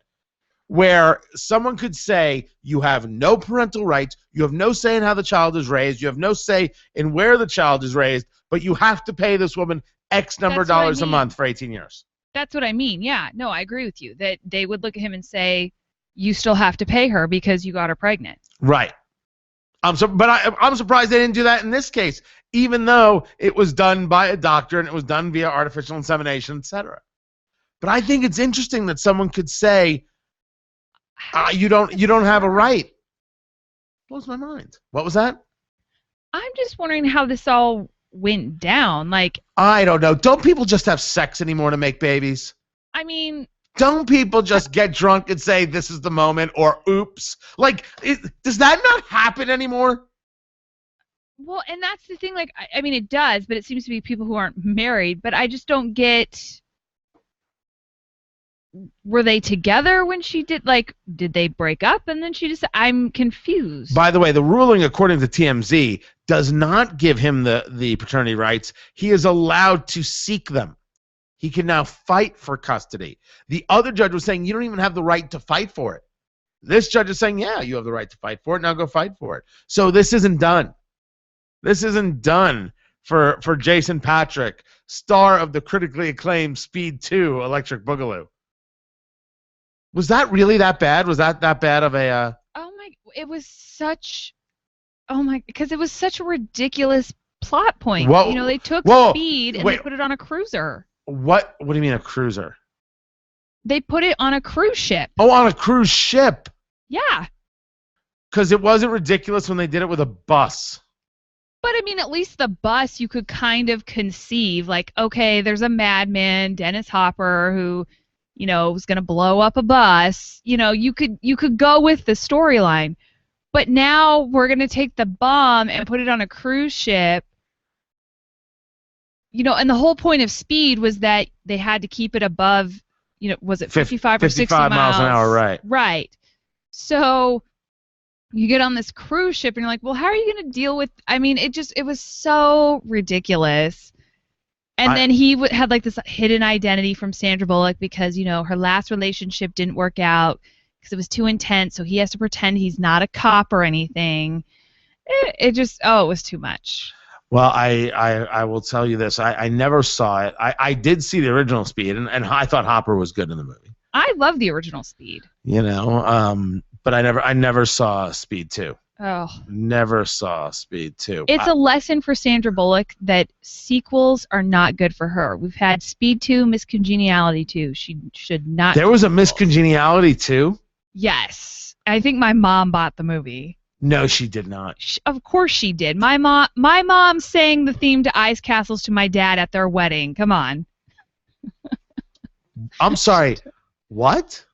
Where someone could say, you have no parental rights, you have no say in how the child is raised, you have no say in where the child is raised, but you have to pay this woman X number of dollars a month for 18 years. That's what I mean. Yeah, no, I agree with you. That they would look at him and say, you still have to pay her because you got her pregnant. Right. I'm surprised they didn't do that in this case, even though it was done by a doctor and it was done via artificial insemination, etc. But I think it's interesting that someone could say, you don't have a right. Blows my mind. What was that? I'm just wondering how this all went down. Like, I don't know. Don't people just have sex anymore to make babies? I mean, don't people just get drunk and say this is the moment or oops? Like, does that not happen anymore? Well, and that's the thing. Like, I mean, it does, but it seems to be people who aren't married. But I just don't get. Were they together when she did? Like, did they break up and then she just? I'm confused. By the way, the ruling, according to TMZ, does not give him the paternity rights. He is allowed to seek them. He can now fight for custody. The other judge was saying you don't even have the right to fight for it. This judge is saying, yeah, you have the right to fight for it. Now go fight for it. So this isn't done. This isn't done for Jason Patric, star of the critically acclaimed Speed 2 Electric Boogaloo. Was that really that bad? Was that bad of a... Oh my! It was such... Oh my! Because it was such a ridiculous plot point. Whoa, they took Speed and they put it on a cruiser. What do you mean a cruiser? They put it on a cruise ship. Oh, on a cruise ship. Yeah. Because it wasn't ridiculous when they did it with a bus. But I mean, at least the bus you could kind of conceive, like, okay, there's a madman, Dennis Hopper, who, was going to blow up a bus. You could go with the storyline. But now we're going to take the bomb and put it on a cruise ship. And the whole point of Speed was that they had to keep it above, was it 55 or 60 miles an hour, right? Right. So you get on this cruise ship and you're like, well, how are you going to deal with, it was so ridiculous. And then he had like this hidden identity from Sandra Bullock because, her last relationship didn't work out because it was too intense. So he has to pretend he's not a cop or anything. It was too much. Well, I will tell you this. I never saw it. I did see the original Speed, and I thought Hopper was good in the movie. I love the original Speed. But I never saw Speed 2. Oh. Never saw Speed 2. It's a lesson for Sandra Bullock that sequels are not good for her. We've had Speed 2, Miss Congeniality 2. She should not. There was a Miss Congeniality 2? Yes. I think my mom bought the movie. No, she did not. Of course she did. My mom sang the theme to Ice Castles to my dad at their wedding. Come on. I'm sorry. What?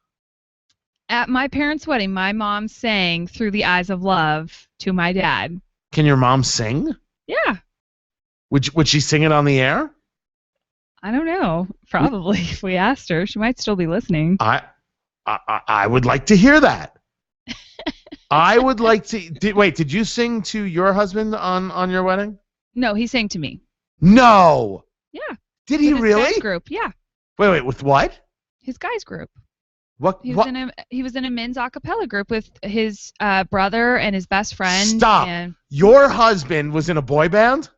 At my parents' wedding, my mom sang Through the Eyes of Love to my dad. Can your mom sing? Yeah. Would she sing it on the air? I don't know. Probably. If we asked her, she might still be listening. I would like to hear that. I would like to... Wait, did you sing to your husband on your wedding? No, he sang to me. No! Yeah. Did he really? His guys group, yeah. Wait, with what? His guys group. What? He was in a men's a cappella group with his brother and his best friend. Stop. Your husband was in a boy band?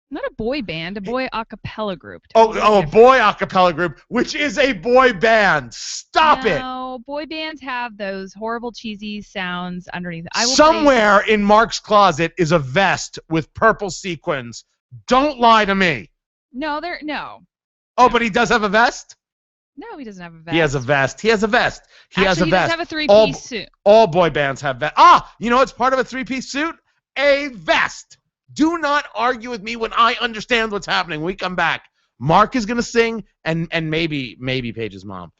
Not a boy band, a boy a cappella group. A boy a cappella group, which is a boy band. Stop it. No, boy bands have those horrible cheesy sounds underneath. Somewhere in Mark's closet is a vest with purple sequins. Don't lie to me. No. Oh, but he does have a vest? No, he doesn't have a vest. He has a vest. He has a vest. He does have a three-piece suit. All boy bands have vests. You know what's part of a three-piece suit? A vest. Do not argue with me when I understand what's happening. When we come back, Mark is going to sing, and maybe Paige's mom.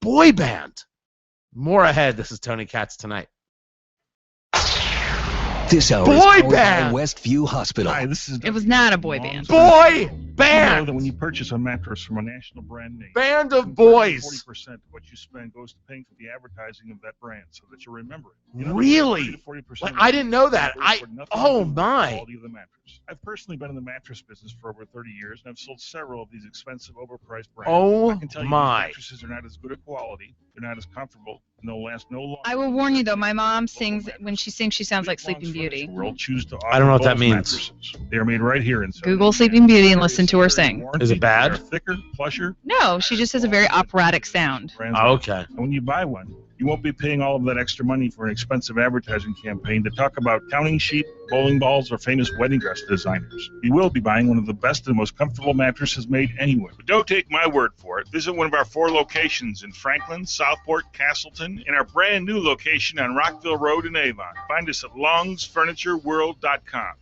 Boy band. More ahead. This is Tony Katz Tonight. This hour Boy is powered band. by Westview Hospital. Hi, this is It was not a boy band. Boy You know band. that when you purchase a mattress from a national brand name, Band of boys. 40% of what you spend goes to paying for the advertising of that brand, so that you remember it. You know, Really? 30 to 40% Like, of I didn't know that. goes for nothing Oh to do with the my. quality of the mattress. I've personally been in the mattress business for over 30 years, and I've sold several of these expensive, overpriced brands. Oh I can tell you my. these mattresses are not as good a quality, they're not as comfortable, and they'll last no longer. I will warn you though, my mom sings, when she sings, she sounds like Sleeping Beauty. World choose to I don't know what offer that those means. mattresses. They are made right here in Google Sleeping Beauty and listen to her sing. Is it bad? They're thicker, plusher. No, she just has a very operatic sound. Oh, okay. And when you buy one, you won't be paying all of that extra money for an expensive advertising campaign to talk about counting sheep, bowling balls, or famous wedding dress designers. You will be buying one of the best and most comfortable mattresses made anywhere. But don't take my word for it. Visit one of our 4 locations in Franklin, Southport, Castleton, and our brand new location on Rockville Road in Avon. Find us at longsfurnitureworld.com.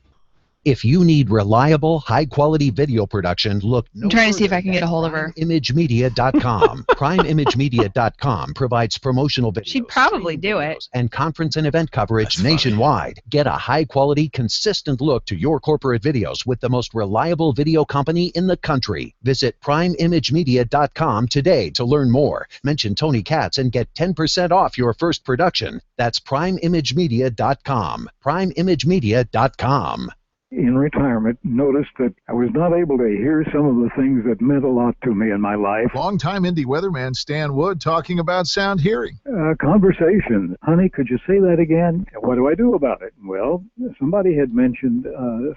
If you need reliable, high-quality video production, look no I'm trying to see if further I can get a hold of her. PrimeImageMedia.com. PrimeImageMedia.com provides promotional videos. She'd probably do it. And conference and event coverage nationwide. Get a high-quality, consistent look to your corporate videos with the most reliable video company in the country. Visit PrimeImageMedia.com today to learn more. Mention Tony Katz and get 10% off your first production. That's PrimeImageMedia.com. PrimeImageMedia.com. In retirement, noticed that I was not able to hear some of the things that meant a lot to me in my life. Longtime indie weatherman Stan Wood talking about sound hearing. Conversation. Honey, could you say that again? What do I do about it? Well, somebody had mentioned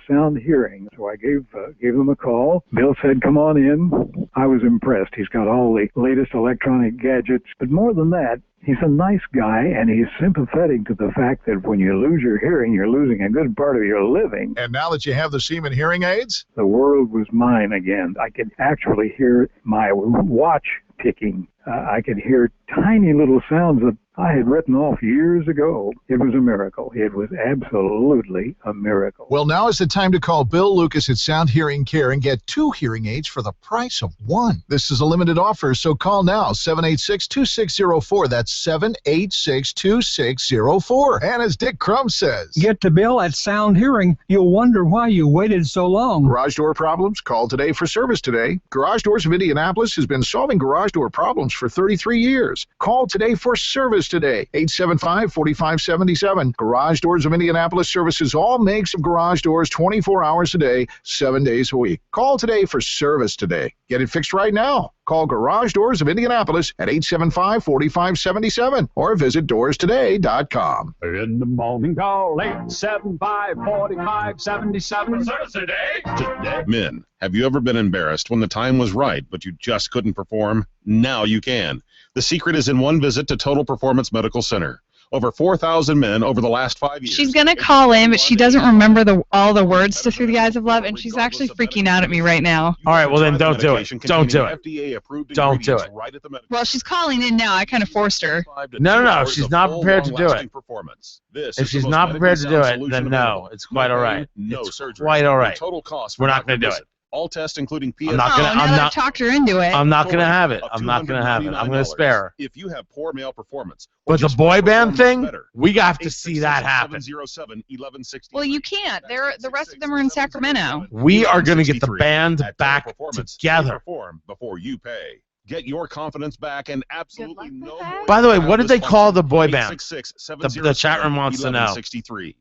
sound hearing, so I gave them a call. Bill said, come on in. I was impressed. He's got all the latest electronic gadgets, but more than that, he's a nice guy, and he's sympathetic to the fact that when you lose your hearing, you're losing a good part of your living. And now that you have the Seaman hearing aids? The world was mine again. I could actually hear my watch ticking. I could hear tiny little sounds that I had written off years ago. It was a miracle. It was absolutely a miracle. Well, now is the time to call Bill Lucas at Sound Hearing Care and get 2 hearing aids for the price of 1. This is a limited offer, so call now, 786-2604. That's 786-2604. And as Dick Crum says, get to Bill at Sound Hearing. You'll wonder why you waited so long. Garage door problems? Call today for service today. Garage Doors of Indianapolis has been solving garage door problems for 33 years. Call today for service today. 875-4577. Garage Doors of Indianapolis services all makes of garage doors 24 hours a day, 7 days a week. Call today for service today. Get it fixed right now. Call Garage Doors of Indianapolis at 875-4577 or visit doorstoday.com. In the morning, call 875-4577. Service today. Men, have you ever been embarrassed when the time was right, but you just couldn't perform? Now you can. The secret is in one visit to Total Performance Medical Center. Over 4,000 men over the last 5 years. She's going to call in, but she doesn't remember all the words to Through the Eyes of Love, and she's actually freaking out at me right now. All right, well then don't do it. Don't do it. Don't do it. Well, she's calling in now. I kind of forced her. No. She's not prepared to do it. If she's not prepared to do it, then no. It's quite all right. It's quite all right. We're not going to do it. All tests, including PSA. I've talked her into it. I'm not going to have it. I'm not going to have it. I'm going to spare her. If you have poor male performance. But the boy band thing, we have to see that happen. Well, you can't. The rest of them are in Sacramento. We are going to get the band back together. Before you pay. Get your confidence back and absolutely no more. By the way, what did they call the boy band? The chat room wants to know.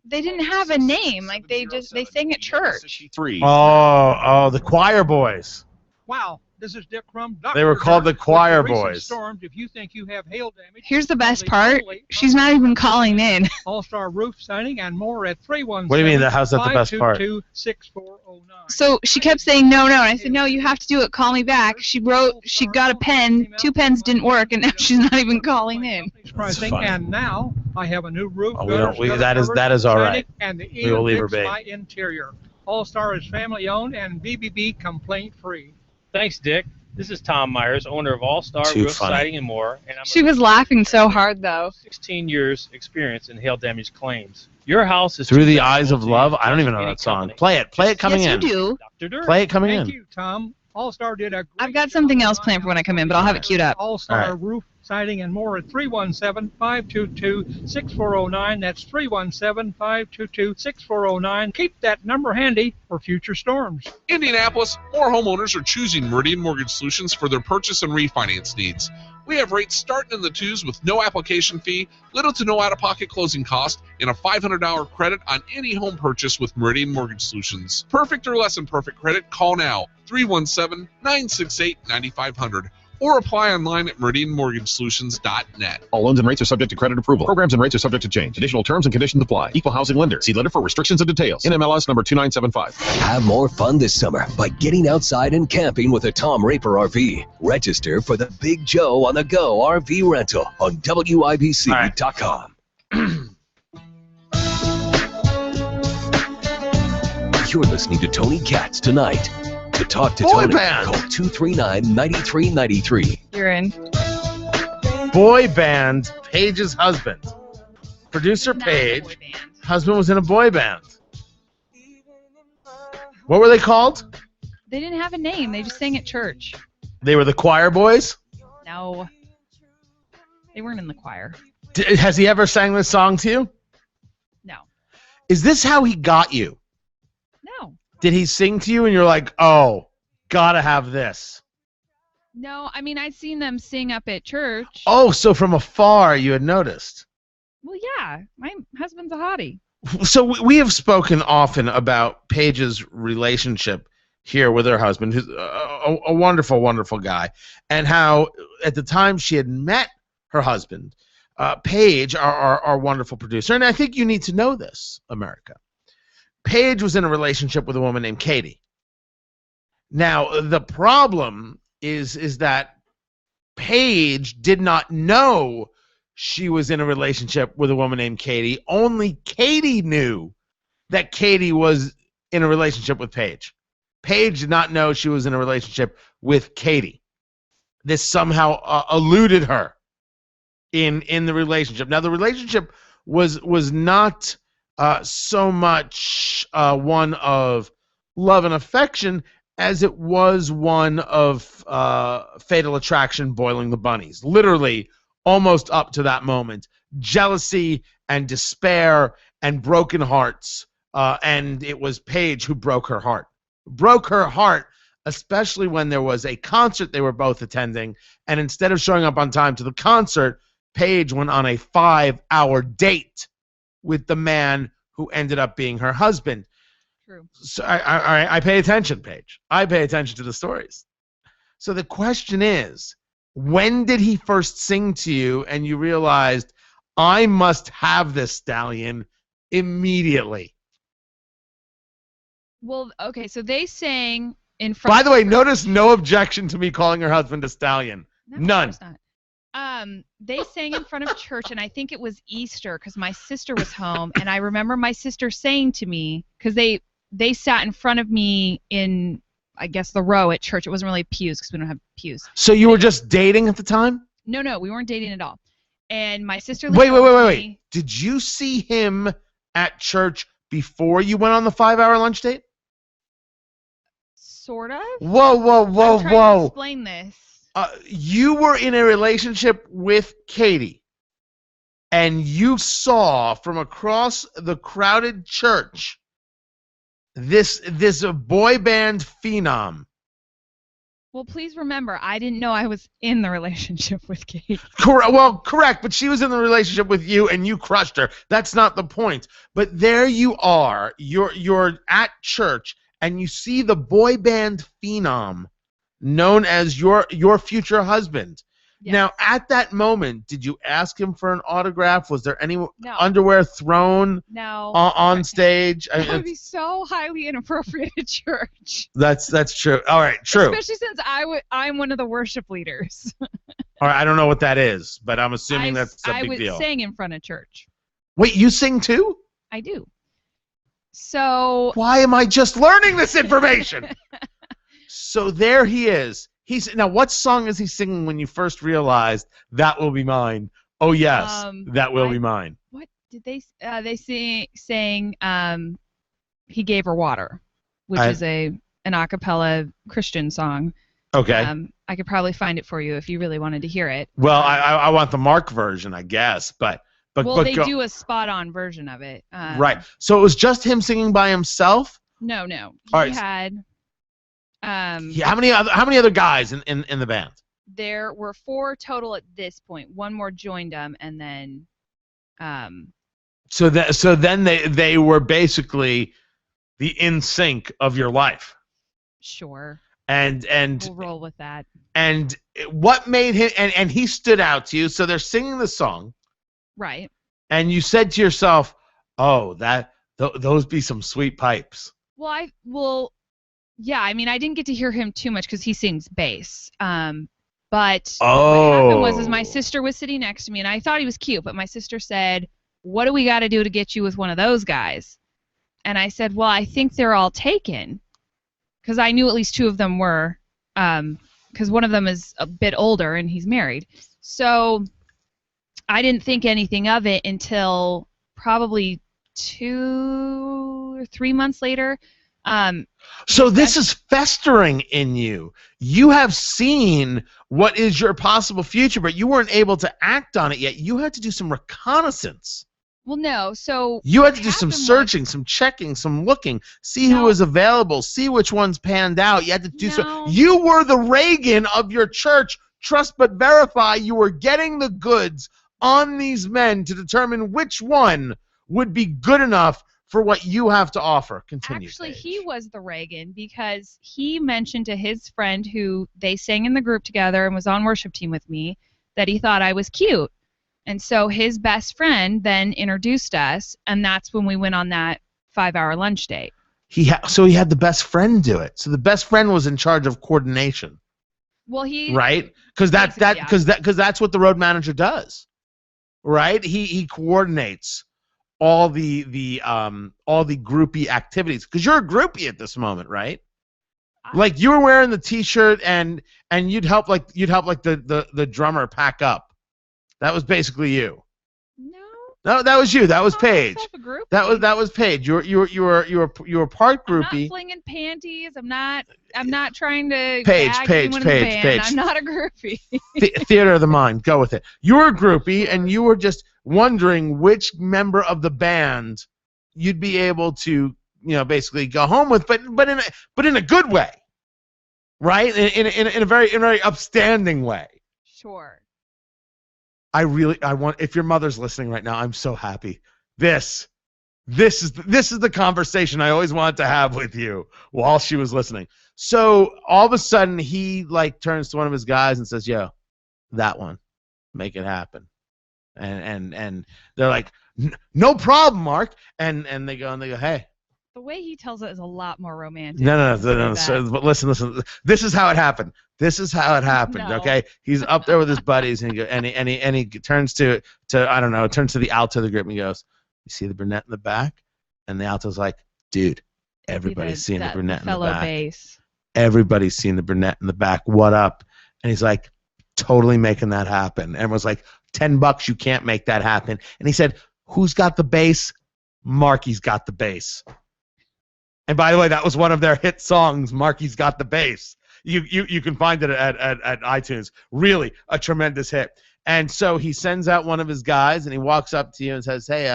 They didn't have a name. Like they sang at church. Oh, the choir boys. Wow. This is Dick Crum. They were called the choir boys. Storms, if you think you have hail damage, here's the best part. She's not even calling in. All-Star roof signing and more at 317. What do you mean? How's that the best part? 522-6409. So she kept saying no, and I said no. You have to do it. Call me back. She got a pen. 2 pens didn't work, and now she's not even calling in. And now I have a new roof. That is all right. And the we will leave her be. My interior. All-Star is family-owned and BBB complaint-free. Thanks, Dick. This is Tom Myers, owner of All Star Too Roof funny. Siding and More, and I'm She was laughing so hard, though. 16 years experience in hail damage claims. Your house is Through the too Eyes of valuable to Love. you I don't even know any that song. company. Play it. Play it coming Yes, in. you do. Dr. Dirk. Play it coming Thank in. you, Tom. All Star did a I've got something else planned for when I come in, but I'll have it queued up. All Star All right. Roof Siding and More at 317-522-6409. That's 317-522-6409. Keep that number handy for future storms. Indianapolis, more homeowners are choosing Meridian Mortgage Solutions for their purchase and refinance needs. We have rates starting in the 2s with no application fee, little to no out-of-pocket closing cost, and a $500 credit on any home purchase with Meridian Mortgage Solutions. Perfect or less than perfect credit, call now, 317-968-9500. Or apply online at meridianmortgagesolutions.net. All loans and rates are subject to credit approval. Programs and rates are subject to change. Additional terms and conditions apply. Equal housing lender. See letter for restrictions and details. NMLS number 2975. Have more fun this summer by getting outside and camping with a Tom Raper RV. Register for the Big Joe on the Go RV rental on WIBC.com. You're listening to Tony Katz tonight. To talk to Boy Tony, band. call 239-9393. You're in. Boy band, Paige's husband. Producer Paige. Husband was in a boy band. What were they called? They didn't have a name. They just sang at church. They were the Choir Boys? No. They weren't in the choir. Has he ever sang this song to you? No. Is this how he got you? No. Did he sing to you and you're like, oh, gotta have this? No, I mean, I'd seen them sing up at church. Oh, so from afar you had noticed. Well, yeah. My husband's a hottie. So we have spoken often about Paige's relationship here with her husband, who's a wonderful, wonderful guy, and how at the time she had met her husband, Paige, our wonderful producer, and I think you need to know this, America. Paige was in a relationship with a woman named Katie. Now, the problem is that Paige did not know she was in a relationship with a woman named Katie. Only Katie knew that Katie was in a relationship with Paige. Paige did not know she was in a relationship with Katie. This somehow eluded her in the relationship. Now, the relationship was not so much one of love and affection as it was one of fatal attraction boiling the bunnies. Literally, almost up to that moment. Jealousy and despair and broken hearts. And it was Paige who broke her heart. Broke her heart, especially when there was a concert they were both attending. And instead of showing up on time to the concert, Paige went on a 5-hour date with the man who ended up being her husband. True. So I pay attention, Paige. I pay attention to the stories. So the question is, when did he first sing to you and you realized, I must have this stallion immediately? Well, okay, so they sang in front. By the way, notice no objection to me calling her husband a stallion. No, None. of course not. They sang in front of church, and I think it was Easter because my sister was home, and I remember my sister saying to me, because they sat in front of me in, I guess, the row at church. It wasn't really pews because we don't have pews. So you were just dating at the time? No, we weren't dating at all. And my sister. Wait. Did you see him at church before you went on the 5-hour lunch date? Sort of. Whoa. I'm trying to explain this. You were in a relationship with Katie, and you saw from across the crowded church this boy band phenom. Well, please remember, I didn't know I was in the relationship with Kate. Correct, but she was in the relationship with you, and you crushed her. That's not the point. But there you are. You're at church, and you see the boy band phenom known as your future husband. Yes. Now, at that moment, did you ask him for an autograph? Was there any underwear thrown on stage? That would be so highly inappropriate at church. That's true. All right, true. Especially since I'm one of the worship leaders. All right, I don't know what that is, but I'm assuming that's a big deal. I would sing in front of church. Wait, you sing too? I do. So why am I just learning this information? So there he is. Now, what song is he singing when you first realized that will be mine? Oh yes, that will be mine. What did they sang? He Gave Her Water, which is an a cappella Christian song. Okay. I could probably find it for you if you really wanted to hear it. Well, I want the Mark version, I guess, but they do a spot-on version of it. Right. So it was just him singing by himself? No. He had. How many other guys in the band? There were 4 total at this point. One more joined them, and then. So then they were basically the NSYNC of your life. Sure. And we'll roll with that. And what made him and he stood out to you? So they're singing the song. Right. And you said to yourself, "Oh, those be some sweet pipes." Well, yeah. I mean, I didn't get to hear him too much because he sings bass. But what happened was my sister was sitting next to me, and I thought he was cute. But my sister said, "What do we got to do to get you with one of those guys?" And I said, "Well, I think they're all taken," because I knew at least 2 of them were. Because one of them is a bit older and he's married. So I didn't think anything of it until probably 2 or 3 months later. So this is festering in you. You have seen what is your possible future, but you weren't able to act on it yet. You had to do some reconnaissance. Well, no. So you had to do some searching, some checking, some looking, see who was available, see which ones panned out. You had to do so. You were the Reagan of your church. Trust but verify. You were getting the goods on these men to determine which one would be good enough for what you have to offer. Continue. Actually, he was the Reagan because he mentioned to his friend who they sang in the group together and was on worship team with me that he thought I was cute. And so his best friend then introduced us, and that's when we went on that 5-hour lunch date. So he had the best friend do it. So the best friend was in charge of coordination. Well, right, because that's what the road manager does, right? He coordinates all the groupie activities because you're a groupie at this moment, right? Like you were wearing the T-shirt and you'd help like the drummer pack up. That was basically you. No, that was you. That was Paige. That was Paige. You were part groupie. I'm not flinging panties. I'm not trying to. Paige. I'm not a groupie. Theater of the mind. Go with it. You were a groupie, and you were just wondering which member of the band you'd be able to, basically go home with, but in a good way, right? In a very upstanding way. Sure. I want, if your mother's listening right now, I'm so happy. This is the conversation I always wanted to have with you while she was listening. So all of a sudden he turns to one of his guys and says, "Yo, that one, make it happen." And they're like, "No problem, Mark." And they go, "Hey." The way he tells it is a lot more romantic. No. But listen. This is how it happened. No. Okay? He's up there with his buddies, and he turns to I don't know, turns to the alto of the group and he goes, "You see the brunette in the back?" And the alto's like, "Dude, everybody's seen the brunette in the back. Bass. Everybody's seen the brunette in the back. What up?" And he's like, "Totally making that happen." And was like, $10, you can't make that happen. And he said, "Who's got the bass?" "Marky's got the bass." And by the way, that was one of their hit songs, "Marky's Got the Bass." You can find it at iTunes. Really a tremendous hit. And so he sends out one of his guys, and he walks up to you and says, "Hey,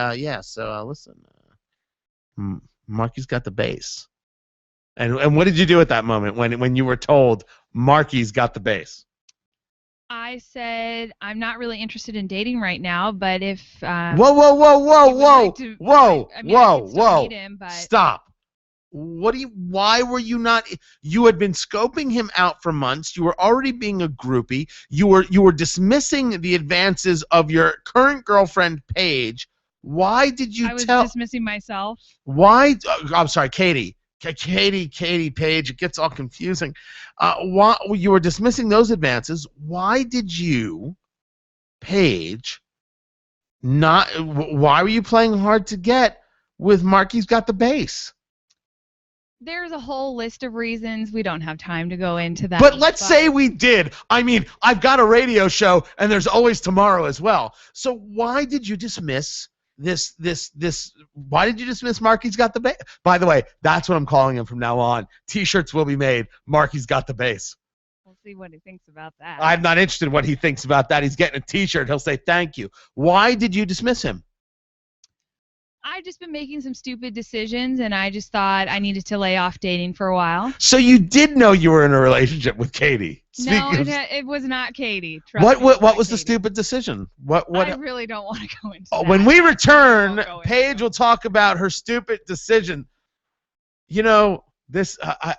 listen, Marky's got the bass." And what did you do at that moment when you were told Marky's got the bass? I said, "I'm not really interested in dating right now, but if Whoa! meet him, but Stop. Why were you not? You had been scoping him out for months. You were already being a groupie. You were dismissing the advances of your current girlfriend, Paige. Why did you I was dismissing myself. Why? I'm sorry, Katie, Paige. It gets all confusing. Why you were dismissing those advances? Why did you, Paige? Why were you playing hard to get with Marky's Got the Bass? There's a whole list of reasons. We don't have time to go into that. But let's say we did. I mean, I've got a radio show, and there's always tomorrow as well. So why did you dismiss this? Why did you dismiss Marky's Got the Bass? By the way, that's what I'm calling him from now on. T-shirts will be made. Marky's Got the Bass. We'll see what he thinks about that. I'm not interested in what he thinks about that. He's getting a T-shirt. He'll say thank you. Why did you dismiss him? I've just been making some stupid decisions, and I just thought I needed to lay off dating for a while. So you did know you were in a relationship with Katie. No, it was not Katie. What was the stupid decision? What? I really don't want to go into that. When we return, Paige will talk about her stupid decision. You know,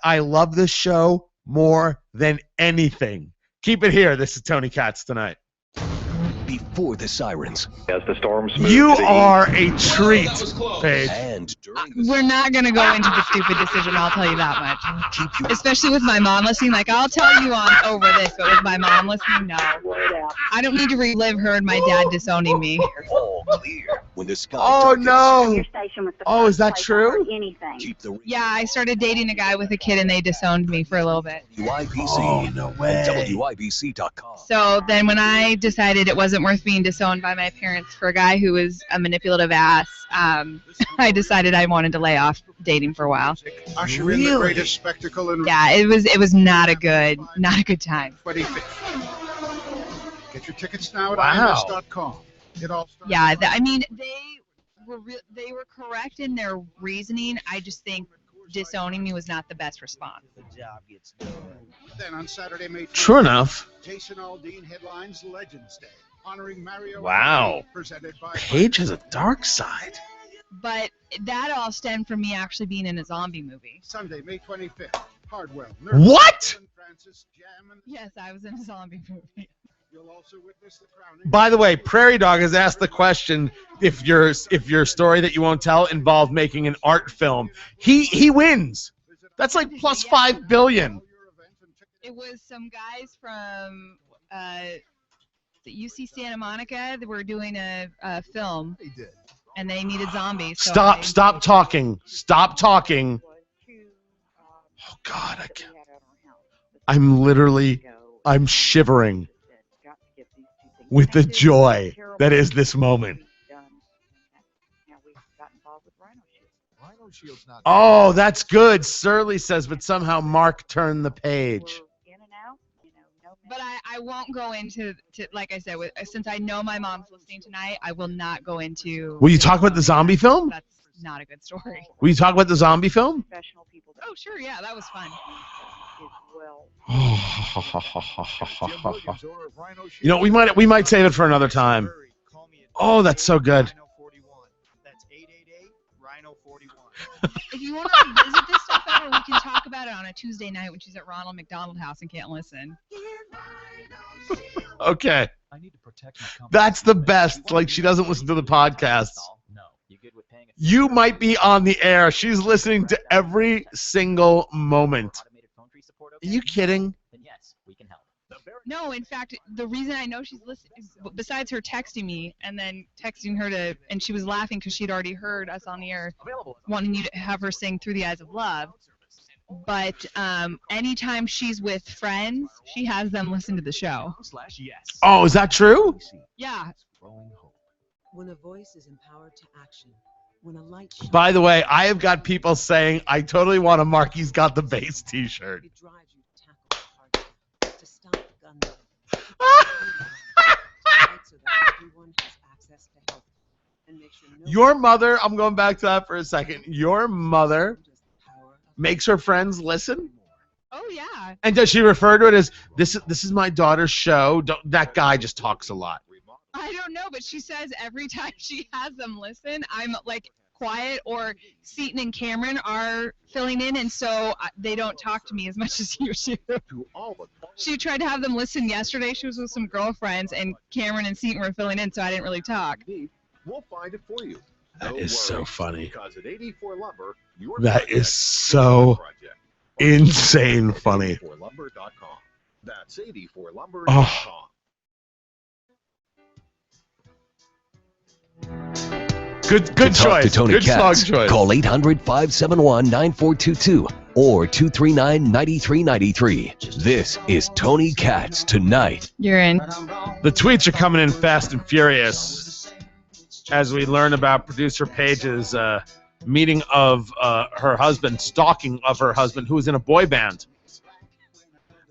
I love this show more than anything. Keep it here. This is Tony Katz tonight. Before the sirens. As the storms You are a treat, Paige. And we're not going to go into the stupid decision, I'll tell you that much. Especially with my mom listening. Like, I'll tell you on over this, but with my mom listening, no. I don't need to relive her and my dad disowning me. all clear when the sky Oh, darkens. no. Oh, is that true? Keep the Yeah, I started dating a guy with a kid, and they disowned me for a little bit. WIBC. Oh, no way. WIBC.com. So then when I decided it wasn't worth being disowned by my parents for a guy who was a manipulative ass, I decided I wanted to lay off dating for a while. Usher in the greatest spectacle in Yeah, it was not a good time. 25th. Get your tickets now at Wow. ims.com. It all starts Yeah, I mean they were correct in their reasoning. I just think disowning me was not the best response. Then on Saturday, May 25th, True enough. Jason Aldean headlines Legends Day, honoring Mario. Wow. Presented by Paige has a dark side. But that all stemmed from me actually being in a zombie movie. Sunday, May 25th, Hardwell. What? Francis Jam and Yes, I was in a zombie movie. You'll also witness the crowning. By the way, Prairie Dog has asked the question if your story that you won't tell involved making an art film. He wins. That's like plus $5 billion. It was some guys from the UC Santa Monica that were doing a film. They did. And they needed zombies. So Stop talking. Stop talking. Oh God, I can't. I'm shivering with the joy that is this moment. Oh, that's good. Surly says, but somehow Mark turned the page. But I won't go into like I said, since I know my mom's listening tonight, I will not go into. Will you talk about the zombie film? That's not a good story. Will you talk about the zombie film? Oh, sure, yeah, that was fun. You know, we might save it for another time. Oh, that's so good. If you want to visit this stuff ever, we can talk about it on a Tuesday night when she's at Ronald McDonald House and can't listen. Okay. That's the best. Like, she doesn't listen to the podcast. You might be on the air. She's listening to every single moment. Are you kidding? No, in fact, the reason I know she's listening, besides her texting me and then texting her and she was laughing because she'd already heard us on the air wanting you to have her sing Through the Eyes of Love. But anytime she's with friends, she has them listen to the show. Oh, is that true? Yeah. When a voice is empowered to action, when a light shines, By the way, I have got people saying, I totally want a Marky's Got the Bass t-shirt. it drives you to tackle the hard work, to stop the gun violence, so that everyone has access to help, and make sure no Your mother, I'm going back to that for a second. Your mother makes her friends listen? Oh, yeah. And does she refer to it as, this is my daughter's show? That guy just talks a lot. I don't know, but she says every time she has them listen, I'm like quiet, or Seton and Cameron are filling in, and so they don't talk to me as much as you do. She tried to have them listen yesterday. She was with some girlfriends, and Cameron and Seton were filling in, so I didn't really talk. We'll find it for you. That is so funny. Because at 84 Lumber, your That is so insane funny. 84lumber.com. That's 84lumber.com. Oh. Good to choice. Talk to Tony Good Katz, song choice. call 800-571-9422 or 239-9393. This is Tony Katz Tonight. You're in. The tweets are coming in fast and furious as we learn about producer Paige's meeting of her husband, stalking of her husband, who was in a boy band.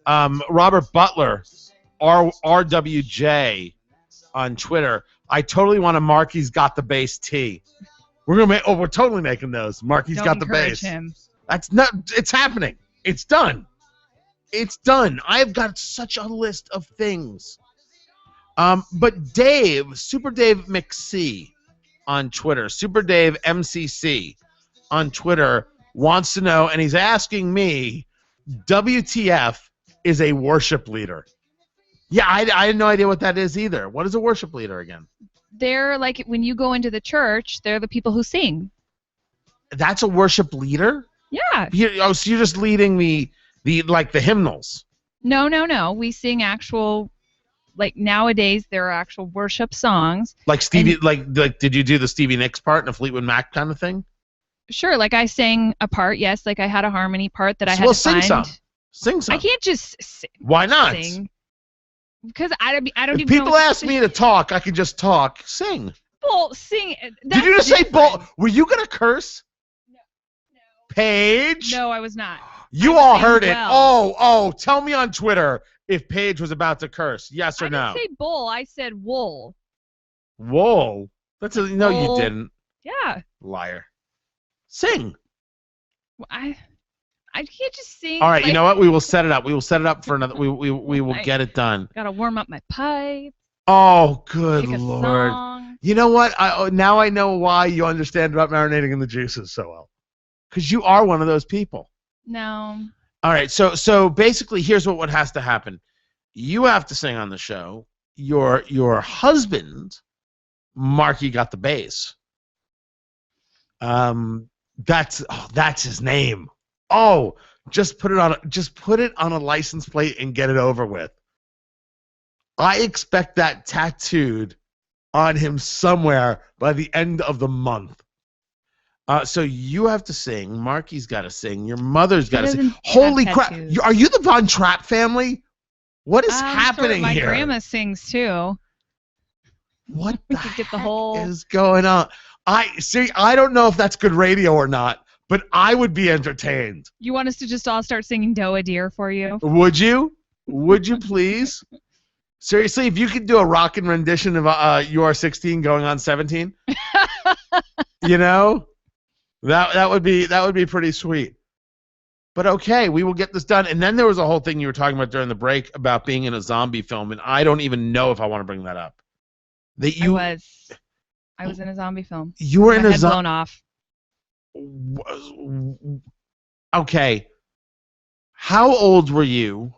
Robert Butler, RWJ on Twitter. I totally want a Marky's Got the Bass tee. We're totally making those. Marky's Got the Bass. Him. That's not. It's happening. It's done. It's done. I've got such a list of things. But Dave, Super Dave McC on Twitter, Super Dave MCC on Twitter wants to know, and he's asking me, WTF is a worship leader? Yeah, I had no idea what that is either. What is a worship leader again? They're like, when you go into the church, they're the people who sing. That's a worship leader? Yeah. So you're just leading the hymnals? No. We sing actual, like nowadays there are actual worship songs. Like Stevie, like did you do the Stevie Nicks part in a Fleetwood Mac kind of thing? Sure, like I sang a part, yes. Like I had a harmony part that I had to sing find. Sing some. I can't just sing. Why not? Sing. Because I don't if even know. People ask me to talk, I can just talk. Sing. Bull, sing. Did you just say bull? Were you going to curse? No. Paige? No, I was not. You all heard it. Oh, tell me on Twitter if Paige was about to curse. Yes or no? I didn't say bull. I said wool. Wool? No, you didn't. Yeah. Liar. Sing. I can't just sing. All right, you know what? We will set it up. We will set it up for another. We will get it done. Gotta warm up my pipe. Oh, good Pick a Lord. song. You know what? Now I know why you understand about marinating in the juices so well. Because you are one of those people. No. All right, so basically here's what has to happen. You have to sing on the show. Your husband, Marky Got the Bass. That's his name. Oh, just put it on a license plate and get it over with. I expect that tattooed on him somewhere by the end of the month. So you have to sing. Marky's got to sing. Your mother's got to sing. Holy crap! Are you the Von Trapp family? What is happening my here? My grandma sings too. What we could get the whole is going on? I don't know if that's good radio or not, but I would be entertained. You want us to just all start singing Doe a Deer for you? Would you? Would you please? Seriously, if you could do a rockin' rendition of You Are 16 Going on 17, you know, that would be pretty sweet. But okay, we will get this done. And then there was a whole thing you were talking about during the break about being in a zombie film, and I don't even know if I want to bring that up. I was in a zombie film. You were in a zombie blown off. Okay. How old were you?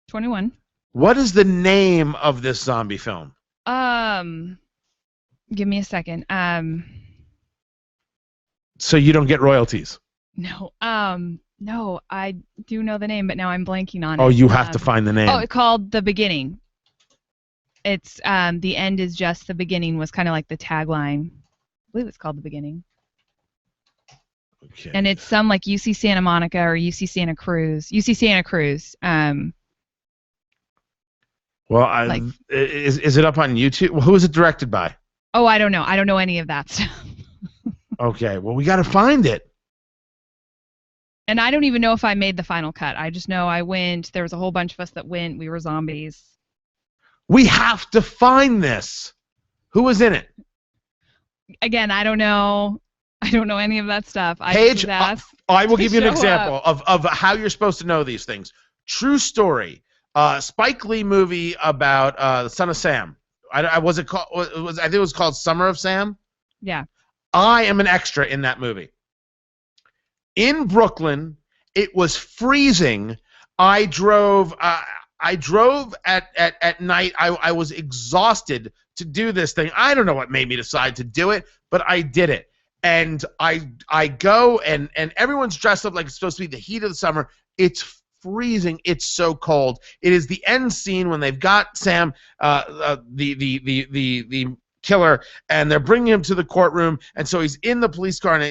21. What is the name of this zombie film? Give me a second. So you don't get royalties? No. No, I do know the name, but now I'm blanking on it. Oh, you have to find the name. Oh, it's called The Beginning. It's the end is just the beginning was kind of like the tagline. I believe it's called The Beginning. Okay. And it's some like UC Santa Monica or UC Santa Cruz. UC Santa Cruz. Well, is it up on YouTube? Well, who is it directed by? Oh, I don't know. I don't know any of that stuff. Okay, well, we got to find it. And I don't even know if I made the final cut. I just know I went. There was a whole bunch of us that went. We were zombies. We have to find this. Who was in it? Again, I don't know. I don't know any of that stuff. Paige, I will give you an example of how you're supposed to know these things. True story. Spike Lee movie about the Son of Sam. I think it was called Summer of Sam. Yeah. I am an extra in that movie. In Brooklyn, it was freezing. I drove at night. I was exhausted to do this thing. I don't know what made me decide to do it, but I did it. And I go and everyone's dressed up like it's supposed to be the heat of the summer. It's freezing. It's so cold. It is the end scene when they've got Sam, the killer, and they're bringing him to the courtroom, and so he's in the police car and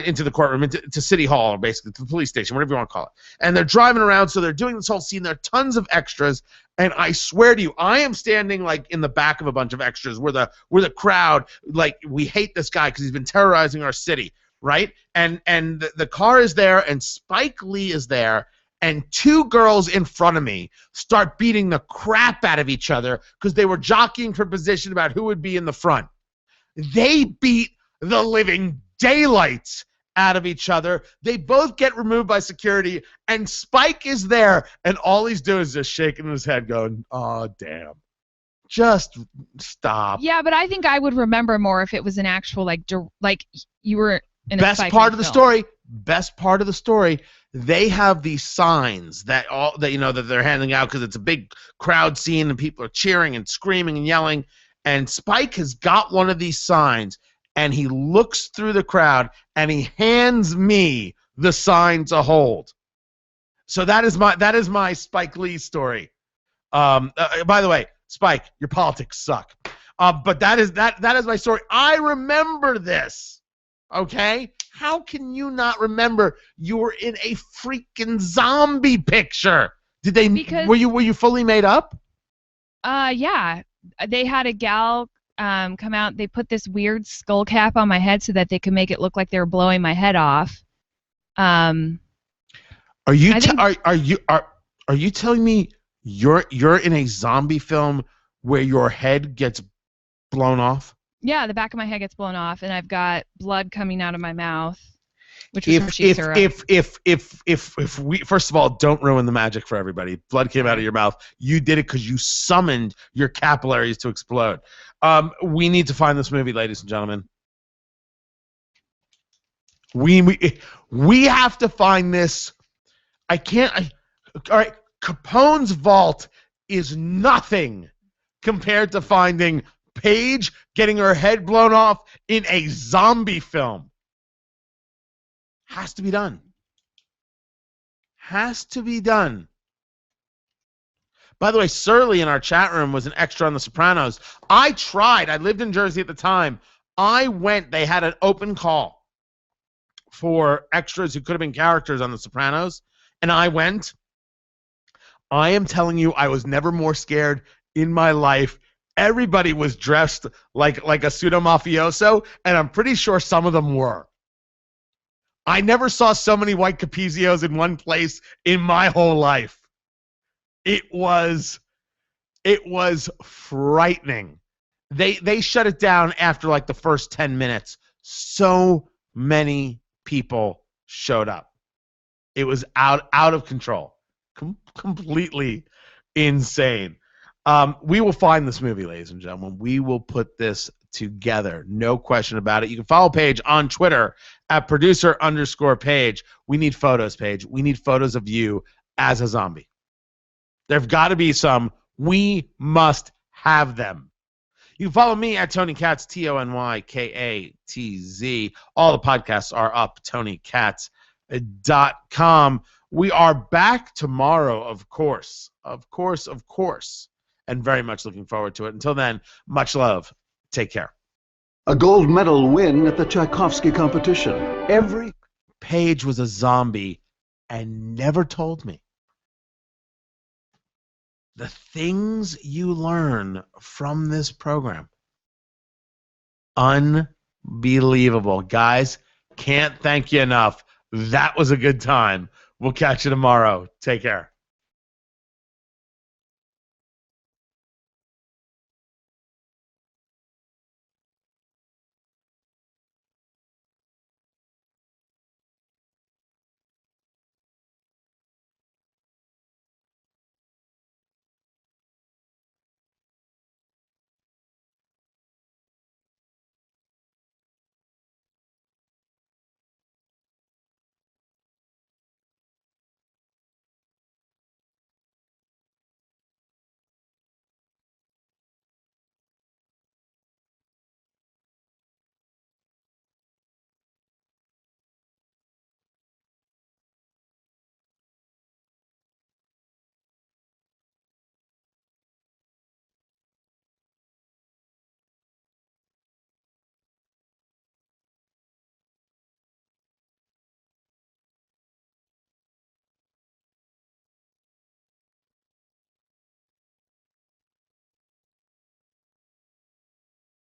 into the courtroom, into City Hall, or basically to the police station, whatever you want to call it. And they're driving around, so they're doing this whole scene. There are tons of extras, and I swear to you, I am standing like in the back of a bunch of extras where the crowd, like, we hate this guy because he's been terrorizing our city, right? And the car is there, and Spike Lee is there, and two girls in front of me start beating the crap out of each other because they were jockeying for position about who would be in the front. They beat the living daylights out of each other. They both get removed by security, and Spike is there, and all he's doing is just shaking his head going, oh, damn. Just stop. Yeah, but I think I would remember more if it was an actual, like you were in a Best Spike part Lee of the film. story. Best part of the story. They have these signs that they're handing out because it's a big crowd scene and people are cheering and screaming and yelling. And Spike has got one of these signs, and he looks through the crowd and he hands me the sign to hold. So that is my Spike Lee story. By the way, Spike, your politics suck. But that is my story. I remember this. Okay? How can you not remember you were in a freaking zombie picture? Were you fully made up? Yeah. They had a gal come out. They put this weird skull cap on my head so that they could make it look like they were blowing my head off. Are you telling me you're in a zombie film where your head gets blown off? Yeah, the back of my head gets blown off, and I've got blood coming out of my mouth, which is if we, first of all, don't ruin the magic for everybody. Blood came out of your mouth. You did it because you summoned your capillaries to explode. We need to find this movie, ladies and gentlemen. We have to find this. All right, Capone's vault is nothing compared to finding Paige getting her head blown off in a zombie film. Has to be done. Has to be done. By the way, Surly in our chat room was an extra on The Sopranos. I tried. I lived in Jersey at the time. I went. They had an open call for extras who could have been characters on The Sopranos, and I went. I am telling you, I was never more scared in my life. Everybody was dressed like a pseudo-mafioso, and I'm pretty sure some of them were. I never saw so many white Capizios in one place in my whole life. It was frightening. They shut it down after like the first 10 minutes. So many people showed up. It was out of control. Completely insane. We will find this movie, ladies and gentlemen. We will put this together. No question about it. You can follow Paige on Twitter at @producer_Paige. We need photos, Paige. We need photos of you as a zombie. There have got to be some. We must have them. You can follow me at Tony Katz, TonyKatz. All the podcasts are up, TonyKatz.com. We are back tomorrow, of course. And very much looking forward to it. Until then, much love. Take care. A gold medal win at the Tchaikovsky competition. Every Paige was a zombie and never told me. The things you learn from this program. Unbelievable. Guys, can't thank you enough. That was a good time. We'll catch you tomorrow. Take care.